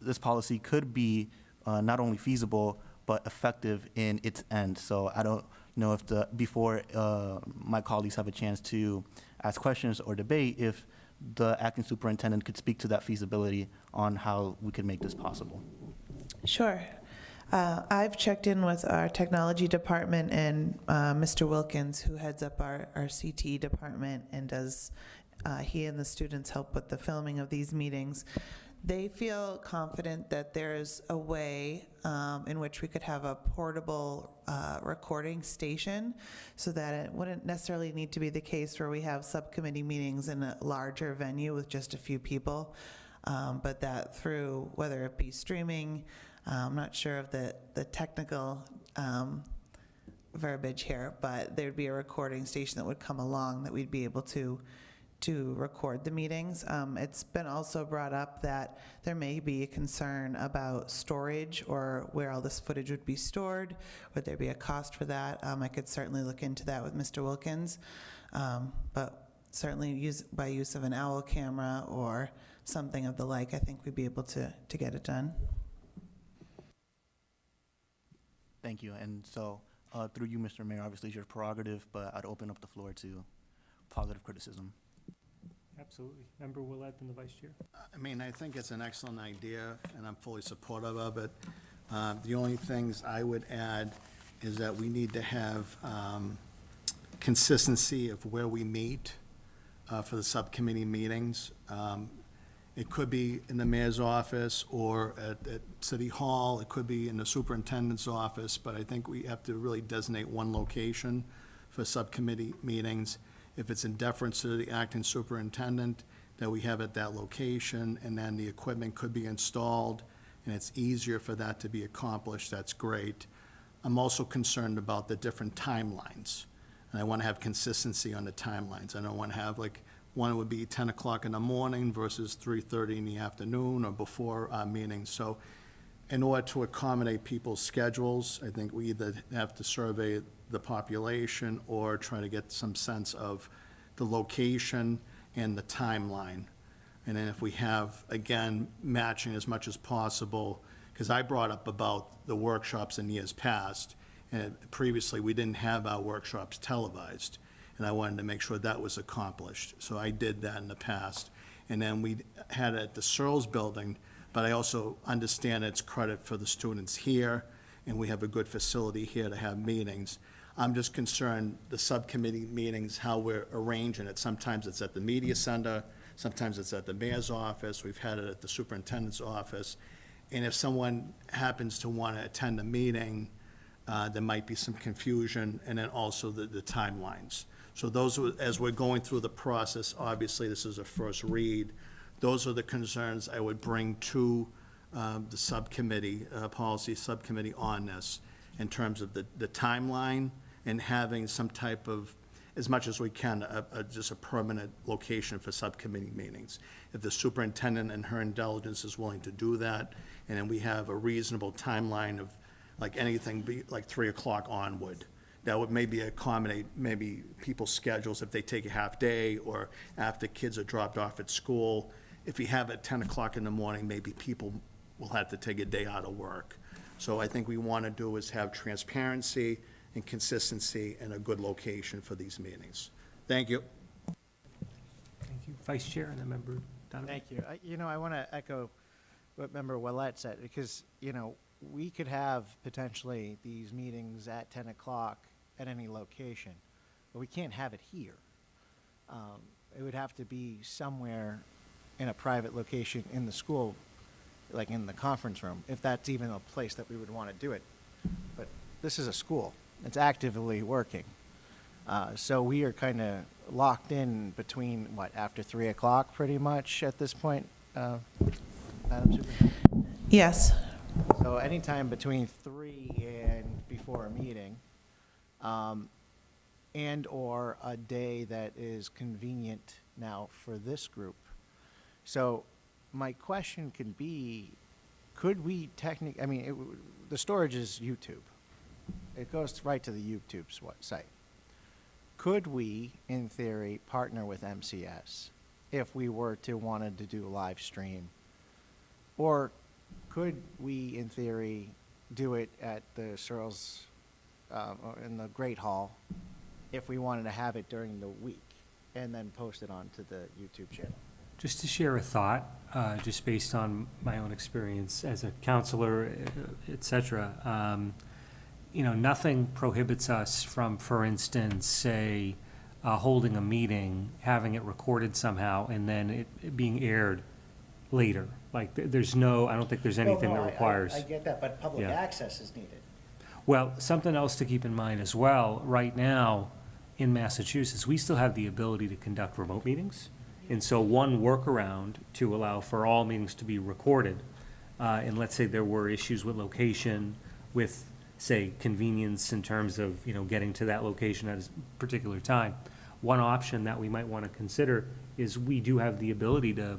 this policy could be not only feasible, but effective in its end. So I don't know if before my colleagues have a chance to ask questions or debate, if the acting superintendent could speak to that feasibility on how we could make this possible. Sure. I've checked in with our technology department and Mr. Wilkins, who heads up our CT department and does, he and the students help with the filming of these meetings. They feel confident that there's a way in which we could have a portable recording station so that it wouldn't necessarily need to be the case where we have subcommittee meetings in a larger venue with just a few people, but that through, whether it be streaming, I'm not sure of the technical verbiage here, but there'd be a recording station that would come along that we'd be able to record the meetings. It's been also brought up that there may be a concern about storage or where all this footage would be stored. Would there be a cost for that? I could certainly look into that with Mr. Wilkins, but certainly by use of an OWL camera or something of the like, I think we'd be able to get it done. Thank you. And so through you, Mr. Mayor, obviously it's your prerogative, but I'd open up the floor to positive criticism. Absolutely. Member Willett and the Vice Chair. I mean, I think it's an excellent idea, and I'm fully supportive of it. The only things I would add is that we need to have consistency of where we meet for the subcommittee meetings. It could be in the mayor's office or at City Hall. It could be in the superintendent's office, but I think we have to really designate one location for subcommittee meetings. If it's in deference to the acting superintendent, that we have at that location, and then the equipment could be installed and it's easier for that to be accomplished, that's great. I'm also concerned about the different timelines, and I want to have consistency on the timelines. I don't want to have, like, one would be 10 o'clock in the morning versus 3:30 in the afternoon or before our meetings. So in order to accommodate people's schedules, I think we either have to survey the population or try to get some sense of the location and the timeline. And then if we have, again, matching as much as possible, because I brought up about the workshops in years past, and previously we didn't have our workshops televised, and I wanted to make sure that was accomplished. So I did that in the past. And then we had it at the Searles Building, but I also understand it's credit for the students here, and we have a good facility here to have meetings. I'm just concerned, the subcommittee meetings, how we're arranging it. Sometimes it's at the media center, sometimes it's at the mayor's office, we've had it at the superintendent's office. And if someone happens to want to attend a meeting, there might be some confusion, and then also the timelines. So those, as we're going through the process, obviously this is a first read, those are the concerns I would bring to the subcommittee, policy subcommittee on this, in terms of the timeline and having some type of, as much as we can, just a permanent location for subcommittee meetings. If the superintendent and her intelligence is willing to do that, and then we have a reasonable timeline of, like, anything be like 3 o'clock onward, that would maybe accommodate maybe people's schedules if they take a half day or after kids are dropped off at school. If you have it at 10 o'clock in the morning, maybe people will have to take a day out of work. So I think we want to do is have transparency and consistency and a good location for these meetings. Thank you. Thank you. Vice Chair and then Member Donovan. Thank you. I want to echo what Member Willett said, because, we could have potentially these meetings at 10 o'clock at any location, but we can't have it here. It would have to be somewhere in a private location in the school, like in the conference room, if that's even a place that we would want to do it. But this is a school. It's actively working. So we are kind of locked in between, after 3 o'clock pretty much at this point, Madam Superintendent? Yes. So anytime between 3 and before a meeting, and/or a day that is convenient now for this group. So my question could be, could we the storage is YouTube. It goes right to the YouTube site. Could we, in theory, partner with MCS if we were to wanted to do a live stream? Or could we, in theory, do it at the Searles, or in the Great Hall, if we wanted to have it during the week, and then post it onto the YouTube channel? Just to share a thought, just based on my own experience as a counselor, et cetera, nothing prohibits us from, for instance, say, holding a meeting, having it recorded somehow, and then it being aired later. Like, I don't think there's anything that requires. I get that, but public access is needed. Well, something else to keep in mind as well, right now, in Massachusetts, we still have the ability to conduct remote meetings. And so one workaround to allow for all meetings to be recorded, and let's say there were issues with location, with, say, convenience in terms of, getting to that location at a particular time. One option that we might want to consider is we do have the ability to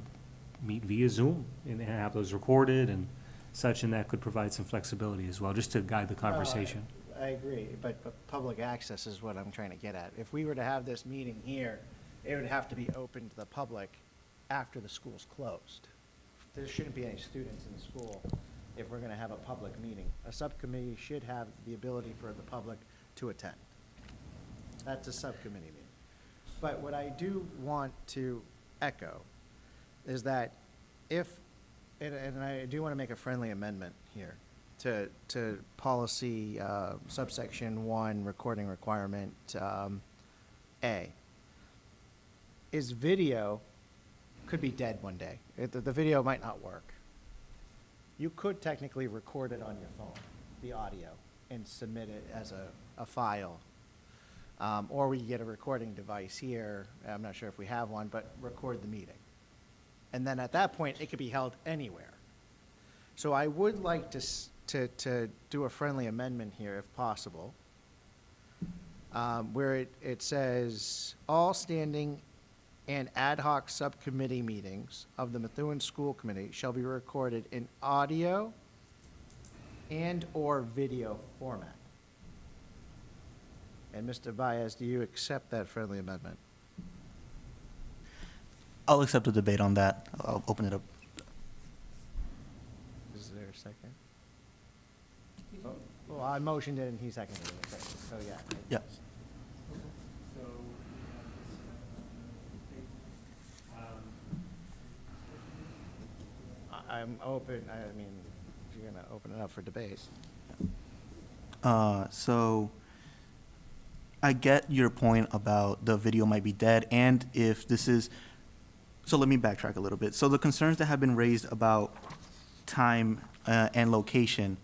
meet via Zoom and have those recorded and such, and that could provide some flexibility as well, just to guide the conversation. I agree, but public access is what I'm trying to get at. If we were to have this meeting here, it would have to be open to the public after the school's closed. There shouldn't be any students in the school if we're going to have a public meeting. A subcommittee should have the ability for the public to attend. That's a subcommittee meeting. But what I do want to echo is that and I do want to make a friendly amendment here to policy subsection 1, recording requirement A, is video could be dead one day. The video might not work. You could technically record it on your phone, the audio, and submit it as a file. Or we get a recording device here, I'm not sure if we have one, but record the meeting. And then at that point, it could be held anywhere. So I would like to do a friendly amendment here, if possible, where it says, all standing and ad hoc subcommittee meetings of the Methuen School Committee shall be recorded in audio and/or video format. And Mr. Baez, do you accept that friendly amendment? I'll accept a debate on that. I'll open it up. Is there a second? Well, I motioned it and he seconded it, so yeah. Yeah. I'm open, I mean, if you're gonna open it up for debate. So I get your point about the video might be dead, and if this is, so let me backtrack a little bit. So the concerns that have been raised about time and location,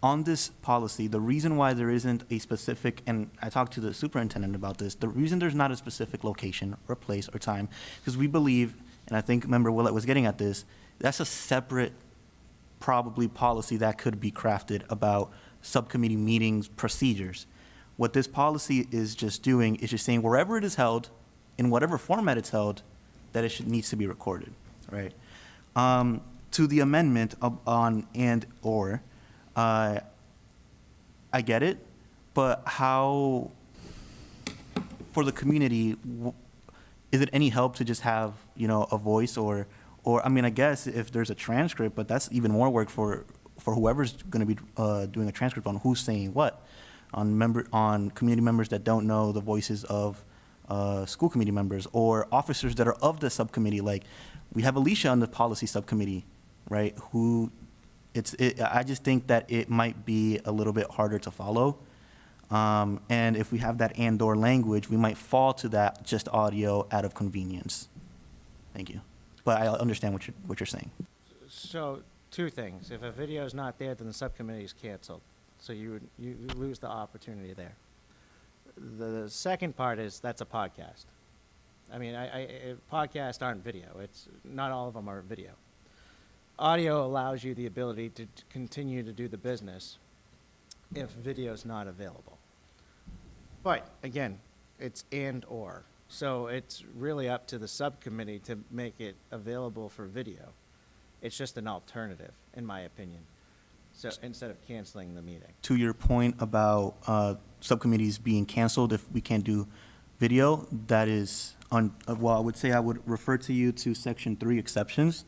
on this policy, the reason why there isn't a specific, and I talked to the superintendent about this, the reason there's not a specific location or place or time, because we believe, and I think Member Willett was getting at this, that's a separate probably policy that could be crafted about subcommittee meetings procedures. What this policy is just doing is just saying wherever it is held, in whatever format it's held, that it needs to be recorded, right? To the amendment on and/or, I get it, but how, for the community, is it any help to just have, you know, a voice or I mean, I guess if there's a transcript, but that's even more work for whoever's going to be doing a transcript on who's saying what, on community members that don't know the voices of school committee members or officers that are of the subcommittee. Like, we have Alicia on the policy subcommittee, right? I just think that it might be a little bit harder to follow. And if we have that and/or language, we might fall to that just audio out of convenience. Thank you. But I understand what you're saying. So, two things. If a video is not there, then the subcommittee is canceled. So you lose the opportunity there. The second part is that's a podcast. I mean, podcasts aren't video. It's not all of them are video. Audio allows you the ability to continue to do the business if video is not available. But again, it's and/or. So it's really up to the subcommittee to make it available for video. It's just an alternative, in my opinion. So instead of canceling the meeting. To your point about subcommittees being canceled if we can't do video, that is, well, I would say I would refer to you to Section 3 exceptions,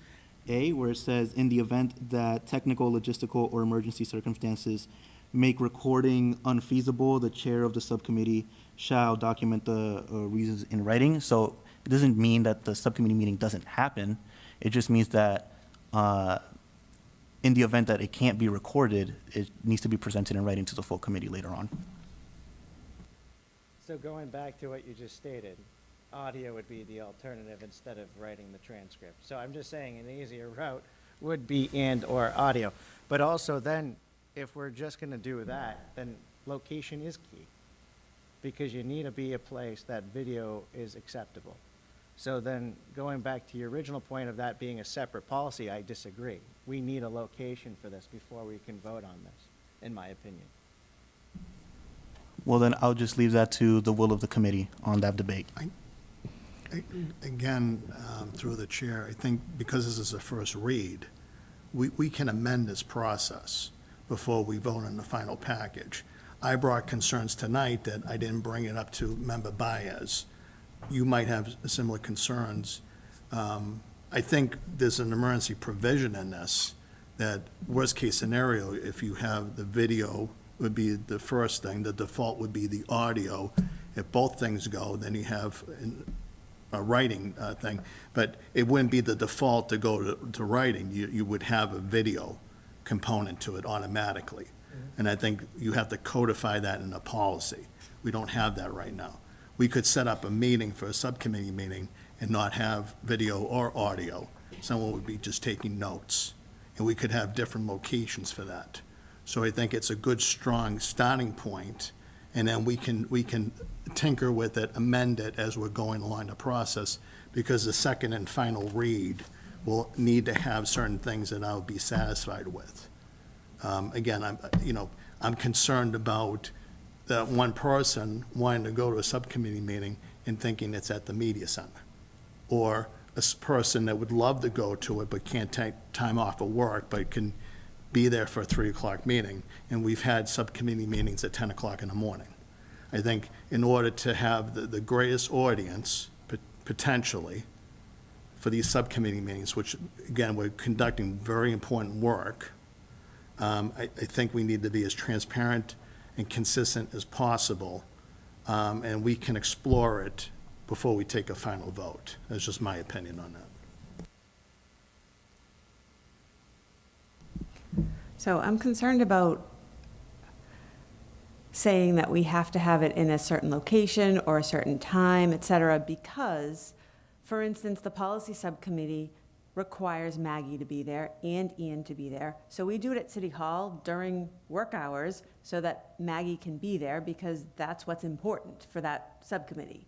A, where it says, in the event that technical, logistical, or emergency circumstances make recording unfeasible, the chair of the subcommittee shall document the reasons in writing. So it doesn't mean that the subcommittee meeting doesn't happen. It just means that in the event that it can't be recorded, it needs to be presented in writing to the full committee later on. So going back to what you just stated, audio would be the alternative instead of writing the transcript. So I'm just saying an easier route would be and/or audio. But also then, if we're just going to do that, then location is key, because you need to be a place that video is acceptable. So then, going back to your original point of that being a separate policy, I disagree. We need a location for this before we can vote on this, in my opinion. Well, then I'll just leave that to the will of the committee on that debate. Again, through the chair, I think because this is a first read, we can amend this process before we vote on the final package. I brought concerns tonight that I didn't bring it up to Member Baez. You might have similar concerns. I think there's an emergency provision in this that worst case scenario, if you have the video would be the first thing, the default would be the audio. If both things go, then you have a writing thing, but it wouldn't be the default to go to writing. You would have a video component to it automatically. And I think you have to codify that in a policy. We don't have that right now. We could set up a meeting for a subcommittee meeting and not have video or audio. Someone would be just taking notes, and we could have different locations for that. So I think it's a good, strong starting point, and then we can tinker with it, amend it as we're going along the process, because the second and final read will need to have certain things that I'll be satisfied with. Again, I'm concerned about that one person wanting to go to a subcommittee meeting and thinking it's at the media center, or a person that would love to go to it but can't take time off of work but can be there for a 3 o'clock meeting. And we've had subcommittee meetings at 10 o'clock in the morning. I think in order to have the greatest audience, potentially, for these subcommittee meetings, which, again, we're conducting very important work, I think we need to be as transparent and consistent as possible, and we can explore it before we take a final vote. That's just my opinion on that. So I'm concerned about saying that we have to have it in a certain location or a certain time, et cetera, because, for instance, the policy subcommittee requires Maggie to be there and Ian to be there. So we do it at City Hall during work hours so that Maggie can be there, because that's what's important for that subcommittee.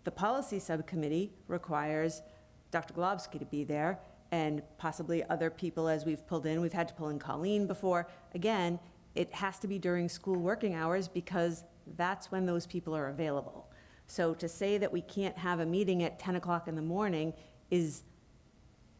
The policy subcommittee requires Dr. Globsky to be there, and possibly other people as we've pulled in. We've had to pull in Colleen before. Again, it has to be during school working hours because that's when those people are available. So to say that we can't have a meeting at 10 o'clock in the morning is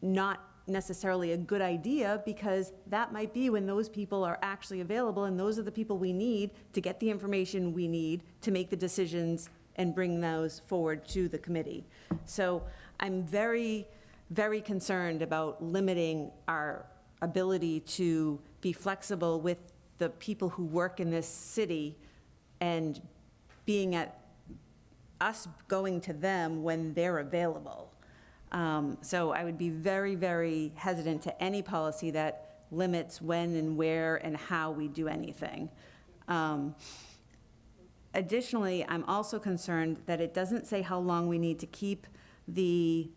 not necessarily a good idea, because that might be when those people are actually available, and those are the people we need to get the information we need to make the decisions and bring those forward to the committee. So I'm very, very concerned about limiting our ability to be flexible with the people who work in this city and being at us going to them when they're available. So I would be very, very hesitant to any policy that limits when and where and how we do anything. Additionally, I'm also concerned that it doesn't say how long we need to keep the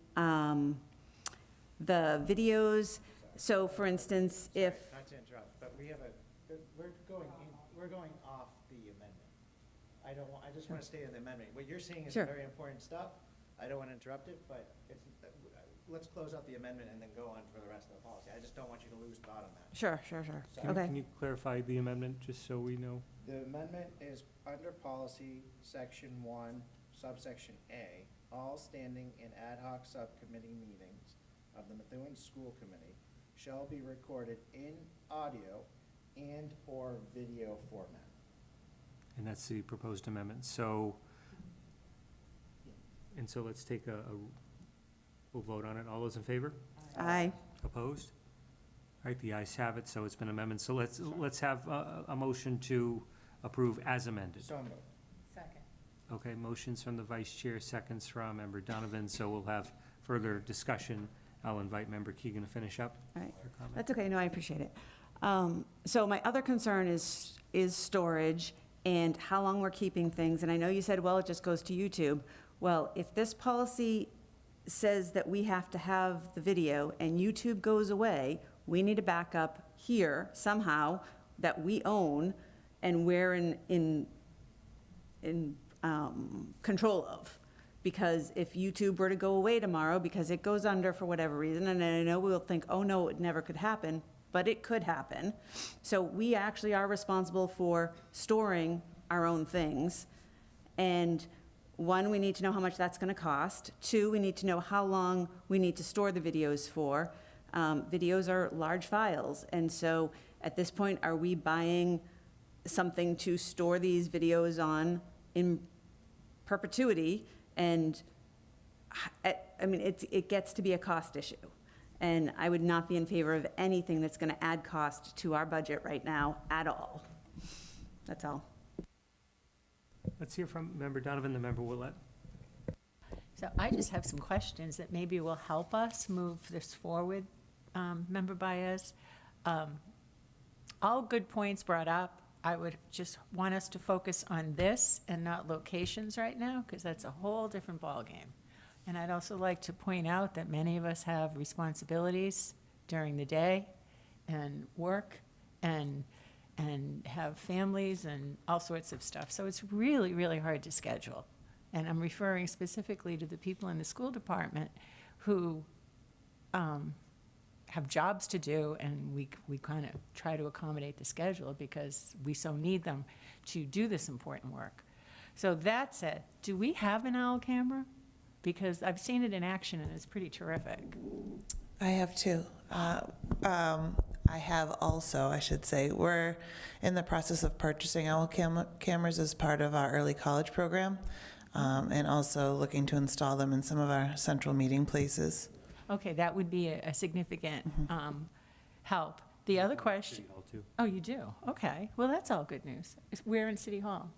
videos. So for instance, if... Not to interrupt, but we're going off the amendment. I just want to stay in the amendment. What you're saying is Sure. very important stuff. I don't want to interrupt it, but let's close out the amendment and then go on for the rest of the policy. I just don't want you to lose thought on that. Sure. Okay. Can you clarify the amendment, just so we know? The amendment is under policy, section 1, subsection A, all standing in ad hoc subcommittee meetings of the Methuen School Committee shall be recorded in audio and/or video format. And that's the proposed amendment. So let's take we'll vote on it. All those in favor? Aye. Opposed? All right, the ayes have it, so it's been amended. So let's have a motion to approve as amended. So moved. Second. Okay, motions from the vice chair, seconds from member Donovan, so we'll have further discussion. I'll invite member Keegan to finish up. All right. her comment. That's okay, no, I appreciate it. So my other concern is storage and how long we're keeping things. And I know you said, well, it just goes to YouTube. Well, if this policy says that we have to have the video and YouTube goes away, we need a backup here somehow that we own and we're in control of. Because if YouTube were to go away tomorrow because it goes under for whatever reason, and I know we'll think, oh no, it never could happen, but it could happen. So we actually are responsible for storing our own things. And one, we need to know how much that's going to cost. Two, we need to know how long we need to store the videos for. Videos are large files. And so at this point, are we buying something to store these videos on in perpetuity? And I mean, it gets to be a cost issue. And I would not be in favor of anything that's going to add cost to our budget right now at all. That's all. Let's hear from member Donovan, the member Willett. So I just have some questions that maybe will help us move this forward, Member Baez. All good points brought up. I would just want us to focus on this and not locations right now, because that's a whole different ballgame. And I'd also like to point out that many of us have responsibilities during the day and work and have families and all sorts of stuff. So it's really, really hard to schedule. And I'm referring specifically to the people in the school department who have jobs to do, and we kind of try to accommodate the schedule because we so need them to do this important work. So that said, do we have an owl camera? Because I've seen it in action and it's pretty terrific. I have two. I have also, I should say, we're in the process of purchasing owl cameras as part of our early college program, and also looking to install them in some of our central meeting places. Okay, that would be a significant help. The other question. City Hall, too. Oh, you do? Okay. Well, that's all good news. We're in City Hall.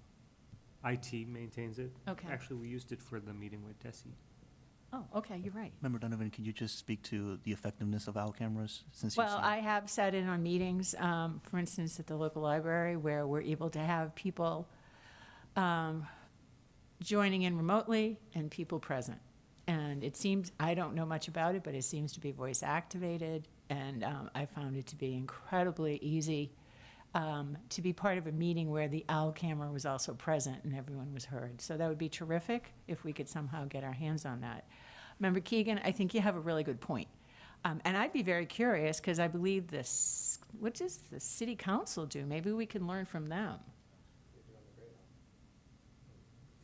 IT maintains it. Okay. Actually, we used it for the meeting with Tessie. Oh, okay, you're right. Member Donovan, can you just speak to the effectiveness of owl cameras since you've Well, seen I have sat in on meetings, for instance, at the local library, where we're able to have people joining in remotely and people present. And it seems, I don't know much about it, but it seems to be voice activated, and I found it to be incredibly easy to be part of a meeting where the owl camera was also present and everyone was heard. So that would be terrific if we could somehow get our hands on that. Member Keegan, I think you have a really good point. And I'd be very curious, because I believe this, what does the city council do? Maybe we can learn from them.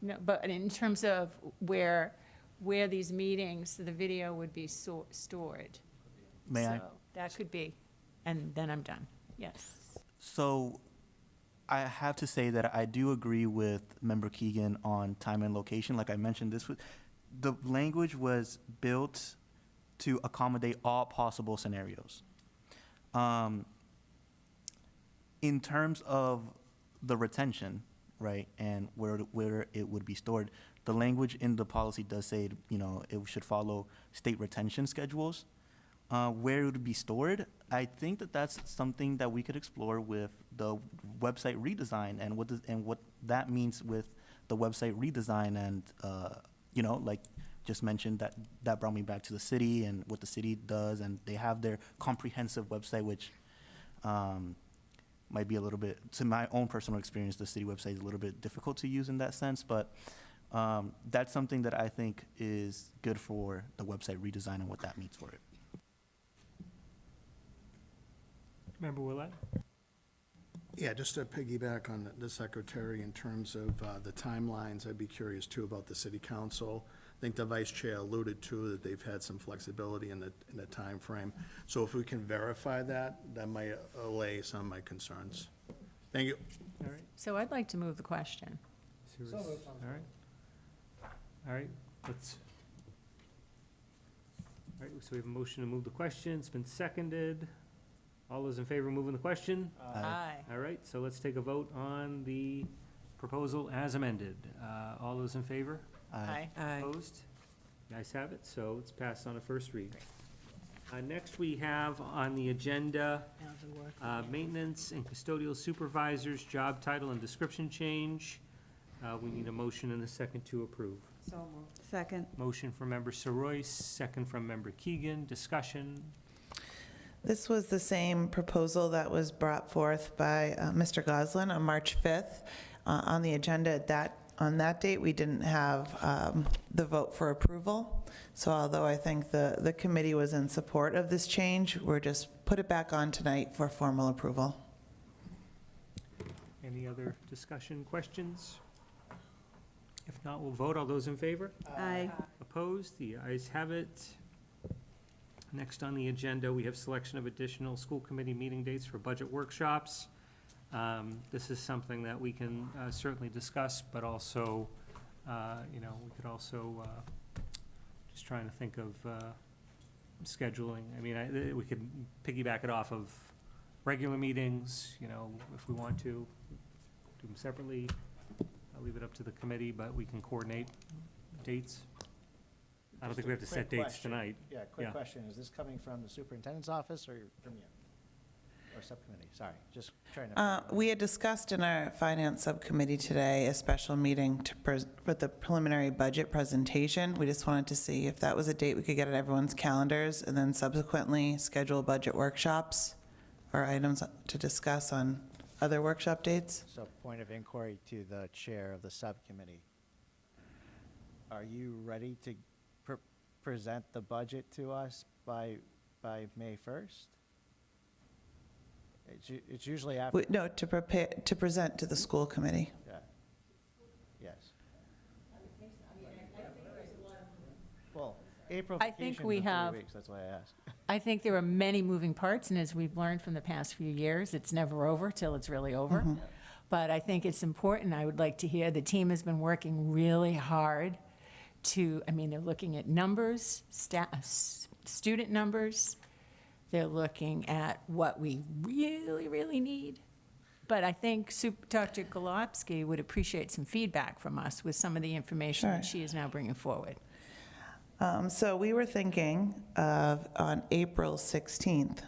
No, but in terms of where these meetings, the video would be stored. May I? So that could be, and then I'm done. Yes. So I have to say that I do agree with Member Keegan on time and location. Like I mentioned, the language was built to accommodate all possible scenarios. In terms of the retention, right, and where it would be stored, the language in the policy does say, it should follow state retention schedules. Where it would be stored, I think that's something that we could explore with the website redesign and what that means with the website redesign, and like just mentioned, that brought me back to the city and what the city does, and they have their comprehensive website, which might be a little bit, to my own personal experience, the city website is a little bit difficult to use in that sense, but that's something that I think is good for the website redesign and what that means for it. Member Willett? Yeah, just to piggyback on the secretary in terms of the timelines, I'd be curious too about the city council. I think the vice chair alluded to that they've had some flexibility in the time frame. So if we can verify that might allay some of my concerns. Thank you. All right. So I'd like to move the question. All right, let's. All right, so we have a motion to move the question. It's been seconded. All those in favor of moving the question? Aye. All right, so let's take a vote on the proposal as amended. All those in favor? Aye. Opposed? The ayes have it, so it's passed on a first read. Next, we have on the agenda, maintenance and custodial supervisors, job title and description change. We need a motion and a second to approve. So moved. Second. Motion from Member Soroyce, second from Member Keegan. Discussion. This was the same proposal that was brought forth by Mr. Goslin on March 5th. On the agenda on that date, we didn't have the vote for approval. So although I think the committee was in support of this change, we're just put it back on tonight for formal approval. Any other discussion, questions? If not, we'll vote. All those in favor? Aye. Opposed? The ayes have it. Next on the agenda, we have selection of additional school committee meeting dates for budget workshops. This is something that we can certainly discuss, but also, we could also, just trying to think of scheduling. I mean, we could piggyback it off of regular meetings, if we want to, do them separately. I'll leave it up to the committee, but we can coordinate dates. I don't think we have to set dates tonight. Yeah, quick question. Is this coming from the superintendent's office or from you? Or subcommittee? Sorry, just trying to. We had discussed in our finance subcommittee today a special meeting for the preliminary budget presentation. We just wanted to see if that was a date we could get on everyone's calendars, and then subsequently schedule budget workshops or items to discuss on other workshop dates. So point of inquiry to the chair of the subcommittee. Are you ready to present the budget to us by May 1st? It's usually after. No, to present to the school committee. Yeah. Yes. Well, April I think vacation we is in 3 have- weeks, that's why I asked. I think there are many moving parts, and as we've learned from the past few years, it's never over till it's really over. But I think it's important, I would like to hear, the team has been working really hard to, I mean, they're looking at numbers, student numbers, they're looking at what we really, really need. But I think Dr. Golubsky would appreciate some feedback from us with some of the information that she is now bringing forward. So we were thinking of, on April 16th,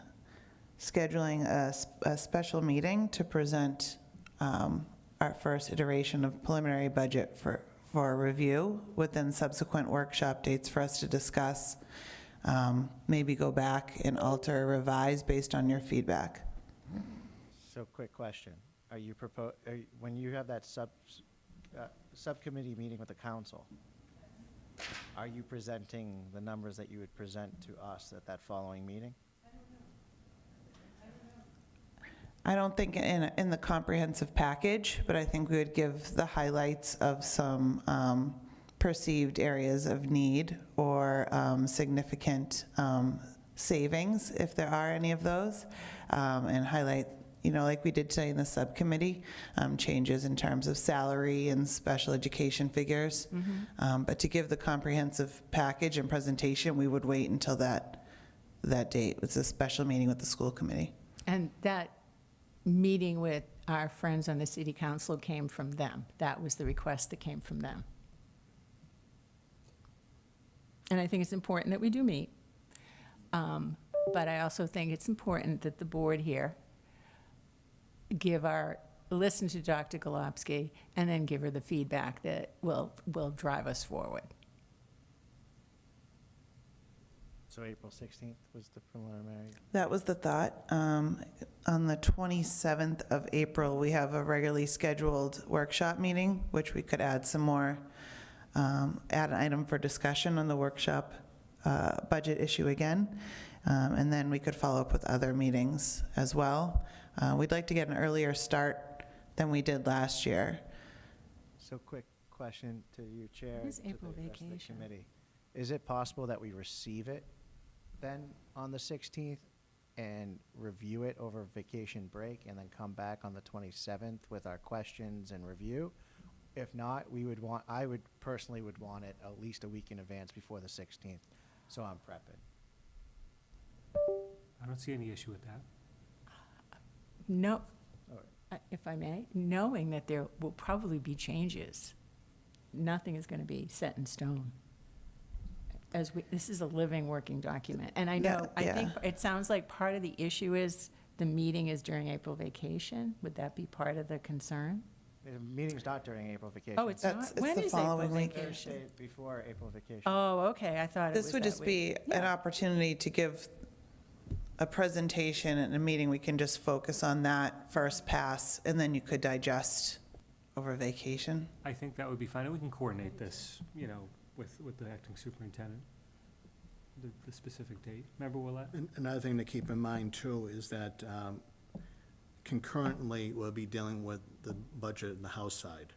scheduling a special meeting to present our first iteration of preliminary budget for review, with then subsequent workshop dates for us to discuss, maybe go back and alter or revise based on your feedback. So quick question. Are you when you have that subcommittee meeting with the council, are you presenting the numbers that you would present to us at that following meeting? I don't think in the comprehensive package, but I think we would give the highlights of some perceived areas of need or significant savings, if there are any of those, and highlight, like we did today in the subcommittee, changes in terms of salary and special education figures. But to give the comprehensive package and presentation, we would wait until that date. It's a special meeting with the school committee. And that meeting with our friends on the city council came from them. That was the request that came from them. And I think it's important that we do meet. But I also think it's important that the board here listen to Dr. Golubsky and then give her the feedback that will drive us forward. So April 16th was the preliminary? That was the thought. On the 27th of April, we have a regularly scheduled workshop meeting, which we could add some more, add an item for discussion on the workshop budget issue again. And then we could follow up with other meetings as well. We'd like to get an earlier start than we did last year. So quick question to you, Chair. When's to the April rest of the vacation? committee. Is it possible that we receive it then on the 16th and review it over vacation break and then come back on the 27th with our questions and review? If not, I would personally want it at least a week in advance before the 16th, so I'm prepping. I don't see any issue with that. No, if I may, knowing that there will probably be changes. Nothing is going to be set in stone. This is a living, working document. And I know, I think it sounds like part of the issue is the meeting is during April vacation. Would that be part of the concern? The meeting's not during April vacation. Oh, it's not? When the is following April week. vacation? Thursday before April vacation. Oh, okay, I thought it was This would that just week. be an opportunity to give a presentation and a meeting. We can just focus on that first pass, and then you could digest over vacation. I think that would be fine, and we can coordinate this, with the acting superintendent, the specific date. Remember, Willette? Another thing to keep in mind, too, is that concurrently, we'll be dealing with the budget in the House side.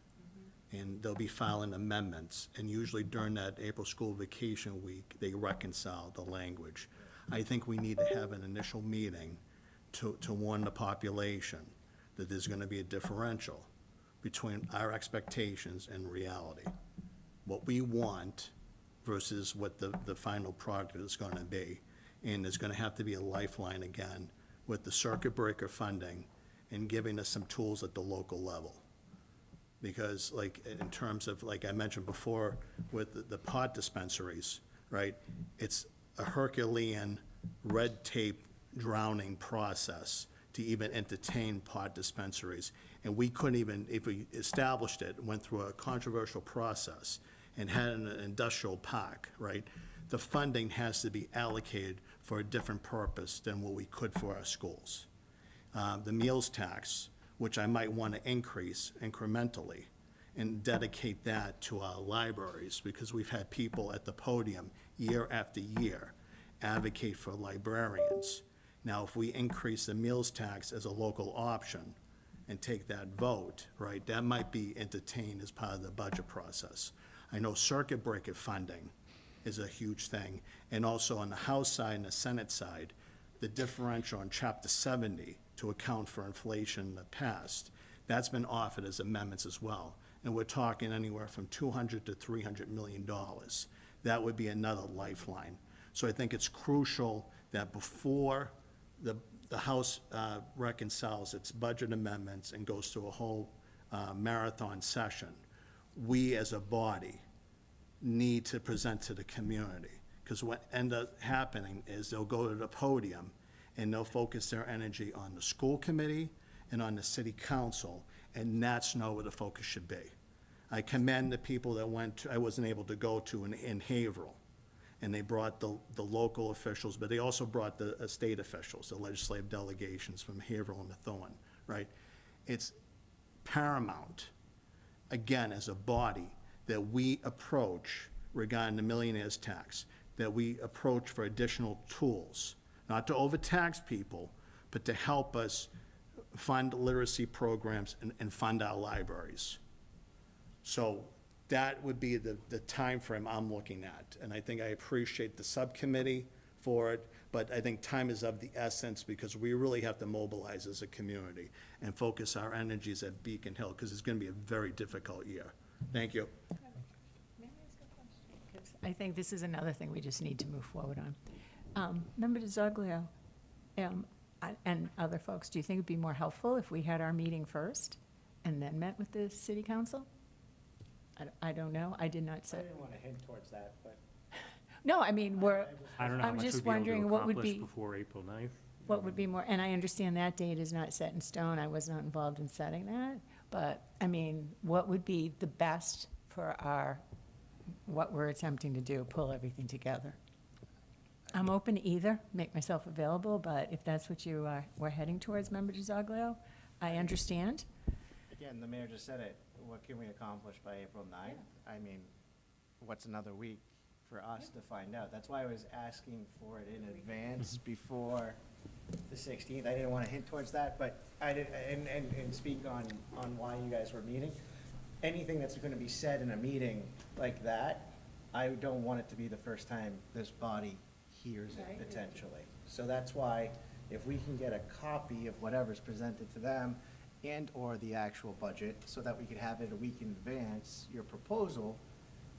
And they'll be filing amendments, and usually during that April school vacation week, they reconcile the language. I think we need to have an initial meeting to warn the population that there's gonna be a differential between our expectations and reality. What we want versus what the final product is gonna be. And there's gonna have to be a lifeline again with the circuit breaker funding and giving us some tools at the local level. Because in terms of, like I mentioned before, with the pod dispensaries, right? It's a Herculean red tape drowning process to even entertain pod dispensaries. And we couldn't even, if we established it, went through a controversial process and had an industrial park, right? The funding has to be allocated for a different purpose than what we could for our schools. The meals tax, which I might want to increase incrementally and dedicate that to our libraries, because we've had people at the podium year after year, advocate for librarians. Now, if we increase the meals tax as a local option and take that vote, right, that might be entertained as part of the budget process. I know circuit breaker funding is a huge thing, and also on the House side and the Senate side, the differential on Chapter 70 to account for inflation in the past, that's been offered as amendments as well. And we're talking anywhere from $200 to $300 million. That would be another lifeline. So I think it's crucial that before the House reconciles its budget amendments and goes through a whole marathon session, we as a body need to present to the community. Because what ends up happening is they'll go to the podium and they'll focus their energy on the school committee and on the city council, and that's not where the focus should be. I commend the people that went to, I wasn't able to go to in Haverhill, and they brought the local officials, but they also brought the state officials, the legislative delegations from Haverhill and Methuen, right? It's paramount, again, as a body, that we approach regarding the millionaire's tax, that we approach for additional tools, not to overtax people, but to help us fund literacy programs and fund our libraries. So that would be the timeframe I'm looking at. And I think I appreciate the subcommittee for it, but I think time is of the essence because we really have to mobilize as a community and focus our energies at Beacon Hill because it's going to be a very difficult year. Thank you. May I ask a question? 'Cause I think this is another thing we just need to move forward on. Member DeZoglio, and other folks, do you think it'd be more helpful if we had our meeting first and then met with the city council? I don't know. I did not say. I didn't want to hint towards that, but. No, I mean, I don't know how I'm much just we'd be able to wondering what would accomplish be, before April 9th. what would be more, and I understand that date is not set in stone. I was not involved in setting that. But, I mean, what would be the best for what we're attempting to do, pull everything together? I'm open to either, make myself available, but if that's what we're heading towards, Member DeZoglio, I understand. Again, the mayor just said it. What can we accomplish by April 9th? I mean, what's another week for us to find out? That's why I was asking for it in advance before the 16th. I didn't want to hint towards that, but I did, and speak on why you guys were meeting. Anything that's going to be said in a meeting like that, I don't want it to be the first time this body hears it potentially. So that's why if we can get a copy of whatever's presented to them and/or the actual budget, so that we could have it a week in advance, your proposal,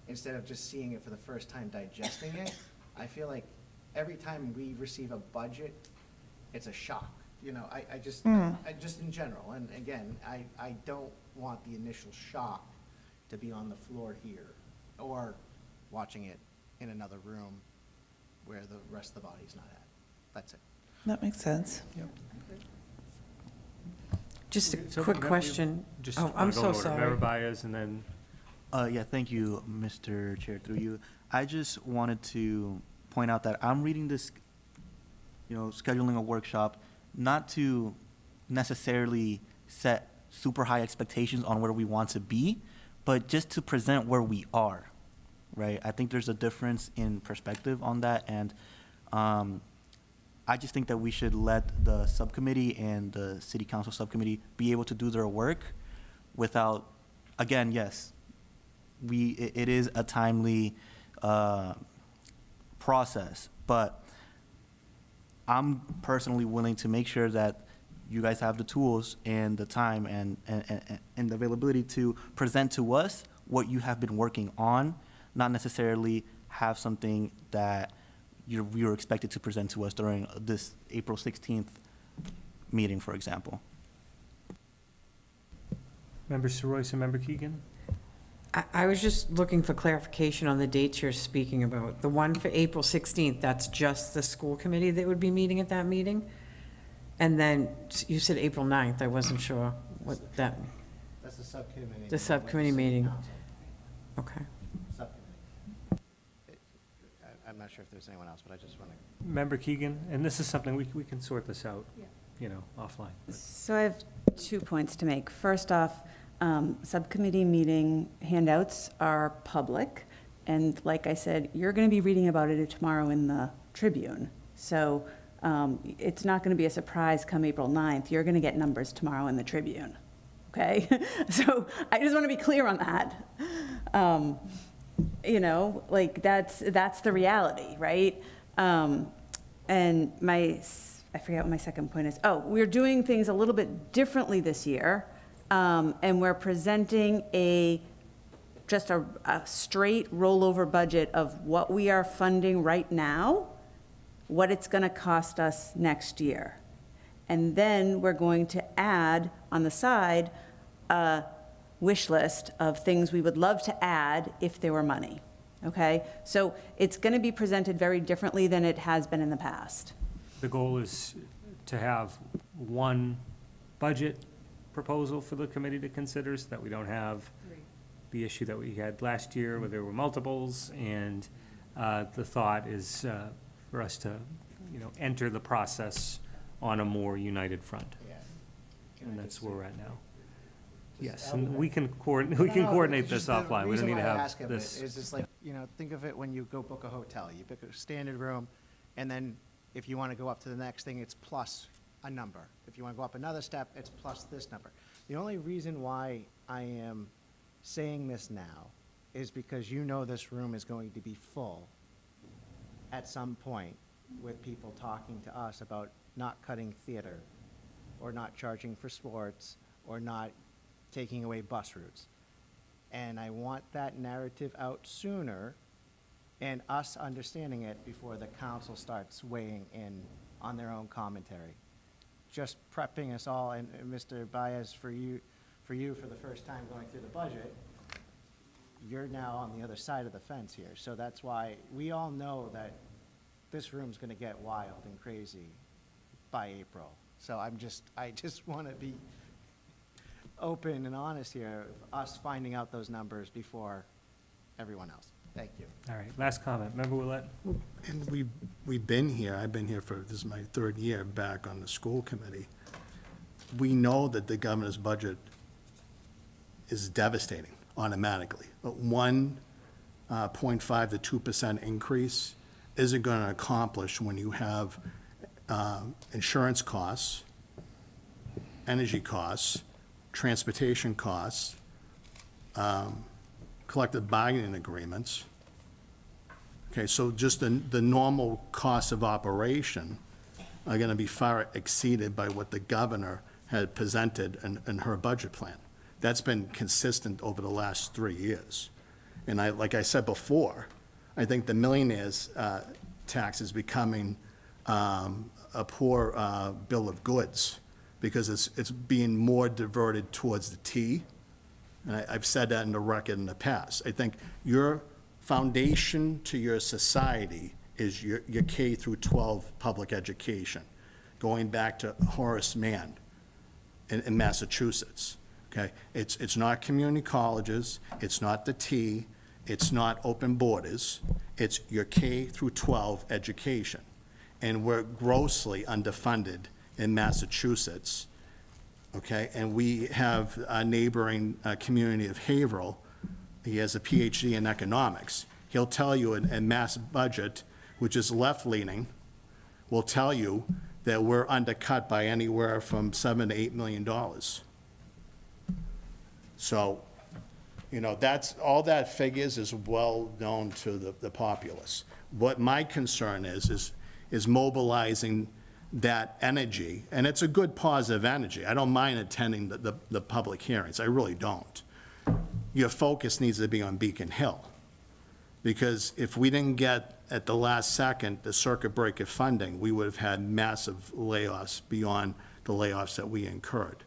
instead of just seeing it for the first time, digesting it. I feel like every time we receive a budget, it's a shock. You know, I just in general, and again, I don't want the initial shock to be on the floor here or watching it in another room where the rest of the body's not at. That's it. That makes sense. Yep. Just a So, quick we- question. Just Oh, wanna I'm go so in order. sorry. Member Baez and then Yeah, thank you, Mr. Chair, through you. I just wanted to point out that I'm reading this, scheduling a workshop, not to necessarily set super high expectations on where we want to be, but just to present where we are, right? I think there's a difference in perspective on that, and I just think that we should let the subcommittee and the city council subcommittee be able to do their work without, again, yes, it is a timely process, but I'm personally willing to make sure that you guys have the tools and the time and the availability to present to us what you have been working on, not necessarily have something that you're expected to present to us during this April 16th meeting, for example. Member Saroyce and Member Keegan? I was just looking for clarification on the dates you're speaking about. The one for April 16th, that's just the school committee that would be meeting at that meeting? And then you said April 9th. I wasn't sure what that, That's the subcommittee. the subcommittee meeting. Okay. Subcommittee. I'm not sure if there's anyone else, but I just want to. Member Keegan, and this is something we can sort this out, offline. So I have 2 points to make. First off, subcommittee meeting handouts are public, And like I said, you're going to be reading about it tomorrow in the Tribune. So it's not going to be a surprise come April 9th. You're going to get numbers tomorrow in the Tribune. Okay? So I just want to be clear on that. You know, like that's the reality, right? And I forget what my second point is. Oh, we're doing things a little bit differently this year. And we're presenting just a straight rollover budget of what we are funding right now, what it's going to cost us next year. And then we're going to add on the side a wish list of things we would love to add if there were money. Okay? So it's going to be presented very differently than it has been in the past. The goal is to have one budget proposal for the committee to consider, so that we don't have the issue that we had last year where there were multiples, and the thought is for us to, enter the process on a more united front. And that's where we're at now. Yes, and we can coordinate this offline. We don't need to have this. It's just like, think of it when you go book a hotel. You book a standard room, and then if you want to go up to the next thing, it's plus a number. If you want to go up another step, it's plus this number. The only reason why I am saying this now is because this room is going to be full at some point with people talking to us about not cutting theater, or not charging for sports, or not taking away bus routes. And I want that narrative out sooner, and us understanding it before the council starts weighing in on their own commentary. Just prepping us all, and Mr. Baez, for you for the first time going through the budget, you're now on the other side of the fence here. So that's why we all know that this room's gonna get wild and crazy by April. So I just want to be open and honest here, us finding out those numbers before everyone else. Thank you. All right, last comment. Member Willett? And we've been here, I've been here this is my third year back on the school committee. We know that the governor's budget is devastating automatically. But 1.5 to 2% increase isn't going to accomplish when you have insurance costs, energy costs, transportation costs, collective bargaining agreements. Okay, so just the normal costs of operation are going to be far exceeded by what the governor had presented in her budget plan. That's been consistent over the last 3 years. And like I said before, I think the millionaires tax is becoming a poor bill of goods, because it's being more diverted towards the T. And I've said that in the record in the past. I think your foundation to your society is your K through 12 public education, going back to Horace Mann in Massachusetts. Okay, it's not community colleges, it's not the T, it's not open borders, it's your K through 12 education. And we're grossly underfunded in Massachusetts, okay? And we have a neighboring community of Haverhill. He has a PhD in economics. He'll tell you in Mass budget, which is left-leaning, will tell you that we're undercut by anywhere from $7 to $8 million. So, that's, all that figures is well known to the populace. What my concern is mobilizing that energy, and it's a good positive energy. I don't mind attending the public hearings, I really don't. Your focus needs to be on Beacon Hill, because if we didn't get, at the last second, the circuit breaker funding, we would have had massive layoffs beyond the layoffs that we incurred,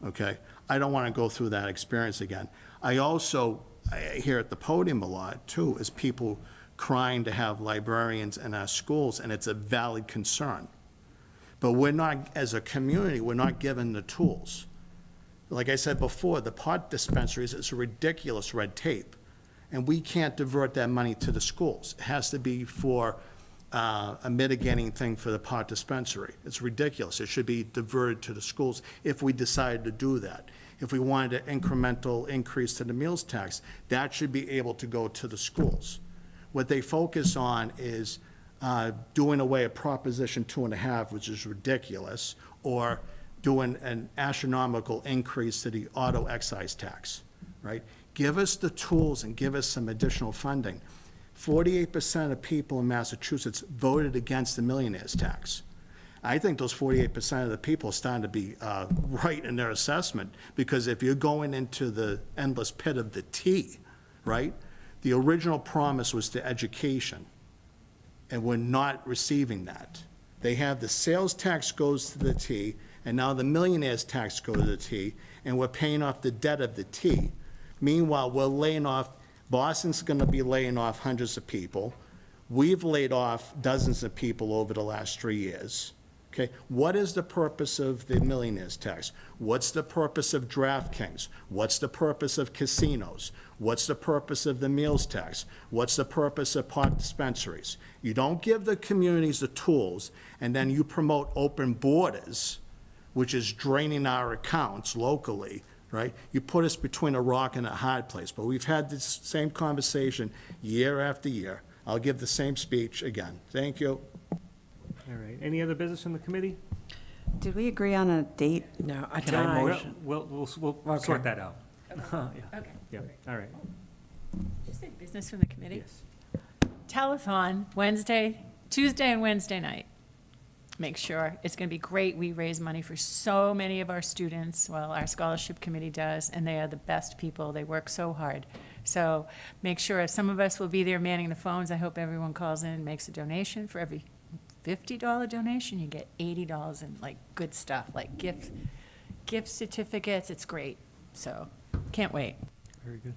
okay? I don't want to go through that experience again. I hear at the podium a lot, too, is people crying to have librarians in our schools, and it's a valid concern. But we're not, as a community, we're not given the tools. Like I said before, the pot dispensaries is a ridiculous red tape, and we can't divert that money to the schools. It has to be for a mitigating thing for the pot dispensary. It's ridiculous. It should be diverted to the schools if we decided to do that. If we wanted an incremental increase to the meals tax, that should be able to go to the schools. What they focus on is doing away with Proposition 2.5, which is ridiculous, or doing an astronomical increase to the auto excise tax, right? Give us the tools and give us some additional funding. 48% of people in Massachusetts voted against the millionaire's tax. I think those 48% of the people are starting to be right in their assessment, because if you're going into the endless pit of the T, right? The original promise was to education, and we're not receiving that. They have the sales tax goes to the T, and now the millionaire's tax goes to the T, and we're paying off the debt of the T. Meanwhile, we're laying off, Boston's gonna be laying off hundreds of people. We've laid off dozens of people over the last 3 years. Okay, what is the purpose of the millionaire's tax? What's the purpose of DraftKings? What's the purpose of casinos? What's the purpose of the meals tax? What's the purpose of pot dispensaries? You don't give the communities the tools, and then you promote open borders, which is draining our accounts locally, right? You put us between a rock and a hard place. But we've had this same conversation year after year. I'll give the same speech again. Thank you. All right. Any other business from the committee? Did we agree on a date? No, I Can I tried. motion? We'll sort that out. Yeah. Okay. Yeah, all right. Did you say business from the committee? Yes. Telethon, Tuesday and Wednesday night. Make sure, it's gonna be great. We raise money for so many of our students, well, our scholarship committee does, and they are the best people. They work so hard. So make sure, some of us will be there manning the phones. I hope everyone calls in and makes a donation. For every $50 donation, you get $80 in like good stuff, like gift certificates. It's great. So, can't wait. Very good.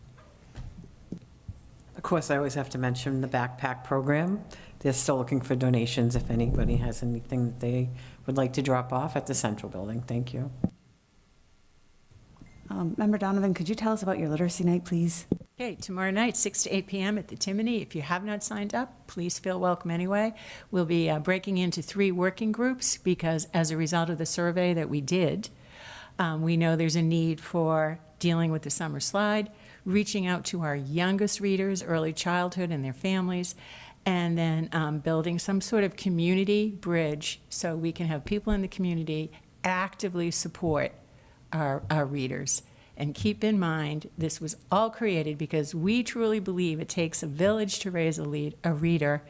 Of course, I always have to mention the backpack program. They're still looking for donations if anybody has anything that they would like to drop off at the Central Building. Thank you. Member Donovan, could you tell us about your literacy night, please? Okay, tomorrow night, 6 to 8 p.m. at the Timony. If you have not signed up, please feel welcome anyway. We'll be breaking into 3 working groups because as a result of the survey that we did, we know there's a need for dealing with the summer slide, reaching out to our youngest readers, early childhood and their families, and then building some sort of community bridge so we can have people in the community actively support our readers. And keep in mind, this was all created because we truly believe it takes a village to raise a reader.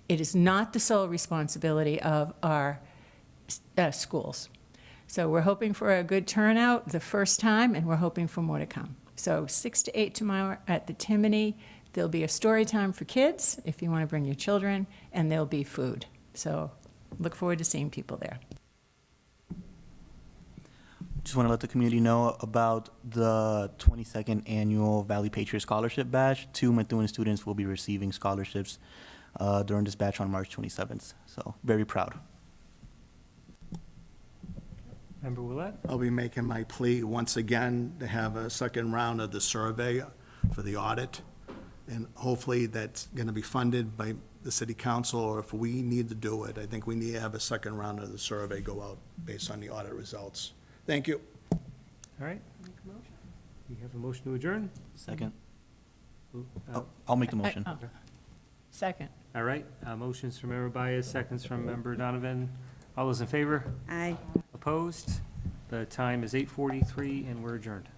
It is not the sole responsibility of our schools. So we're hoping for a good turnout the first time, and we're hoping for more to come. So 6 to 8 tomorrow at the Timony. There'll be a story time for kids if you want to bring your children, and there'll be food. So look forward to seeing people there. Just want to let the community know about the 22nd Annual Valley Patriot Scholarship Batch. 2 Methuen students will be receiving scholarships during this batch on March 27th. So very proud. Member Willett? I'll be making my plea once again to have a second round of the survey for the audit. And hopefully that's going to be funded by the city council, or if we need to do it, I think we need to have a second round of the survey go out based on the audit results. Thank you. All right. We have a motion to adjourn? Second. Ooh, I'll make the motion. Oh. Second. All right, motions from Member Baez, seconds from Member Donovan. All those in favor? Aye. Opposed? The time is 8:43 and we're adjourned.